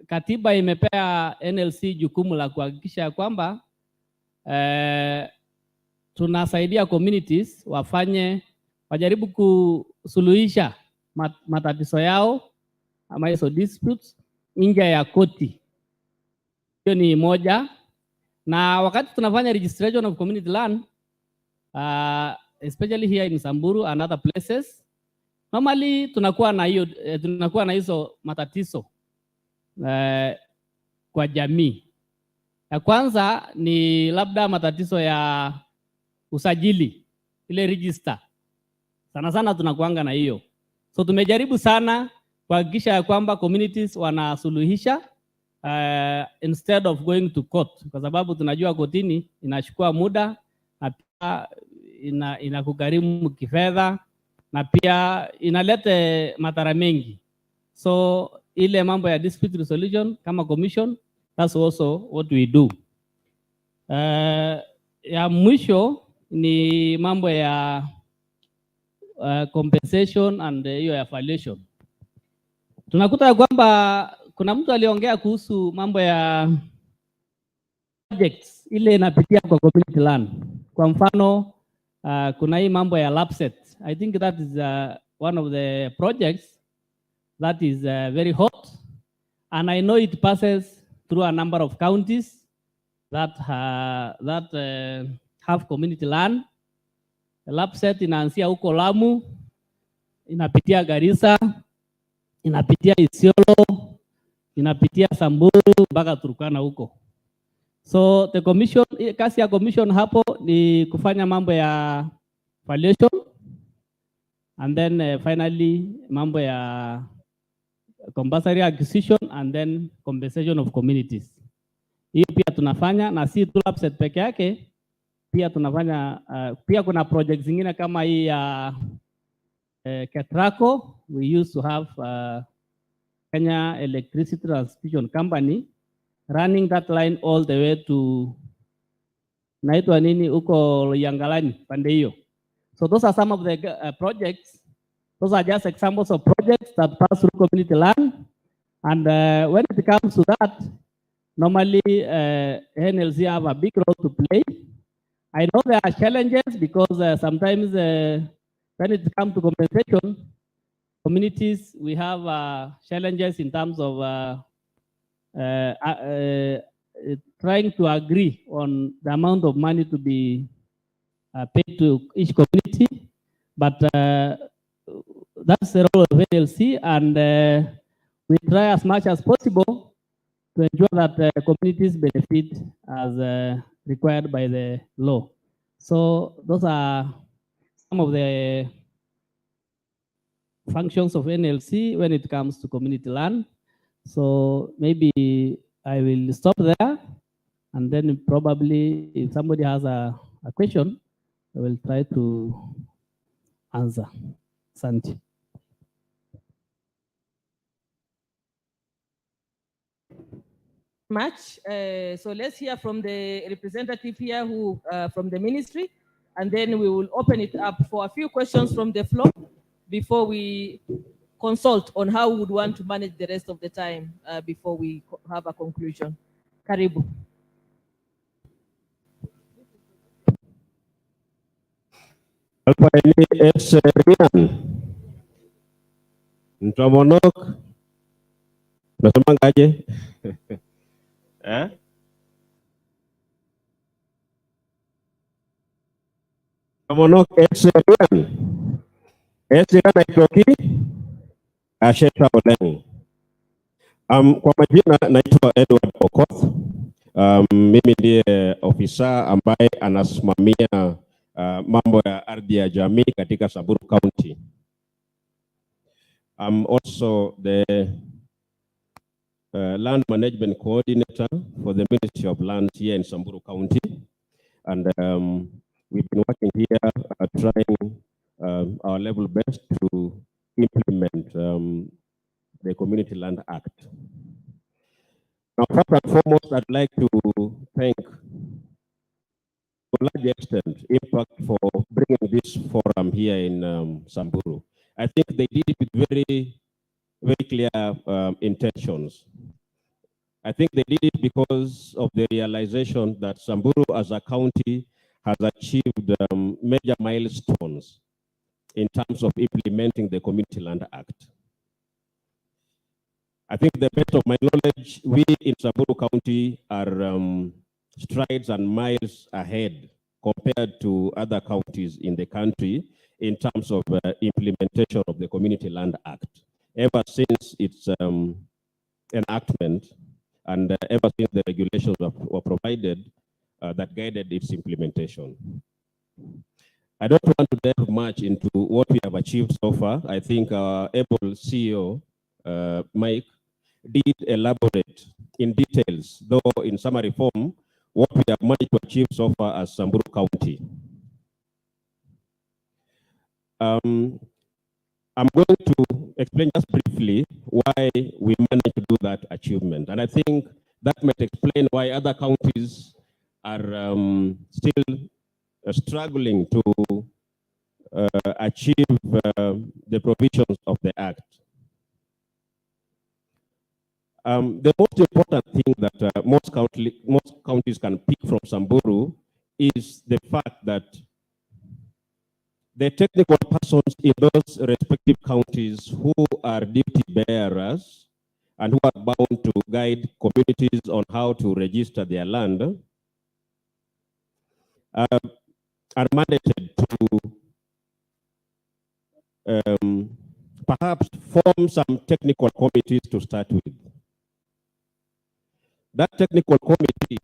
Katiba imepea NLC jukumu la kuhakikisha kwamba tunasaidia communities wajaribu kusuluhisha matatizo yao ama hizo disputes nje ya koti. Hiyo ni moja. Na wakati tunafanya registration of community land, especially here in Samburu and other places, normally tunakuwa na hizo matatizo kwa jamii. Ya kwanza ni labda matatizo ya usajili, ile register. Sana sana tunakuanga na hiyo. So tumejaribu sana kuhakikisha ya kwamba communities wanasuluhisha instead of going to court, kwa sababu tunajua kotini inachukua muda na pia inakugharimu kifedha na pia inalete madhara mengi. So ile mambo ya dispute resolution kama commission, that's also what we do. Ya mwisho ni mambo ya compensation and hiyo evaluation. Tunakuta ya kwamba kuna mtu aliongea kuhusu mambo ya projects ile inapitia kwa community land. Kwa mfano kuna hii mambo ya LAPSSET. I think that is one of the projects that is very hot, and I know it passes through a number of counties that have community land. LAPSSET inaanzia huko Lamu, inapitia Garissa, inapitia Isiolo, inapitia Samburu mpaka Turkana huko. So the commission, kazi ya commission hapo ni kufanya mambo ya valuation, and then finally mambo ya compulsory acquisition and then compensation of communities. Hiyo pia tunafanya, na si tu LAPSSET peke yake, pia tunafanya pia kuna projects zingine kama hii ya Ketraco. We used to have Kenya Electricity Transmission Company running that line all the way to naitwa nini huko Yangalani pande hiyo. So those are some of the projects. Those are just examples of projects that pass through community land. And when it comes to that, normally NLC have a big role to play. I know there are challenges because sometimes when it comes to compensation, communities, we have challenges in terms of trying to agree on the amount of money to be paid to each community. But that's the role of NLC, and we try as much as possible to ensure that communities benefit as required by the law. So those are some of the functions of NLC when it comes to community land. So maybe I will stop there, and then probably if somebody has a question, I will try to answer. Santi. Much. So let's hear from the representative here who from the ministry, and then we will open it up for a few questions from the floor before we consult on how we would want to manage the rest of the time before we have a conclusion. Karibu. Hapa ni Rian Ntomonok, unasema ngaje? Eh? Ntomonok Rian Rian aitoki Asheta Oleng. Kwa majina naitwa Edward Okoth. Mimi ndiye ofisa ambaye anasimamia mambo ya ardhi ya jamii katika Samburu County. I'm also the land management coordinator for the Ministry of Lands here in Samburu County, and we've been working here trying our level best to implement the Community Land Act. Now, first and foremost, I'd like to thank, to a large extent, Impact for bringing this forum here in Samburu. I think they did it with very clear intentions. I think they did it because of the realization that Samburu as a county has achieved major milestones in terms of implementing the Community Land Act. I think, the best of my knowledge, we in Samburu County are strides and miles ahead compared to other counties in the country in terms of implementation of the Community Land Act. Ever since its enactment and ever since the regulations were provided that guided its implementation. I don't want to delve much into what we have achieved so far. I think our able CEO, Mike, did elaborate in details, though in summary form, what we have managed to achieve so far as Samburu County. I'm going to explain just briefly why we managed to do that achievement. And I think that might explain why other counties are still struggling to achieve the provisions of the Act. The most important thing that most counties can pick from Samburu is the fact that the technical persons in those respective counties who are duty bearers and who are bound to guide communities on how to register their land are mandated to perhaps form some technical committees to start with. That technical committee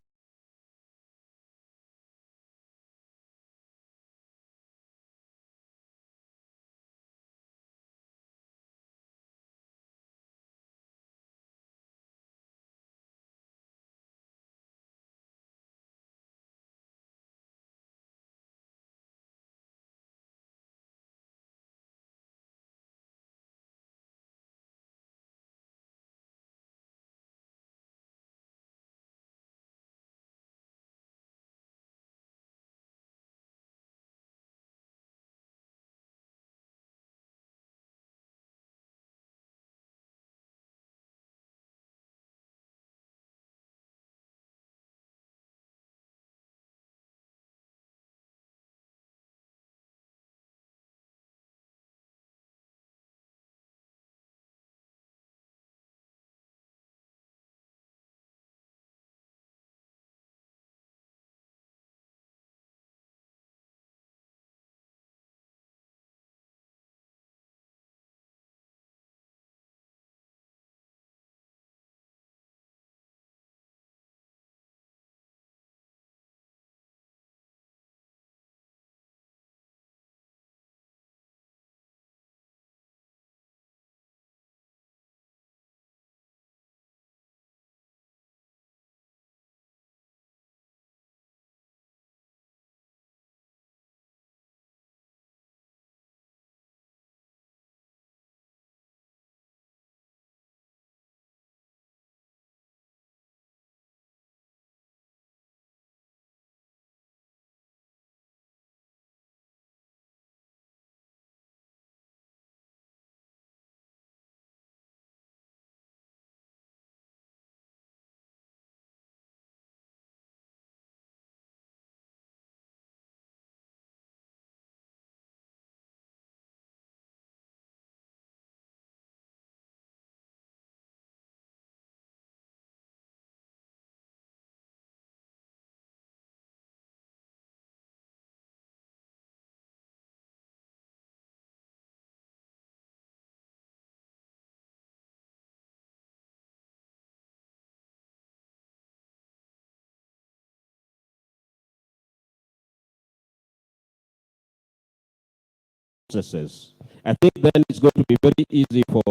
processes, I think then it's going to be very easy for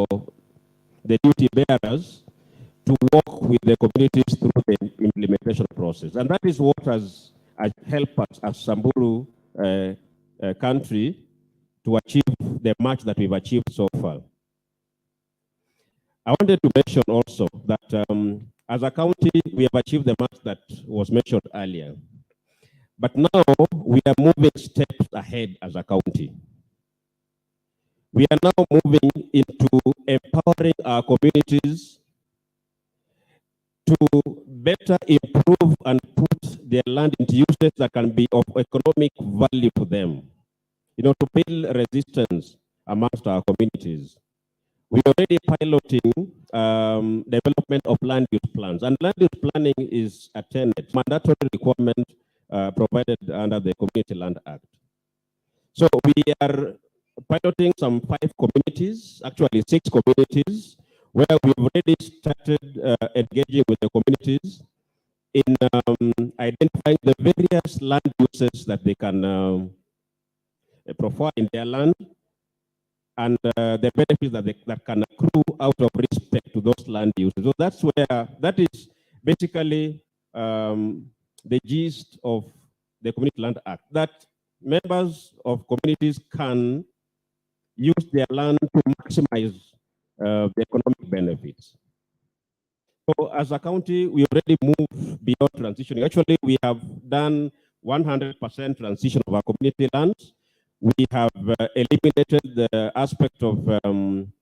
the duty bearers to work with the communities through the implementation process. And that is what has helped us as Samburu country to achieve the much that we've achieved so far. I wanted to mention also that as a county, we have achieved the much that was mentioned earlier. But now we are moving steps ahead as a county. We are now moving into empowering our communities to better improve and put their land into uses that can be of economic value to them, to build resistance amongst our communities. We're already piloting development of land use plans, and land use planning is a tenet, mandatory requirement provided under the Community Land Act. So we are piloting some 5 communities, actually 6 communities, where we've already started engaging with the communities in identifying the various land uses that they can provide in their land, and the benefits that can accrue out of respect to those land uses. So that is basically the gist of the Community Land Act, that members of communities can use their land to maximize the economic benefits. So as a county, we already moved beyond transitioning. Actually, we have done 100% transition of our community lands. We have eliminated the aspect of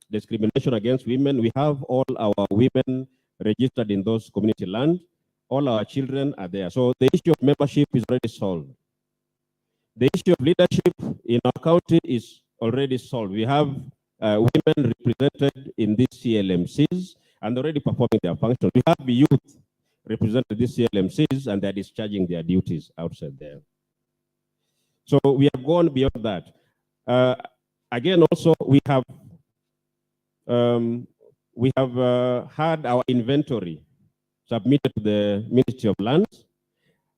discrimination against women. We have all our women registered in those community land. All our children are there. So the issue of membership is already solved. The issue of leadership in our county is already solved. We have women represented in these CLMCs and already performing their functions. We have youth represented in these CLMCs and they're discharging their duties outside there. So we have gone beyond that. Again, also we have had our inventory submitted to the Ministry of Lands,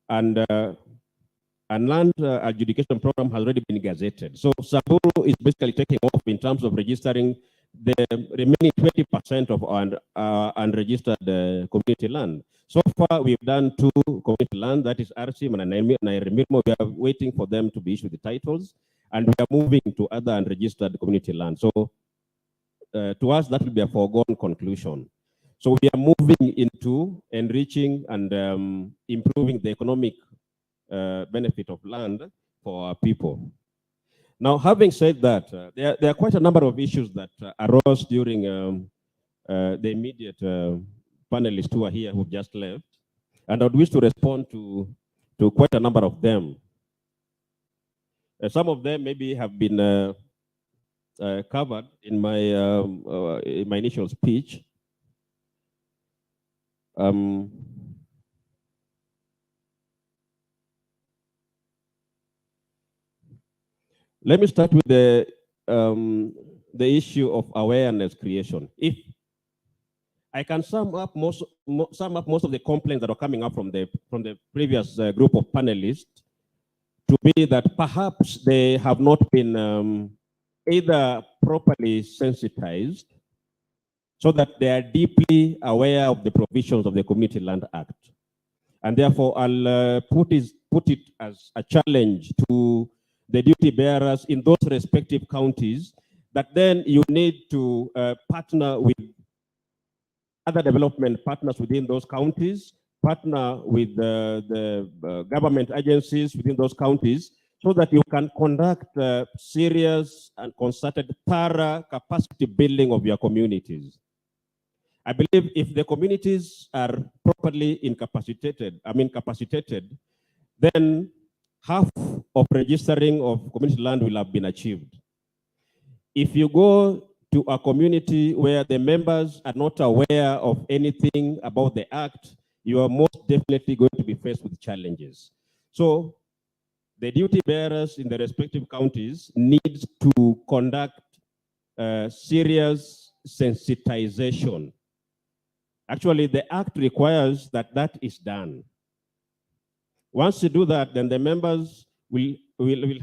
and land adjudication program has already been gazetted. So Samburu is basically taking off in terms of registering the remaining 20% of our unregistered community land. So far, we've done 2 community land, that is Arsim and Nairemirmo. We are waiting for them to be issued the titles, and we are moving to other unregistered community land. So to us, that will be a foregone conclusion. So we are moving into enriching and improving the economic benefit of land for our people. Now, having said that, there are quite a number of issues that arose during the immediate panelists who are here who just left, and I would wish to respond to quite a number of them. Some of them maybe have been covered in my initial speech. Let me start with the issue of awareness creation. If I can sum up most of the complaints that are coming up from the previous group of panelists to be that perhaps they have not been either properly sensitized, so that they are deeply aware of the provisions of the Community Land Act. And therefore, I'll put it as a challenge to the duty bearers in those respective counties, that then you need to partner with other development partners within those counties, partner with the government agencies within those counties, so that you can conduct serious and concerted, thorough capacity building of your communities. I believe if the communities are properly capacitated, then half of registering of community land will have been achieved. If you go to a community where the members are not aware of anything about the act, you are most definitely going to be faced with challenges. So the duty bearers in the respective counties need to conduct serious sensitization. Actually, the act requires that is done. Once you do that, then the members will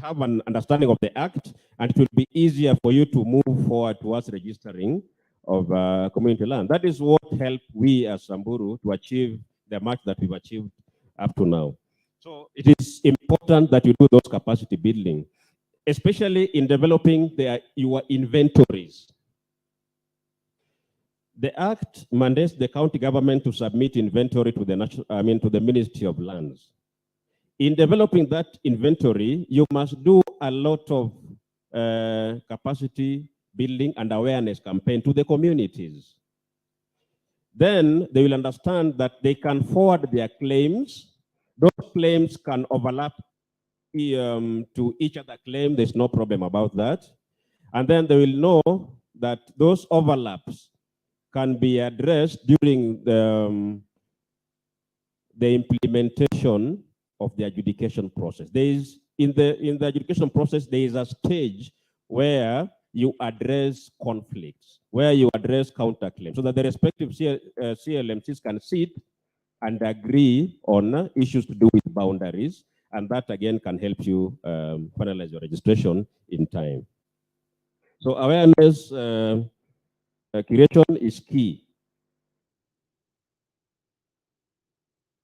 have an understanding of the Act, and it will be easier for you to move forward towards registering of community land. That is what helped we as Samburu to achieve the much that we've achieved up to now. So it is important that you do those capacity building, especially in developing your inventories. The Act mandates the county government to submit inventory to the Ministry of Lands. In developing that inventory, you must do a lot of capacity building and awareness campaign to the communities. Then they will understand that they can forward their claims. Those claims can overlap to each other claim. There's no problem about that. And then they will know that those overlaps can be addressed during the implementation of the adjudication process. In the adjudication process, there is a stage where you address conflicts, where you address counterclaims, so that the respective CLMCs can sit and agree on issues to do with boundaries, and that again can help you finalize your registration in time. So awareness creation is key.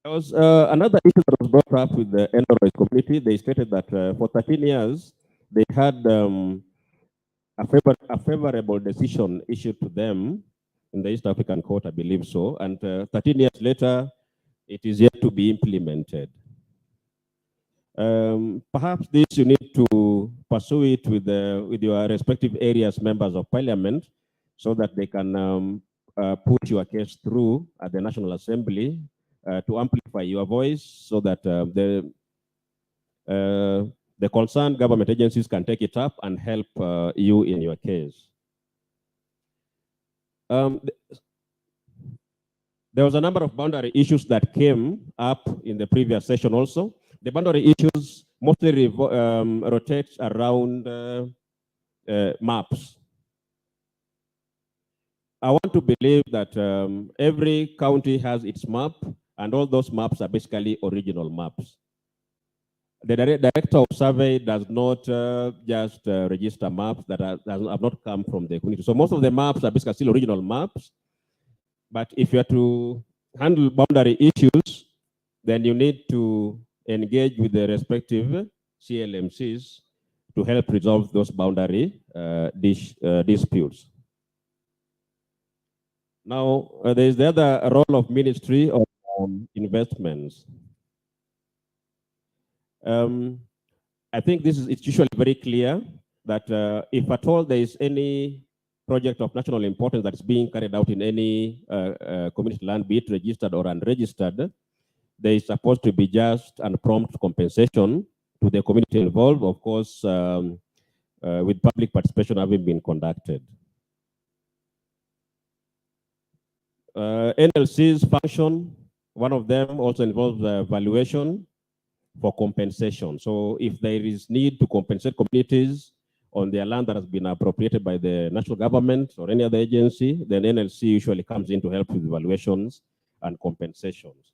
There was another issue that was brought up with the NROS community. They stated that for 13 years, they had a favorable decision issued to them in the East African Court, I believe so. And 13 years later, it is yet to be implemented. Perhaps this you need to pursue it with your respective areas members of parliament, so that they can put your case through at the National Assembly to amplify your voice, so that the concerned government agencies can take it up and help you in your case. There was a number of boundary issues that came up in the previous session also. The boundary issues mostly rotate around maps. I want to believe that every county has its map, and all those maps are basically original maps. The director of survey does not just register maps that have not come from the community. So most of the maps are basically still original maps. But if you are to handle boundary issues, then you need to engage with the respective CLMCs to help resolve those boundary disputes. Now, there is the other role of Ministry of Investments. I think it's usually very clear that if at all there is any project of national importance that is being carried out in any community land, be it registered or unregistered, there is supposed to be just and prompt compensation to the community involved, of course, with public participation having been conducted. NLC's function, one of them also involves valuation for compensation. So if there is need to compensate communities on their land that has been appropriated by the national government or any other agency, then NLC usually comes in to help with valuations and compensations.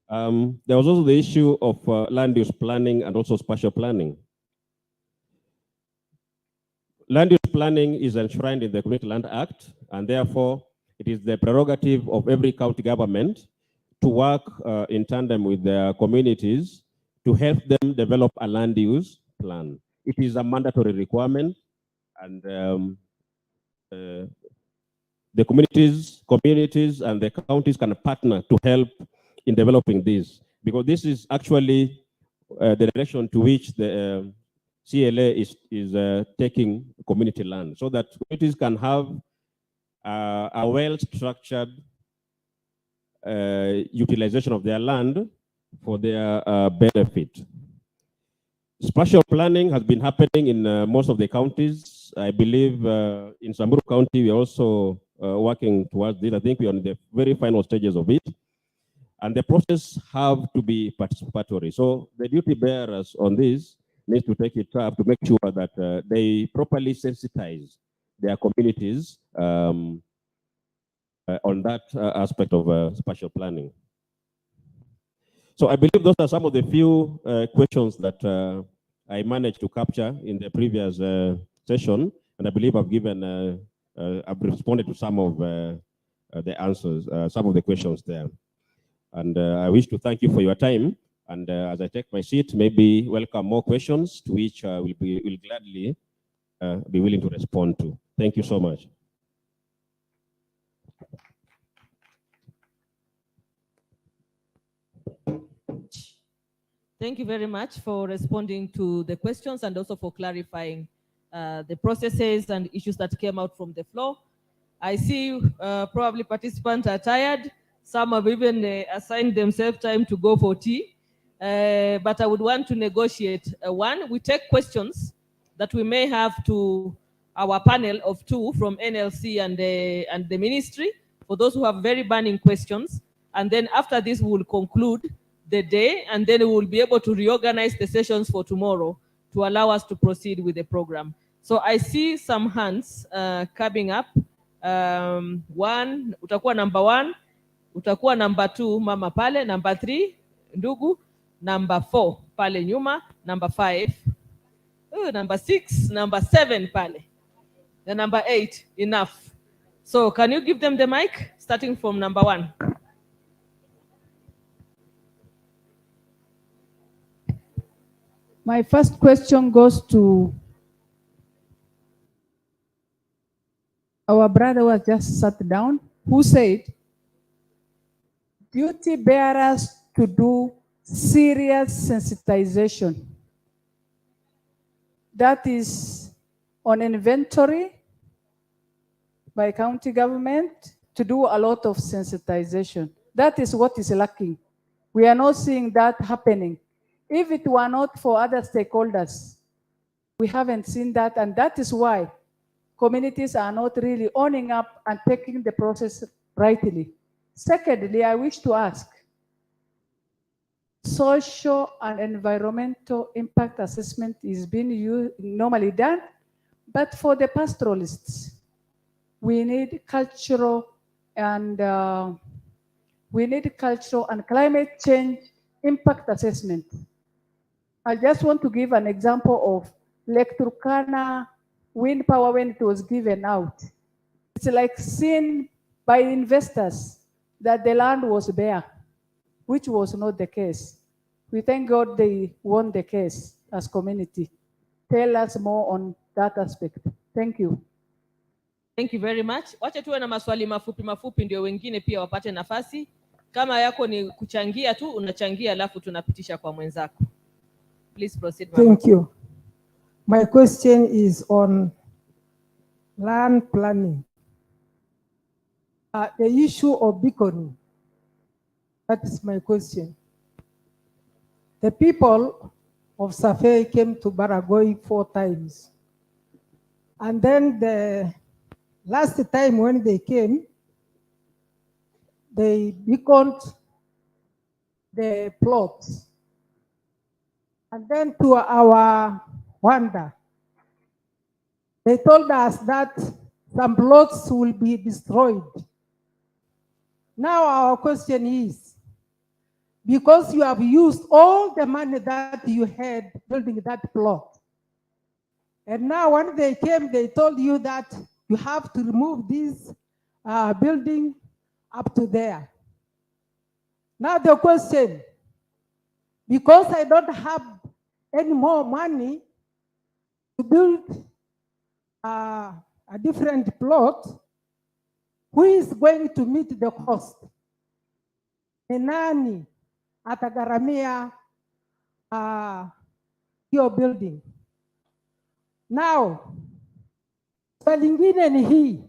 There was also the issue of land use planning and also spatial planning. Land use planning is enshrined in the Community Land Act, and therefore it is the prerogative of every county government to work in tandem with their communities to help them develop a land use plan. It is a mandatory requirement, and the communities and the counties can partner to help in developing this, because this is actually the direction to which the CLA is taking community land, so that communities can have a well-structured utilization of their land for their benefit. Spatial planning has been happening in most of the counties. I believe in Samburu County, we are also working towards this. I think we are on the very final stages of it. And the process have to be participatory. So the duty bearers on this need to take it up to make sure that they properly sensitize their communities on that aspect of spatial planning. So I believe those are some of the few questions that I managed to capture in the previous session, and I believe I've given, I've responded to some of the answers, some of the questions there. And I wish to thank you for your time. And as I take my seat, maybe welcome more questions to which we'll gladly be willing to respond to. Thank you so much. Thank you very much for responding to the questions and also for clarifying the processes and issues that came out from the floor. I see probably participants are tired. Some have even assigned themselves time to go for tea. But I would want to negotiate. One, we take questions that we may have to our panel of two from NLC and the ministry, for those who have very burning questions. And then after this, we will conclude the day, and then we will be able to reorganize the sessions for tomorrow to allow us to proceed with the program. So I see some hands coming up. One, utakuwa number 1, utakuwa number 2, mama pale, number 3, ndugu, number 4 pale nyuma, number 5, number 6, number 7 pale, the number 8, enough. So can you give them the mic, starting from number 1? My first question goes to our brother who has just sat down, who said, duty bearers to do serious sensitization. That is on inventory by county government to do a lot of sensitization. That is what is lacking. We are not seeing that happening. If it were not for other stakeholders, we haven't seen that, and that is why communities are not really owning up and taking the process rightly. Secondly, I wish to ask, social and environmental impact assessment is being normally done, but for the pastoralists, we need cultural and climate change impact assessment. I just want to give an example of Lake Turkana wind power when it was given out. It's like seen by investors that the land was bare, which was not the case. We thank God they won the case as community. Tell us more on that aspect. Thank you. Thank you very much. Wacha tuwe na maswali mafupi ndio wengine pia wapate nafasi. Kama yako ni kuchangia tu, unachangia alafu tunapitisha kwa mwenzako. Please proceed, Mama. Thank you. My question is on land planning. The issue of beaconing. That is my question. The people of Safei came to Baragoi 4 times. And then the last time when they came, they beaconed the plots. And then to our wonder, they told us that some plots will be destroyed. Now our question is, because you have used all the money that you had building that plot, and now when they came, they told you that you have to remove this building up to there. Now the question, because I don't have any more money to build a different plot, who is going to meet the cost? Ni nani atagharamia hiyo building? Now, swali lingine ni hii.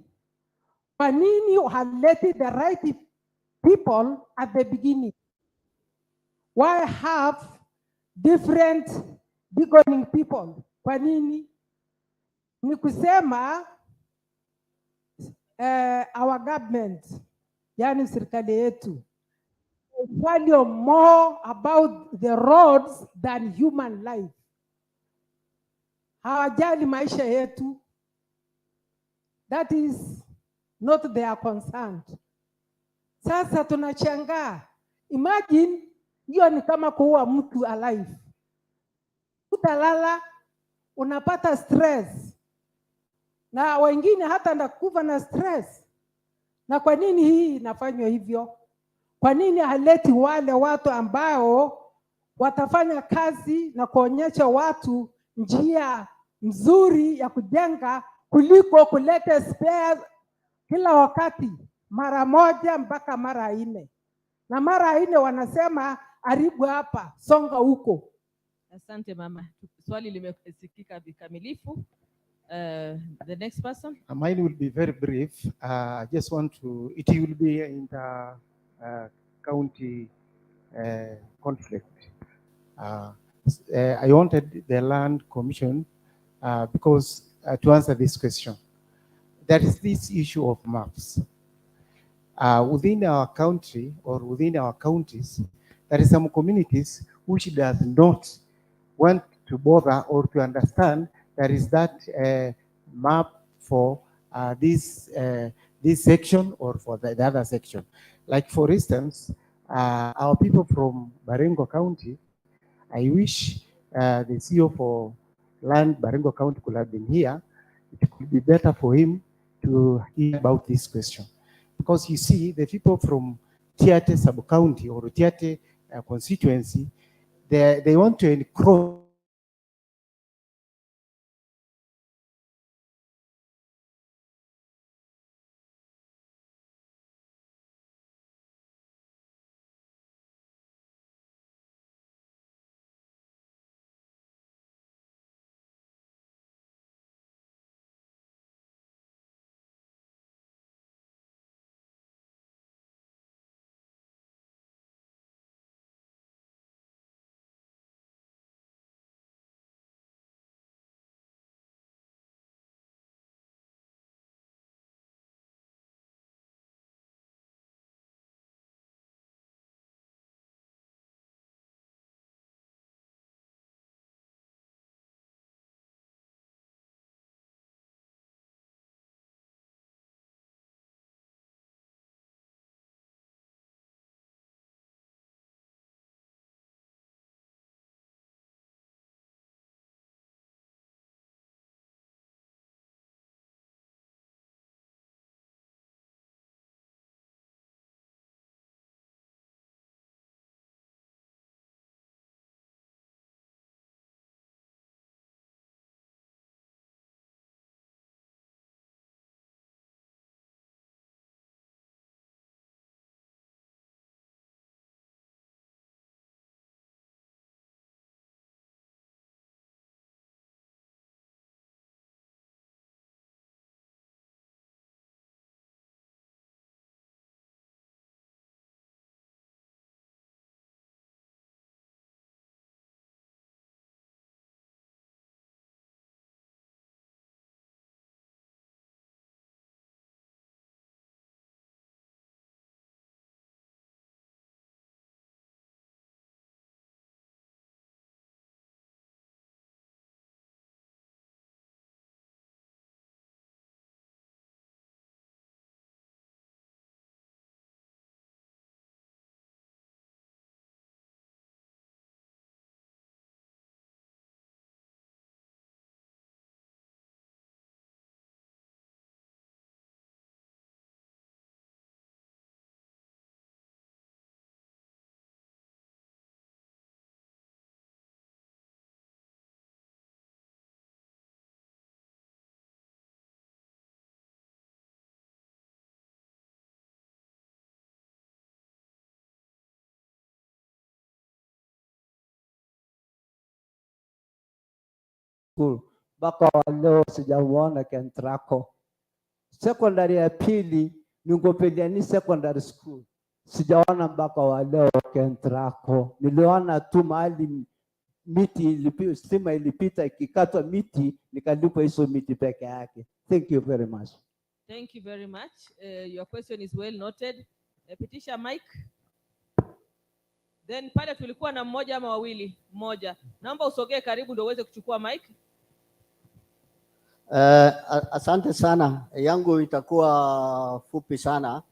Kwa nini haleti the right people at the beginning? Why have different beaconing people? Kwa nini? Ni kusema our government, yani serikali yetu, value more about the roads than human life. Hawajali maisha yetu. That is not their concern. Sasa tunachangaa. Imagine Hiyo ni kama kuua mtu alive. Utalala, unapata stress, na wengine hata ndakufa na stress. Na kwa nini hii inafanywa hivyo? Kwa nini haleti wale watu ambao watafanya kazi na kuonyesha watu njia nzuri ya kujenga kuliko kuleta spares kila wakati mara moja mpaka mara 4, na mara 4 wanasema haribu hapa, songa huko. Asante mama, swali limesikika vikamilifu. The next person. Mine will be very brief. I just want to, it will be in the county conflict. I wanted the land commission because to answer this question, there is this issue of maps. Within our country or within our counties, there is some communities which does not want to bother or to understand there is that map for this section or for the other section. Like for instance, our people from Baringo County, I wish the CEO for land Baringo County could have been here. It could be better for him to hear about this question. Because you see, the people from Tiate sub-county or Tiate constituency, they want to encroach school. Mpaka wa leo sijamuona Kentraco. Secondary ya pili Ningopeliani secondary school. Sijaona mpaka wa leo Kentraco. Niliona tu mahali miti ilipita, stima ilipita ikikatwa miti, nikalipwa hizo miti peke yake. Thank you very much. Thank you very much. Your question is well noted. Pitisha mic. Then pale tulikuwa na mmoja ama wawili? Mmoja. Naomba usogee karibu ndio uweze kuchukua mic. Asante sana. Yangu itakuwa fupi sana.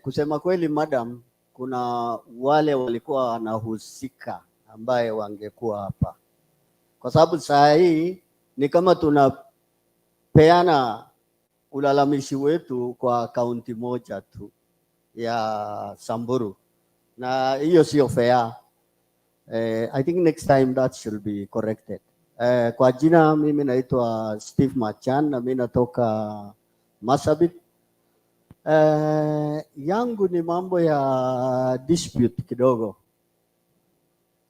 Kusema kweli madam, kuna wale walikuwa wanahusika ambaye wangekuwa hapa, kwa sababu saa hii ni kama tunapeana ulalamishi wetu kwa kaunti moja tu ya Samburu, na hiyo sio fair. I think next time that should be corrected. Kwa jina mimi naitwa Steve Machan na mimi natoka Marsabit. Yangu ni mambo ya dispute kidogo,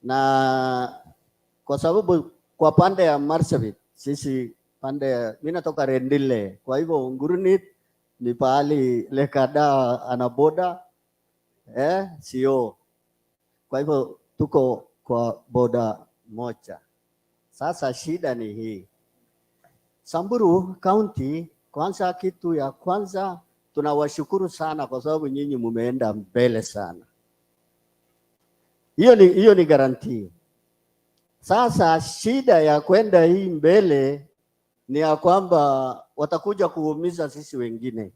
na kwa sababu kwa pande ya Marsabit sisi mimi natoka Rendile, kwa hivyo Ngurunit ni pahali Lekada anaboda sio, kwa hivyo tuko kwa boda moja. Sasa shida ni hii, Samburu County, kwanza kitu ya kwanza tunawashukuru sana kwa sababu nyinyi mumeenda mbele sana. Hiyo ni guarantee. Sasa shida ya kwenda hii mbele ni ya kwamba watakuja kuumiza sisi wengine,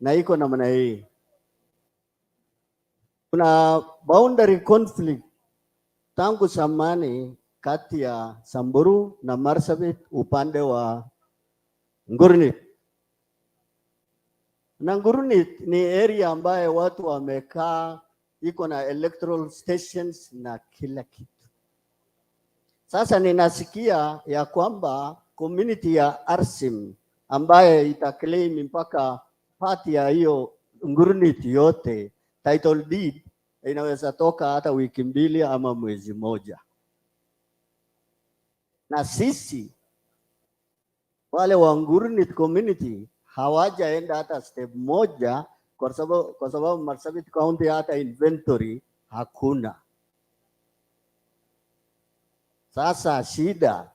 na iko namna hii. Kuna boundary conflict tangu zamani kati ya Samburu na Marsabit upande wa Ngurunit. Na Ngurunit ni area ambayo watu wamekaa, iko na electoral stations na kila kitu. Sasa ninasikia ya kwamba community ya Arsim ambaye itaclaim mpaka party ya hiyo Ngurunit yote, title deed inaweza toka hata wiki mbili ama mwezi moja. Na sisi wale wa Ngurunit community hawajaenda hata step moja, kwa sababu Marsabit County hata inventory hakuna. Sasa shida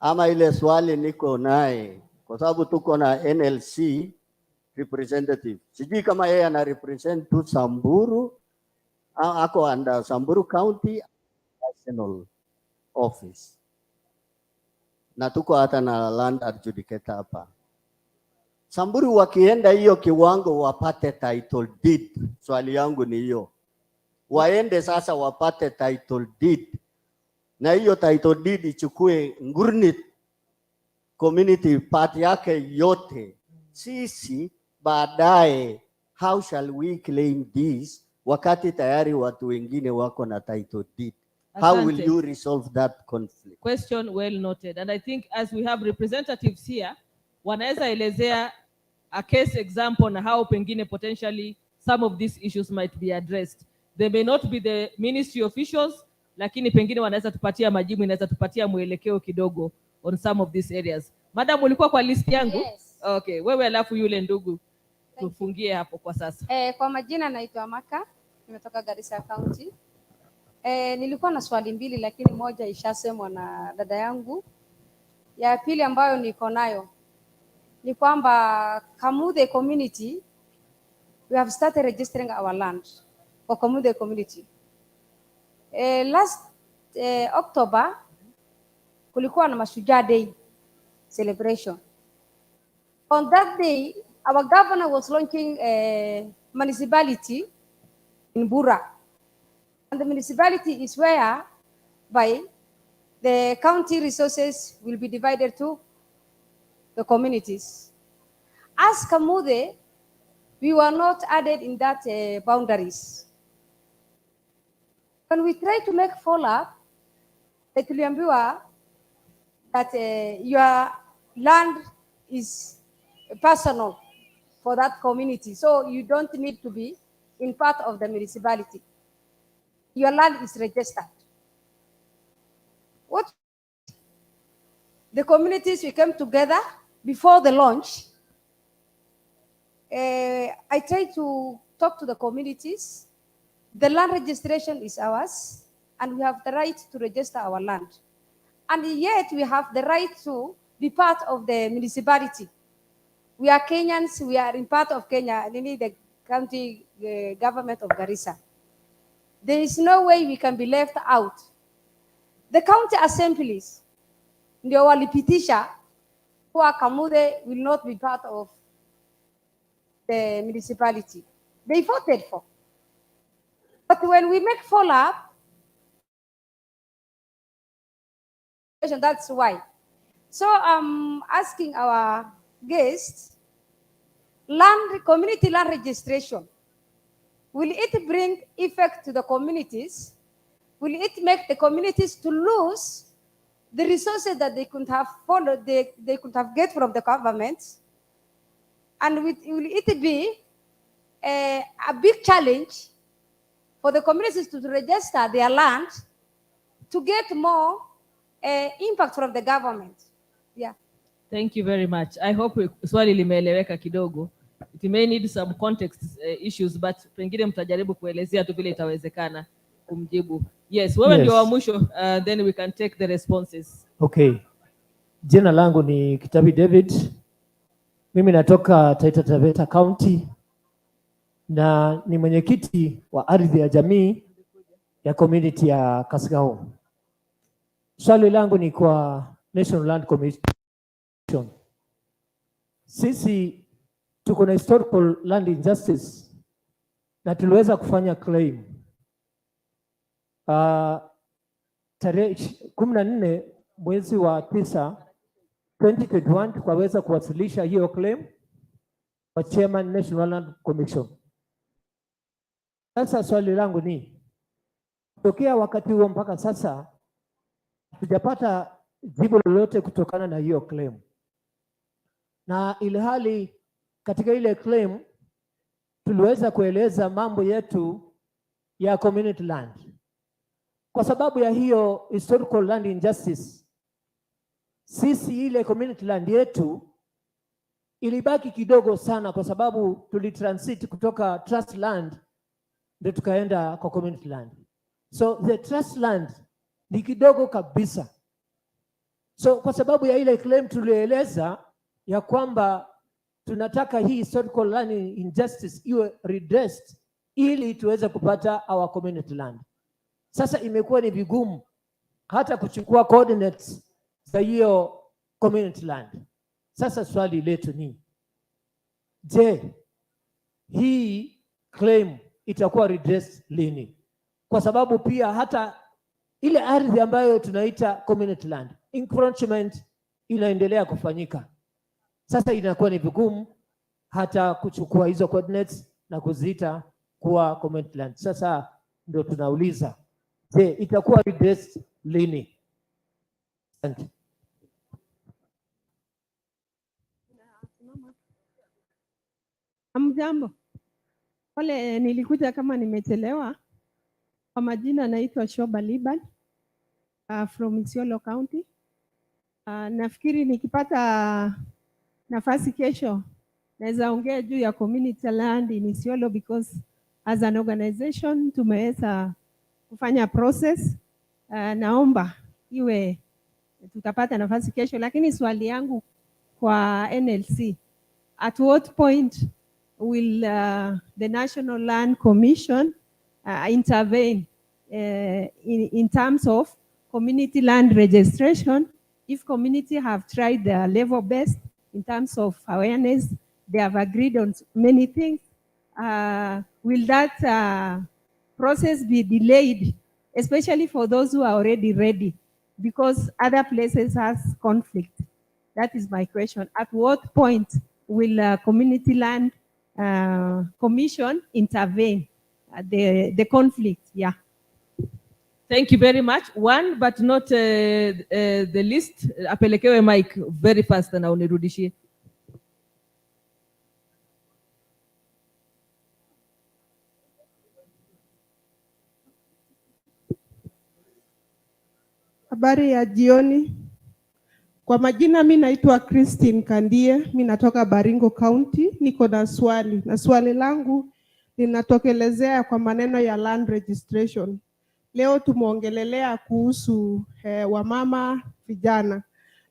ama ile swali niko naye, kwa sababu tuko na NLC representative, sijui kama yeye ana represent tu Samburu ako under Samburu County National Office, na tuko hata na land adjudicator hapa. Samburu wakienda hiyo kiwango wapate title deed, swali yangu ni hiyo, waende sasa wapate title deed, na hiyo title deed ichukue Ngurunit community part yake yote. Sisi baadaye, how shall we claim this wakati tayari watu wengine wako na title deed? How will Asante. you resolve that conflict? Question well noted. And I think as we have representatives here, wanaweza elezea a case example na how pengine potentially some of these issues might be addressed. They may not be the ministry officials, lakini pengine wanaweza tupatia majibu, inaweza tupatia mwelekeo kidogo on some of these areas. Madam, ulikuwa kwa list yangu? Yes. Okay, wewe alafu yule ndugu tufungie hapo kwa sasa. Kwa majina naitwa Maka, nimetoka Garissa County. Nilikuwa na swali mbili lakini moja ishasemwa na dada yangu. Ya pili ambayo niko nayo ni kwamba Kamuthe community, we have started registering our land for Kamuthe community. Last October kulikuwa na Mashujaa Day celebration. On that day, our governor was launching a municipality in Bura. And the municipality is where by the county resources will be divided to the communities. As Kamuthe, we were not added in that boundaries. When we try to make follow-up, tuliambiwa that your land is personal for that community, so you don't need to be in part of the municipality. Your land is registered. What the communities, we came together before the launch. I tried to talk to the communities. The land registration is ours, and we have the right to register our land. And yet we have the right to be part of the municipality. We are Kenyans, we are in part of Kenya, namely the county government of Garissa. There is no way we can be left out. The county assemblies, ndio walipitisha kuwa Kamuthe will not be part of the municipality. They voted for. But when we make follow-up, that's why. So I'm asking our guests, community land registration, will it bring effect to the communities? Will it make the communities to lose the resources that they could have followed, they could have get from the government? And will it be a big challenge for the communities to register their land to get more impact from the government? Yeah. Thank you very much. I hope swali limeeleweka kidogo. It may need some context issues, but pengine mtajaribu kuelezea tu vile itawezekana kumjibu. Yes, wewe ndio wa mwisho, then we can take the responses. Okay. Jina langu ni Kitabi David. Mimi natoka Taita Taveta County na ni mwenyekiti wa ardhi ya jamii ya community ya Kasgao. Swali langu ni kwa National Land Commission. Sisi tuko na historical land injustice na tuliweza kufanya claim. Tarehe 14 mwezi wa 9 2021 tukaweza kuwasilisha hiyo claim kwa Chairman National Land Commission. Sasa swali langu ni tokea wakati huo mpaka sasa tujapata jibu lolote kutokana na hiyo claim, na ilhali katika ile claim tuliweza kueleza mambo yetu ya community land. Kwa sababu ya hiyo historical land injustice, sisi ile community land yetu ilibaki kidogo sana, kwa sababu tulitransit kutoka trust land ndio tukaenda kwa community land. So the trust land ni kidogo kabisa. So kwa sababu ya ile claim tulieleza ya kwamba tunataka hii historical land injustice iwe redressed ili tuweze kupata our community land. Sasa imekuwa ni vigumu hata kuchukua coordinates za hiyo community land. Sasa swali letu ni, je, hii claim itakuwa redressed lini? Kwa sababu pia hata ile ardhi ambayo tunaita community land encroachment inaendelea kufanyika. Sasa inakuwa ni vigumu hata kuchukua hizo coordinates na kuziita kuwa community land. Sasa ndio tunauliza, je, itakuwa redressed lini? Asante. Hamjambo. Pole nilikuja kama nimechelewa. Kwa majina naitwa Shoba Liban from Isiolo County. Nafikiri nikipata nafasi kesho naweza ongea juu ya community land in Isiolo, because as an organization tumeweza kufanya process. Naomba iwe tutapata nafasi kesho, lakini swali yangu kwa NLC, at what point will the National Land Commission intervene in terms of community land registration? If community have tried their level best in terms of awareness, they have agreed on many things, will that process be delayed, especially for those who are already ready, because other places has conflict? That is my question. At what point will community land commission intervene the conflict? Yeah. Thank you very much. One but not the least, apelekewe mic very fast na unirudishie. Habari ya jioni. Kwa majina mi naitwa Christine Kandie, mi natoka Baringo County. Niko na swali, na swali langu linatokelezea kwa maneno ya land registration. Leo tumeongelelea kuhusu wamama, vijana,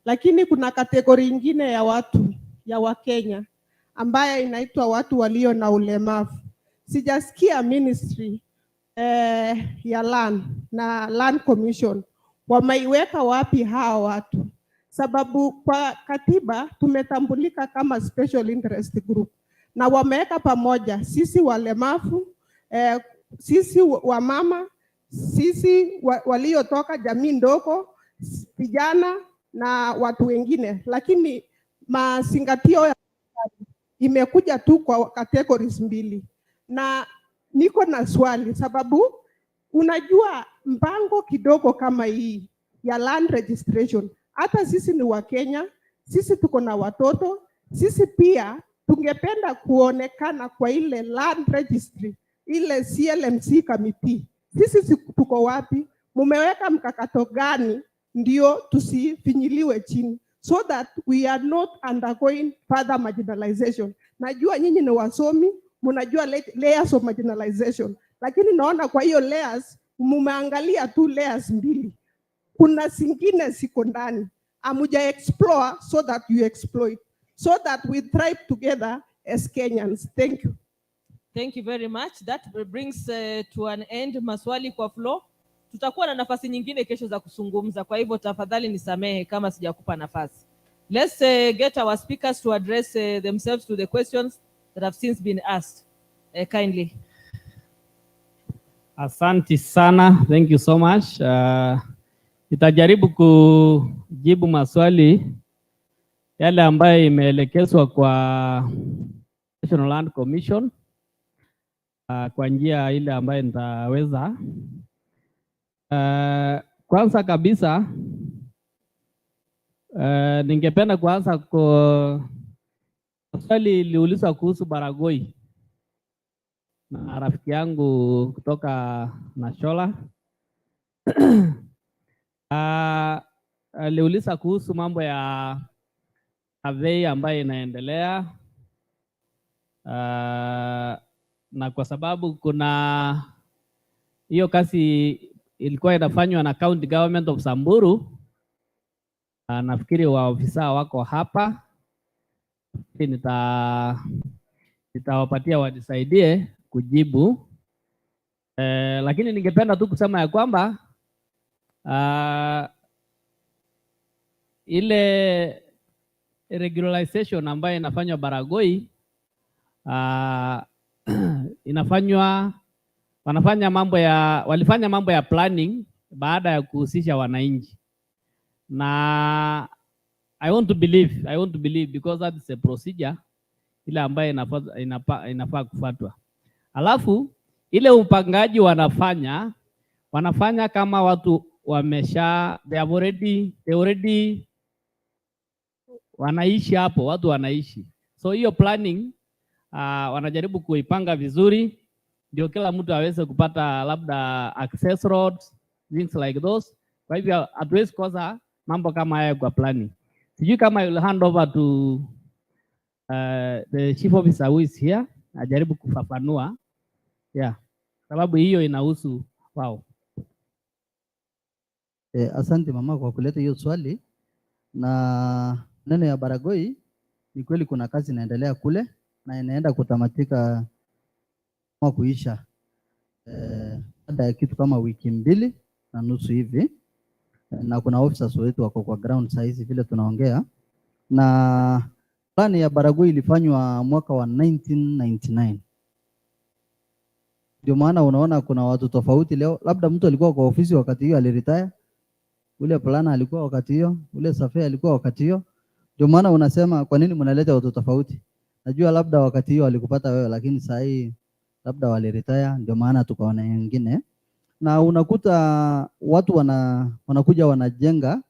lakini kuna kategori ingine ya watu ya Wakenya ambayo inaitwa watu walio na ulemavu. Sijasikia ministry ya land na land commission wameiweka wapi hawa watu, sababu kwa katiba tumetambulika kama special interest group, na wameweka pamoja sisi walemavu, sisi wamama, sisi waliotoka jamii ndogo, vijana na watu wengine, lakini mazingatio ya imekuja tu kwa categories mbili. Na niko na swali, sababu unajua mpango kidogo kama hii ya land registration, hata sisi ni Wakenya, sisi tuko na watoto, sisi pia tungependa kuonekana kwa ile land registry, ile CLMC committee. Sisi tuko wapi? Mumeweka mkakato gani ndio tusifinyiliwe chini, so that we are not undergoing further marginalization? Najua nyinyi ni wasomi, mnajua layers of marginalization, lakini naona kwa hiyo layers mumeangalia tu layers mbili, kuna zingine ziko ndani amuja explore, so that you exploit, so that we thrive together as Kenyans. Thank you. Thank you very much. That brings to an end maswali kwa floor. Tutakuwa na nafasi nyingine kesho za kuzungumza, kwa hivyo tafadhali nisamehe kama sijakupa nafasi. Let's get our speakers to address themselves to the questions that have since been asked. Kindly. Asante sana. Thank you so much. Nitajaribu kujibu maswali yale ambayo imeelekezwa kwa National Land Commission kwa njia ile ambayo nitaweza. Kwanza kabisa ningependa kuanza kwa swali liulizwa kuhusu Baragoi na rafiki yangu kutoka Nashola. Aliuliza kuhusu mambo ya survey ambayo inaendelea, na kwa sababu kuna hiyo kazi ilikuwa inafanywa na County Government of Samburu, nafikiri waofisa wako hapa, nitawapatia wanisaidie kujibu. Lakini ningependa tu kusema ya kwamba ile regularization ambayo inafanywa Baragoi walifanya mambo ya planning baada ya kuhusisha wananchi, na I want to believe because that is a procedure ile ambayo inafaa kufuatwa. Alafu ile upangaji wanafanya kama watu they already wanaishi hapo, watu wanaishi. So hiyo planning wanajaribu kuipanga vizuri ndio kila mtu aweze kupata labda access roads, things like those. Kwa hivyo hatuwezi kosa mambo kama haya kwa planning. Sijui kama you'll hand over to the chief officer who is here ajaribu kufafanua. Sababu hiyo inahusu wao. Asante mama kwa kuleta hiyo swali. Na neno ya Baragoi ni kweli kuna kazi inaendelea kule na inaenda kutamatika kwa kuisha baada ya kitu kama wiki 2.5 hivi, na kuna officers wetu wako kwa ground size vile tunaongea. Na plani ya Baragoi ilifanywa mwaka wa 1999. Ndio maana unaona kuna watu tofauti leo, labda mtu alikuwa kwa ofisi wakati hiyo aliretire, ule plana alikuwa wakati hiyo, ule surveyor alikuwa wakati hiyo. Ndio maana unasema kwa nini mnaleta watu tofauti? Najua labda wakati hiyo alikupata wewe, lakini saa hii labda waliretire, ndio maana tukaona wengine. Na unakuta watu wanakuja wanajenga,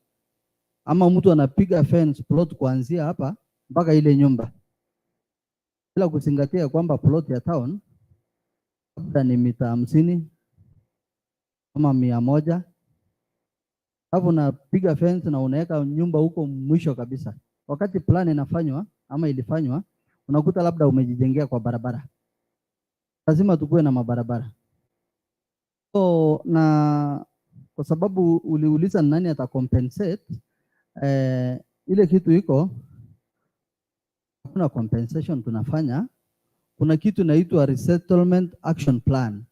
ama mtu anapiga fence plot kuanzia hapa mpaka ile nyumba, bila kuzingatia kwamba plot ya town labda ni mita 50 ama 100. Hapo unapiga fence na unaweka nyumba huko mwisho kabisa. Wakati plan inafanywa ama ilifanywa, unakuta labda umejijengea kwa barabara. Lazima tukue na mabarabara. So na kwa sababu uliuliza nani atacompensate, ile kitu iko, kuna compensation tunafanya. Kuna kitu inaitwa resettlement action plan.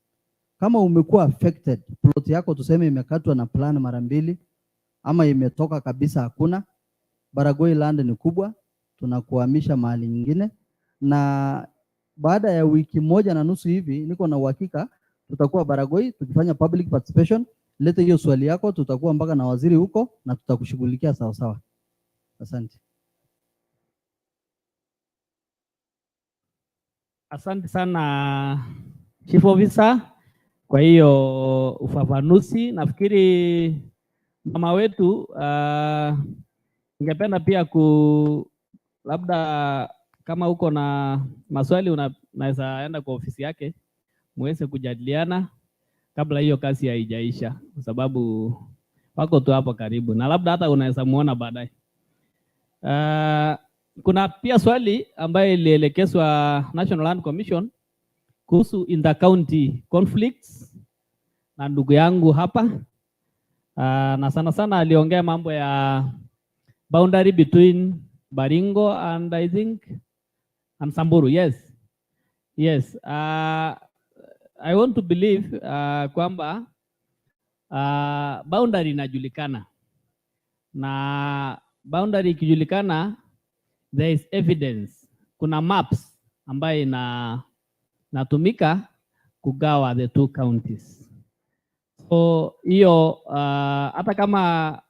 Kama umekuwa affected, plot yako tuseme imekatwa na plan mara 2 ama imetoka kabisa hakuna, Baragoi land ni kubwa, tunakuhamisha mahali nyingine, na baada ya wiki 1.5 hivi niko na uhakika tutakuwa Baragoi tukifanya public participation. Lete hiyo swali yako, tutakuwa mpaka na waziri huko na tutakushughulikia sawa sawa. Asante. Asante sana Chief Officer kwa hiyo ufafanuzi. Nafikiri mama wetu ningependa pia labda kama uko na maswali unaweza enda kwa ofisi yake muweze kujadiliana kabla hiyo kazi haijaisha, kwa sababu wako tu hapo karibu na labda hata unaweza muona baadaye. Kuna pia swali ambayo ilielekezwa National Land Commission kuhusu inter-county conflicts na ndugu yangu hapa. Na sana sana aliongea mambo ya boundary between Baringo and I think and Samburu. Yes. Yes. I want to believe kwamba boundary inajulikana, na boundary ikijulikana there is evidence. Kuna maps ambayo inatumika kugawa the two counties. So hiyo hata kama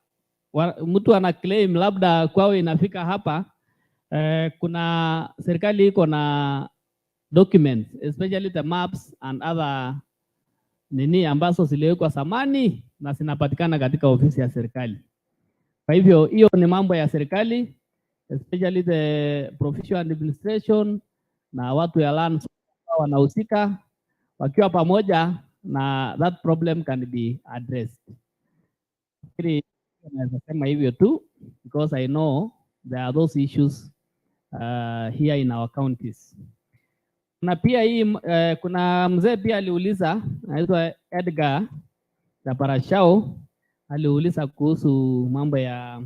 mtu ana claim labda kwao inafika hapa, kuna serikali iko na documents, especially the maps and other nini ambazo ziliwekwa zamani na zinapatikana katika ofisi ya serikali. Kwa hivyo hiyo ni mambo ya serikali, especially the provincial administration na watu ya land wanahusika wakiwa pamoja, na that problem can be addressed. Naweza sema hivyo tu because I know there are those issues here in our counties. Na pia hii kuna mzee pia aliuliza, anaitwa Edgar Taparashao, aliuliza kuhusu mambo ya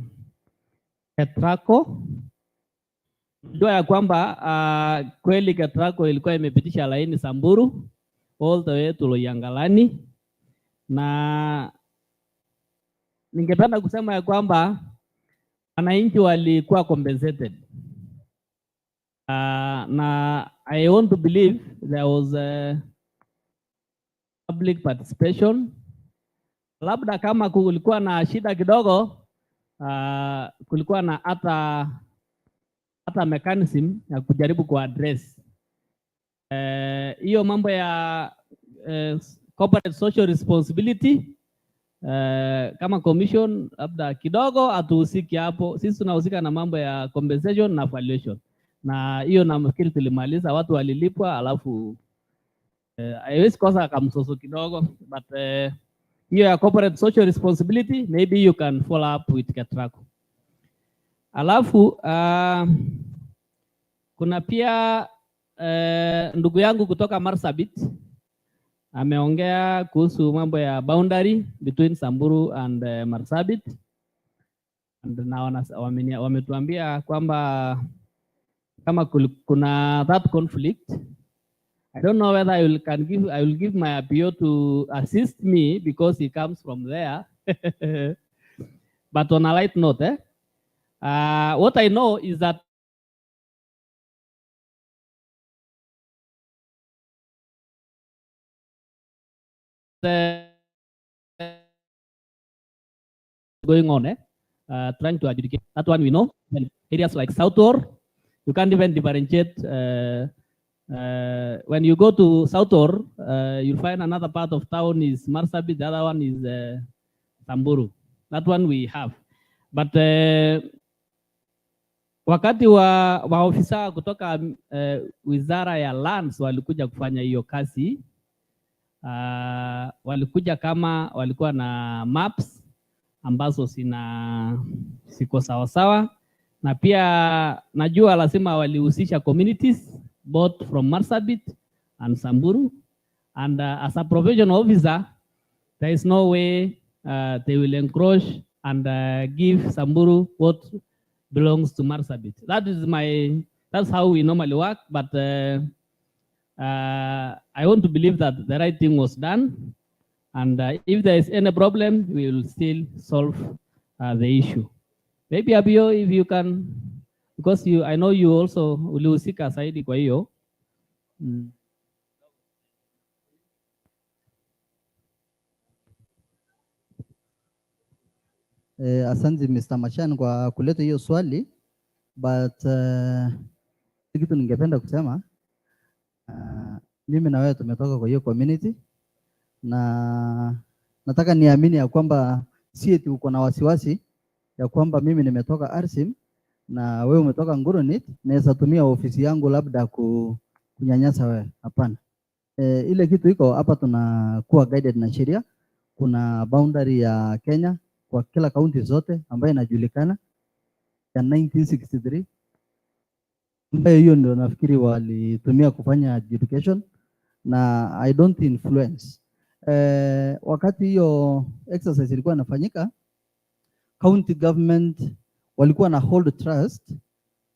KETRACO. Ndio ya kwamba kweli KETRACO ilikuwa imepitisha laini Samburu all the way to Loyangalani, na ningependa kusema ya kwamba wananchi walikuwa compensated. Na I want to believe there was a public participation. Labda kama kulikuwa na shida kidogo, kulikuwa na hata mechanism ya kujaribu kuaddress hiyo mambo ya corporate social responsibility. Kama commission labda kidogo hatuhusiki hapo, sisi tunahusika na mambo ya compensation na valuation, na hiyo nafikiri tulimaliza, watu walilipwa, alafu haiwezi kosa kamsoso kidogo, but hiyo ya corporate social responsibility maybe you can follow up with KETRACO. Alafu kuna pia ndugu yangu kutoka Marsabit ameongea kuhusu mambo ya boundary between Samburu and Marsabit, and na wametuambia kwamba kama kuna that conflict, I don't know whether I will give my appeal to assist me because he comes from there. But on a light note, what I know is that going on, trying to adjudicate. That one we know. In areas like Southor, you can't even differentiate. When you go to Southor, you'll find another part of town is Marsabit, the other one is Samburu. That one we have. But wakati wa ofisa kutoka Wizara ya Lands walikuja kufanya hiyo kazi, walikuja kama walikuwa na maps ambazo siko sawa sawa, na pia najua lazima walihusisha communities both from Marsabit and Samburu, and as a provincial officer there is no way they will encroach and give Samburu what belongs to Marsabit. That's how we normally work, but I want to believe that the right thing was done, and if there is any problem, we will still solve the issue. Maybe Abio, if you can, because I know you also ulihusika zaidi kwa hiyo. Asante Mr. Mashan kwa kuleta hiyo swali, but kitu ningependa kusema mimi na wewe tumetoka kwa hiyo community, na nataka niamini ya kwamba si eti uko na wasiwasi ya kwamba mimi nimetoka Arsim na wewe umetoka Nguronit, naweza tumia ofisi yangu labda kunyanyasa wewe. Hapana. Ile kitu iko hapa, tunakuwa guided na sheria. Kuna boundary ya Kenya kwa kila kaunti zote ambayo inajulikana ya 1963, ambayo hiyo ndio nafikiri walitumia kufanya adjudication, na I don't influence. Wakati hiyo exercise ilikuwa inafanyika, county government walikuwa na hold trust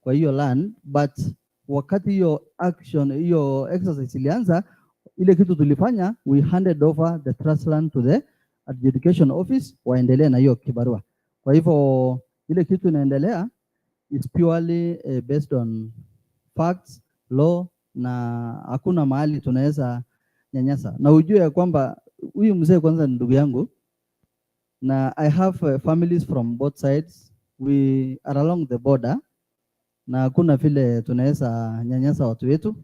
kwa hiyo land, but wakati hiyo action, hiyo exercise ilianza, ile kitu tulifanya, we handed over the trust land to the adjudication office, waendelee na hiyo kibarua. Kwa hivyo ile kitu inaendelea is purely based on facts, law, na hakuna mahali tunaweza nyanyasa. Na ujue ya kwamba huyu mzee kwanza ni ndugu yangu, na I have families from both sides. We are along the border, na hakuna vile tunaweza nyanyasa watu wetu.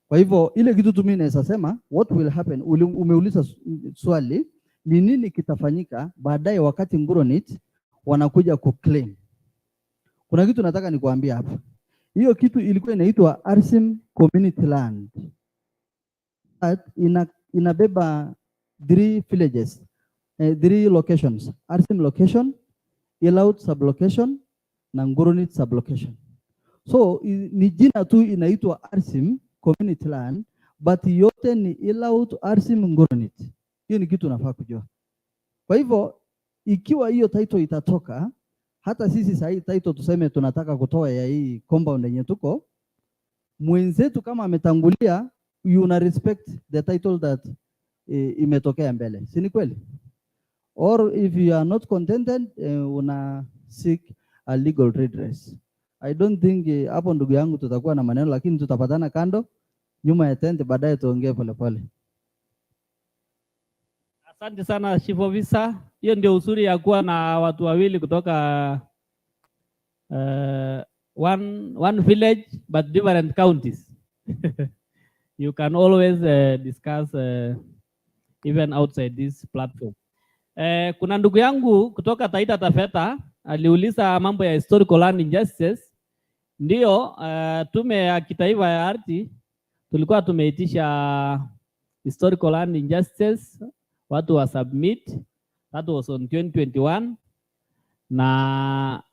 Kwa hivyo ile kitu tu mimi naweza sema, what will happen, umeuliza swali, ni nini kitafanyika baadaye wakati Nguronit wanakuja kuclaim. Kuna kitu nataka nikuambia hapa. Hiyo kitu ilikuwa inaitwa Arsim Community Land. Inabeba 3 villages, 3 locations: Arsim location, Ilaut sublocation na Nguronit sublocation. So ni jina tu inaitwa Arsim Community Land, but yote ni Ilaut, Arsim, Nguronit. Hiyo ni kitu unafaa kujua. Kwa hivyo ikiwa hiyo title itatoka, hata sisi sasa hii title tuseme tunataka kutoa ya hii compound yenye tuko, mwenzetu kama ametangulia, you una respect the title that imetokea mbele. Si ni kweli? Or if you are not contented, una seek a legal redress. I don't think hapo ndugu yangu tutakuwa na maneno, lakini tutapatana kando nyuma ya tent, baadaye tuongee polepole. Asante sana Chief Officer. Hiyo ndio uzuri ya kuwa na watu wawili kutoka one village but different counties. You can always discuss even outside this platform. Kuna ndugu yangu kutoka Taita Taveta aliuliza mambo ya historical land injustices. Ndio, tume ya kitaifa ya ardhi tulikuwa tumeitisha historical land injustices, watu wa submit. That was on 2021, na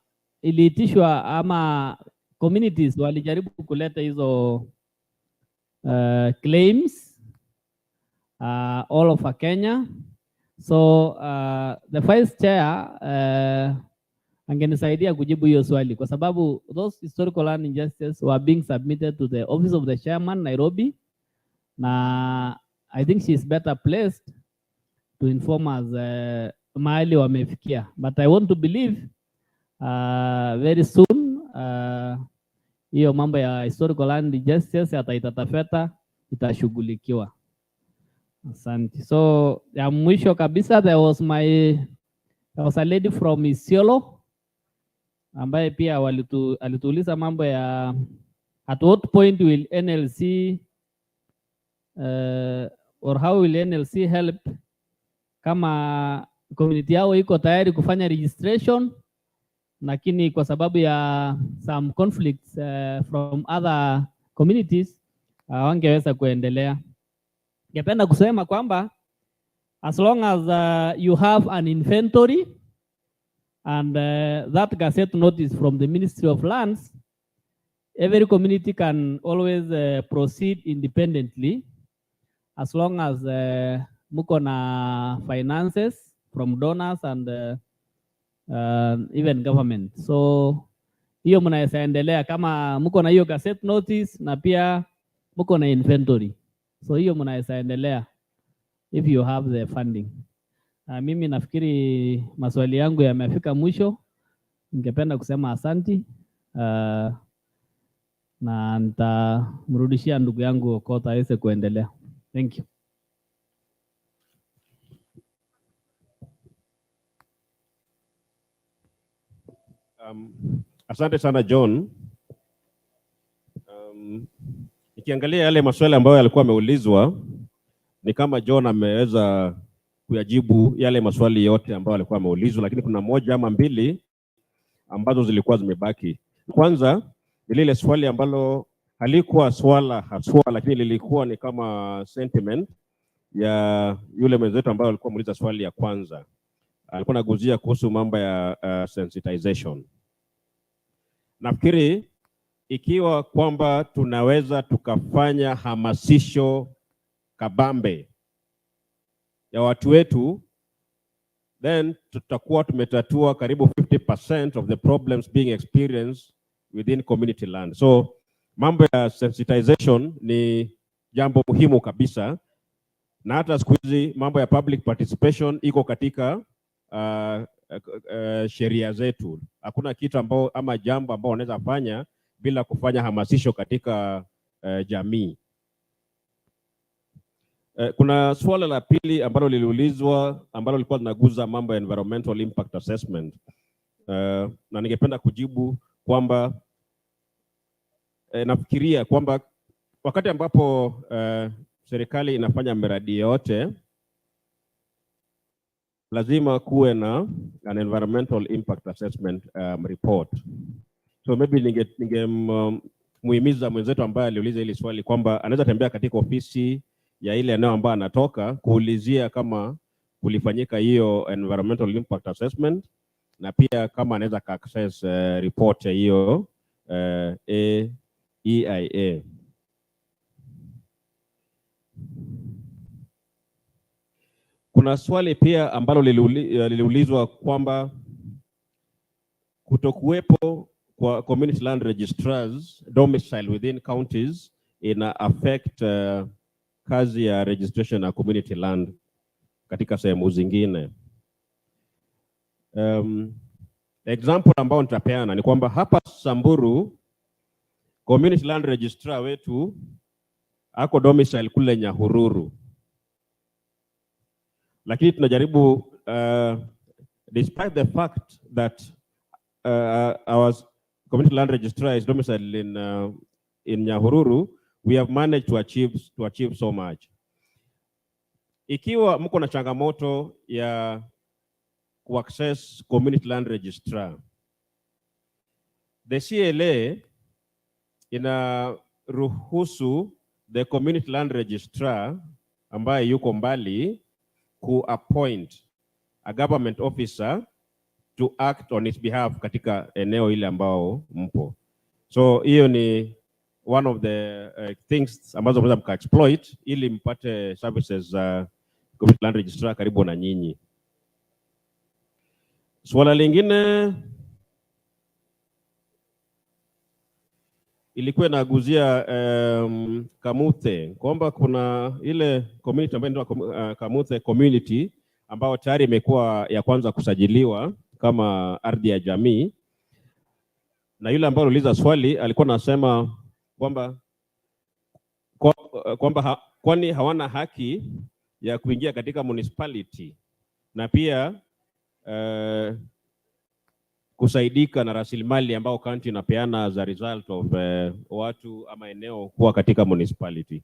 iliitishwa ama communities walijaribu kuleta hizo claims all over Kenya. So the vice chair angenisaidia kujibu hiyo swali, kwa sababu those historical land injustices were being submitted to the office of the chairman Nairobi, na I think she is better placed to inform us mahali wamefikia, but I want to believe very soon hiyo mambo ya historical land injustice ya Taita Taveta itashughulikiwa. Asante. So ya mwisho kabisa, there was a lady from Isiolo ambaye pia alituuliza mambo ya at what point will NLC or how will NLC help kama community yao iko tayari kufanya registration, lakini kwa sababu ya some conflicts from other communities wangeweza kuendelea. Ningependa kusema kwamba as long as you have an inventory and that gazette notice from the Ministry of Lands, every community can always proceed independently as long as muko na finances from donors and even government. So hiyo mnaweza endelea kama muko na hiyo gazette notice na pia muko na inventory. So hiyo mnaweza endelea if you have the funding. Mimi nafikiri maswali yangu yamefika mwisho. Ningependa kusema asanti na nitamrudishia ndugu yangu Okot aweze kuendelea. Thank you. Asante sana John. Nikiangalia yale maswali ambayo yalikuwa yameulizwa, ni kama John ameweza kuyajibu yale maswali yote ambayo alikuwa ameulizwa, lakini kuna moja ama mbili ambazo zilikuwa zimebaki. Kwanza ni lile swali ambalo halikuwa swala haswa, lakini lilikuwa ni kama sentiment ya yule mwenzetu ambaye alikuwa muuliza swali ya kwanza. Alikuwa anaguzia kuhusu mambo ya sensitization. Nafikiri ikiwa kwamba tunaweza tukafanya hamasisho kabambe ya watu wetu, then tutakuwa tumetatua karibu 50% of the problems being experienced within community land. So mambo ya sensitization ni jambo muhimu kabisa, na hata siku hizi mambo ya public participation iko katika sheria zetu. Hakuna kitu ambao ama jambo ambao wanaweza fanya bila kufanya hamasisho katika jamii. Kuna swala la pili ambalo liliulizwa ambalo lilikuwa linaguza mambo ya environmental impact assessment. Na ningependa kujibu kwamba nafikiria kwamba wakati ambapo serikali inafanya miradi yote, lazima kuwe na an environmental impact assessment report. So maybe muhimiza mwenzetu ambaye aliuliza hili swali kwamba anaweza tembea katika ofisi ya ile eneo ambayo anatoka kuulizia kama kulifanyika hiyo environmental impact assessment, na pia kama anaweza access report ya hiyo EIA. Kuna swali pia ambalo liliulizwa kwamba kutokuwepo kwa community land registrars domicile within counties ina affect kazi ya registration ya community land katika sehemu zingine. Example ambao nitapeana ni kwamba hapa Samburu community land registrar wetu ako domicile kule Nyahururu, lakini tunajaribu despite the fact that our community land registrar is domiciled in Nyahururu, we have managed to achieve so much. Ikiwa mko na changamoto ya access community land registrar, the CLA inaruhusu the community land registrar ambaye yuko mbali ku-appoint a government officer to act on its behalf katika eneo ile ambao mpo. So hiyo ni one of the things ambazo mnaweza mka-exploit ili mpate services za community land registrar karibu na nyinyi. Swala lingine ilikuwa inaguzia Kamuthe, kwamba kuna ile community ambayo inaitwa Kamuthe community ambao tayari imekuwa ya kwanza kusajiliwa kama ardhi ya jamii, na yule ambaye aliuliza swali alikuwa anasema kwamba kwani hawana haki ya kuingia katika municipality na pia kusaidika na rasilimali ambao county inapeana as a result of watu ama eneo kuwa katika municipality.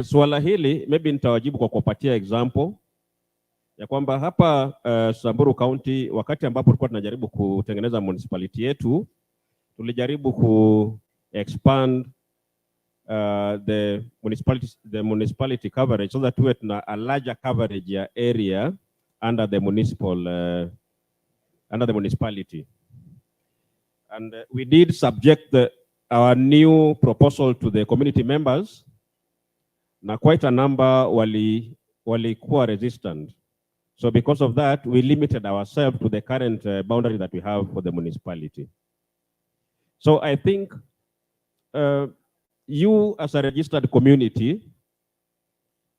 Swala hili maybe nitawajibu kwa kupatia example ya kwamba hapa Samburu County, wakati ambapo tulikuwa tunajaribu kutengeneza municipality yetu, tulijaribu ku expand the municipality coverage so that we had a larger coverage ya area under the municipality. And we did subject our new proposal to the community members, na quite a number walikuwa resistant. So because of that, we limited ourselves to the current boundary that we have for the municipality. So I think you as a registered community,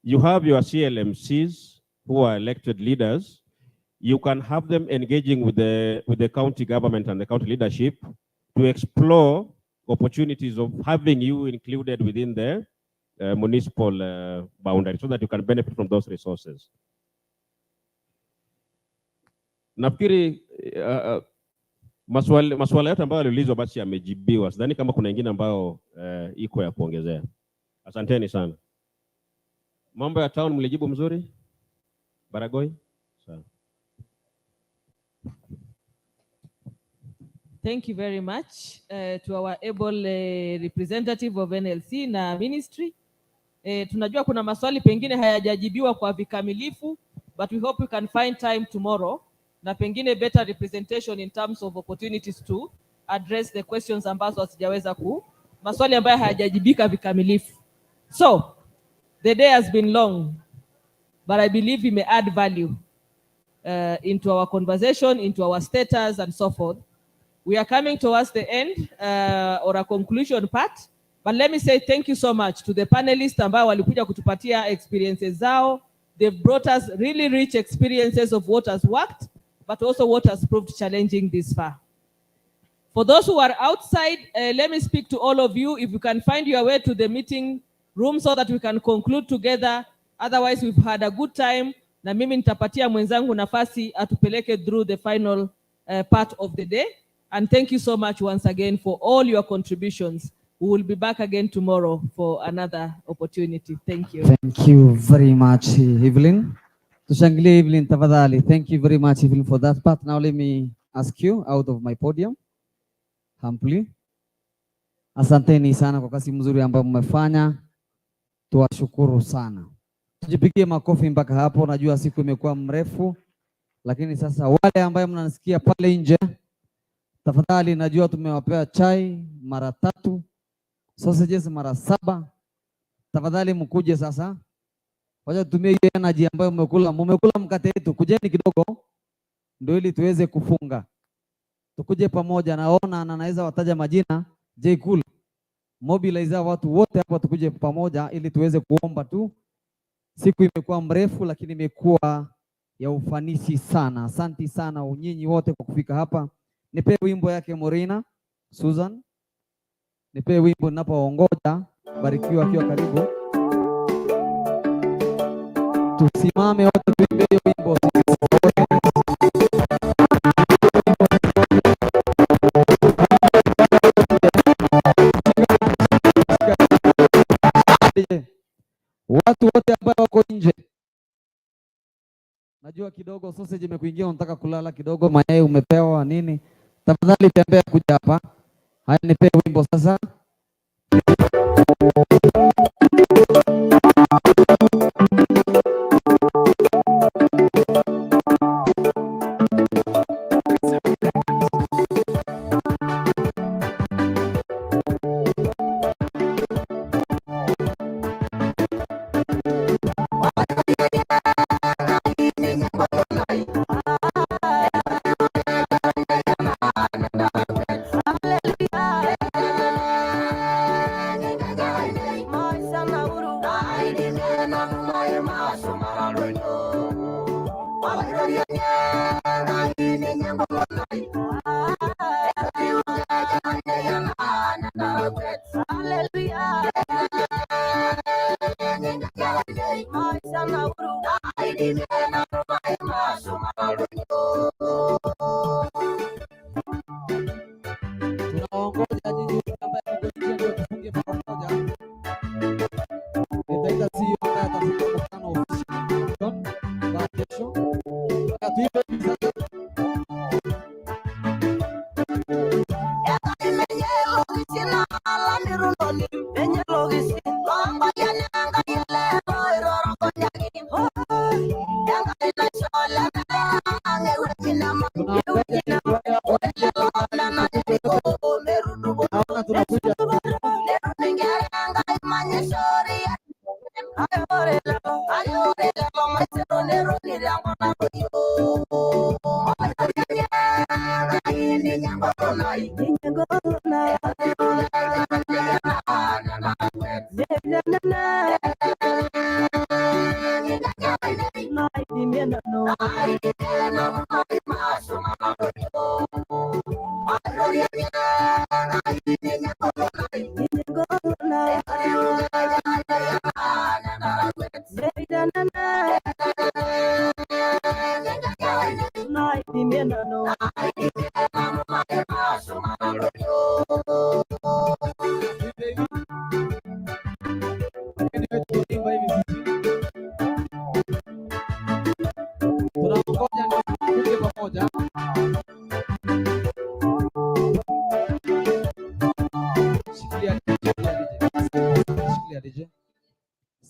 you have your CLMCs who are elected leaders. You can have them engaging with the county government and the county leadership to explore opportunities of having you included within the municipal boundary so that you can benefit from those resources. Nafikiri maswala yote ambayo yaliulizwa basi yamejibiwa. Sidhani kama kuna ingine ambayo iko ya kuongezea. Asanteni sana. Mambo ya town mlijibu mzuri? Baragoi? Sawa. Thank you very much to our able representative of NLC na ministry. Tunajua kuna maswali pengine hayajajibiwa kwa vikamilifu, but we hope we can find time tomorrow na pengine better representation in terms of opportunities to address the questions ambazo hasijaweza maswali ambayo hayajajibika vikamilifu. So, the day has been long, but I believe we may add value into our conversation, into our status and so forth. We are coming towards the end or a conclusion part, but let me say thank you so much to the panelists ambao walikuja kutupatia experiences zao. They've brought us really rich experiences of what has worked, but also what has proved challenging this far. For those who are outside, let me speak to all of you. If you can find your way to the meeting room so that we can conclude together. Otherwise, we've had a good time. Na mimi nitapatia mwenzangu nafasi atupeleke through the final part of the day. And thank you so much once again for all your contributions. We will be back again tomorrow for another opportunity. Thank you. Thank you very much, Evelyn. Tushangilie Evelyn tafadhali. Thank you very much, Evelyn, for that part. Now let me ask you out of my podium. Humbly. Asanteni sana kwa kazi mzuri ambayo mmefanya. Tuwashukuru sana. Tujipigie makofi mpaka hapo. Najua siku imekuwa mrefu, lakini sasa wale ambao mnanisikia pale nje, tafadhali, najua tumewapea chai mara 3, sausages mara 7. Tafadhali mkuje sasa. Wacha tutumie hiyo energy ambayo mmekula mkate wetu. Kujeni kidogo ndio ili tuweze kufunga. Tukuje pamoja. Naona na naweza wataja majina. J Cool, mobilize watu wote hapa tukuje pamoja ili tuweze kuomba tu. Siku imekuwa mrefu lakini imekuwa ya ufanisi sana. Asante sana nyinyi wote kwa kufika hapa. Nipe wimbo yake Morina, Susan. Nipe wimbo ninapoongoja. Barikiwa akiwa karibu. Tusimame wote tuimbe hiyo wimbo. Watu wote ambao wako nje, najua kidogo sausage imekuingia, unataka kulala kidogo, mayai umepewa nini, tafadhali tembea kuja hapa. Haya, nipe wimbo sasa.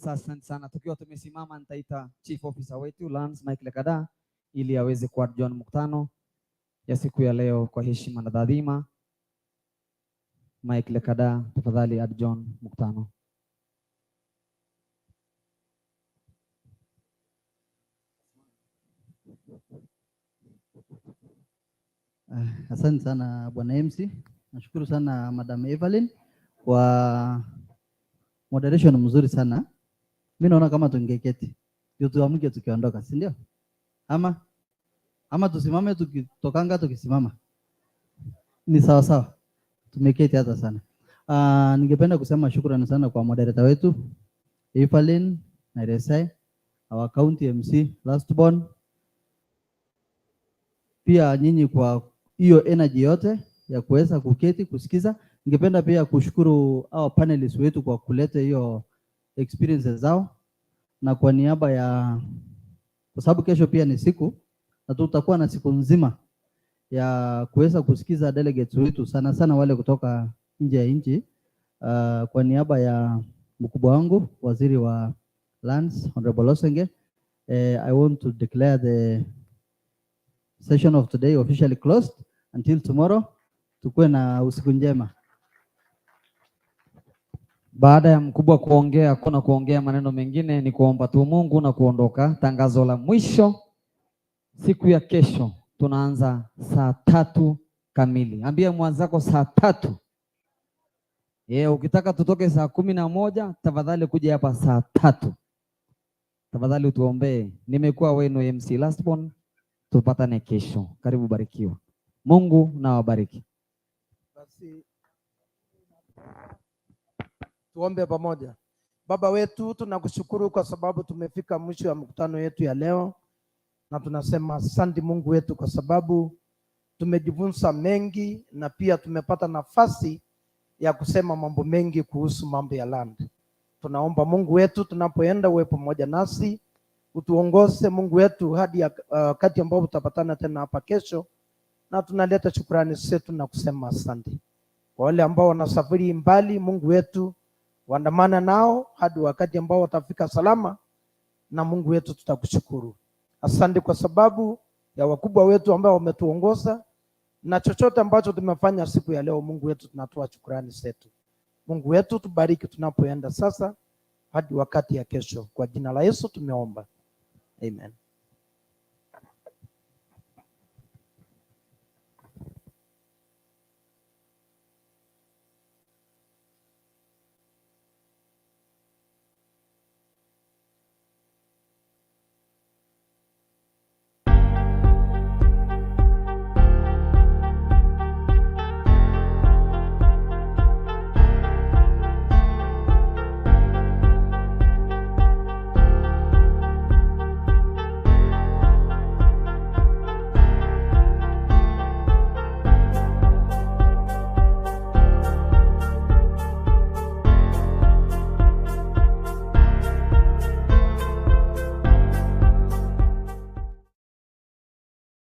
Asante sana. Tukiwa tumesimama, nitaita Chief Officer wetu Lance Mike Lekada ili aweze kuadjourn mkutano ya siku ya leo kwa heshima na taadhima. Mike Lekada, tafadhali adjourn mkutano. Asante sana Bwana MC. Nashukuru sana Madam Evelyn kwa moderation mzuri sana. Mimi naona kama tungeketi ndio tuamke tukiondoka, si ndio? Ama tusimame tukitokanga tukisimama. Ni sawa sawa. Tumeketi hata sana. Ningependa kusema shukrani sana kwa moderator wetu Evelyn na RSI, our county MC Lastborn. Pia nyinyi kwa hiyo energy yote ya kuweza kuketi kusikiza. Ningependa pia kushukuru our panelists wetu kwa kuleta hiyo experiences zao, na kwa niaba ya, kwa sababu kesho pia ni siku na tutakuwa na siku nzima ya kuweza kusikiza delegates wetu sana sana wale kutoka nje ya nchi. Kwa niaba ya mkubwa wangu waziri wa Lands Honorable Osenge, I want to declare the session of today officially closed until tomorrow. Tukue na usiku njema. Baada ya mkubwa kuongea, hakuna kuongea maneno mengine, ni kuomba tu Mungu na kuondoka. Tangazo la mwisho, siku ya kesho tunaanza saa 3 kamili. Ambia mwanzako saa 3. Ukitaka tutoke saa 11, tafadhali kuja hapa saa 3. Tafadhali utuombee. Nimekuwa wenu MC Lastborn. Tupatane kesho. Karibu, barikiwa. Mungu na wabariki. Basi tuombe pamoja. Baba wetu, tunakushukuru kwa sababu tumefika mwisho wa mkutano yetu ya leo, na tunasema asante Mungu wetu kwa sababu tumejifunza mengi na pia tumepata nafasi ya kusema mambo mengi kuhusu mambo ya land. Tunaomba Mungu wetu, tunapoenda uwe pamoja nasi, utuongoze Mungu wetu hadi wakati ambapo tutapatana tena hapa kesho, na tunaleta shukrani zetu na kusema asante. Kwa wale ambao wanasafiri mbali, Mungu wetu, waandamana nao hadi wakati ambao watafika salama, na Mungu wetu tutakushukuru. Asante kwa sababu ya wakubwa wetu ambao wametuongoza, na chochote ambacho tumefanya siku ya leo, Mungu wetu, tunatoa shukrani zetu. Mungu wetu, tubariki tunapoenda sasa hadi wakati ya kesho. Kwa jina la Yesu tumeomba. Amen.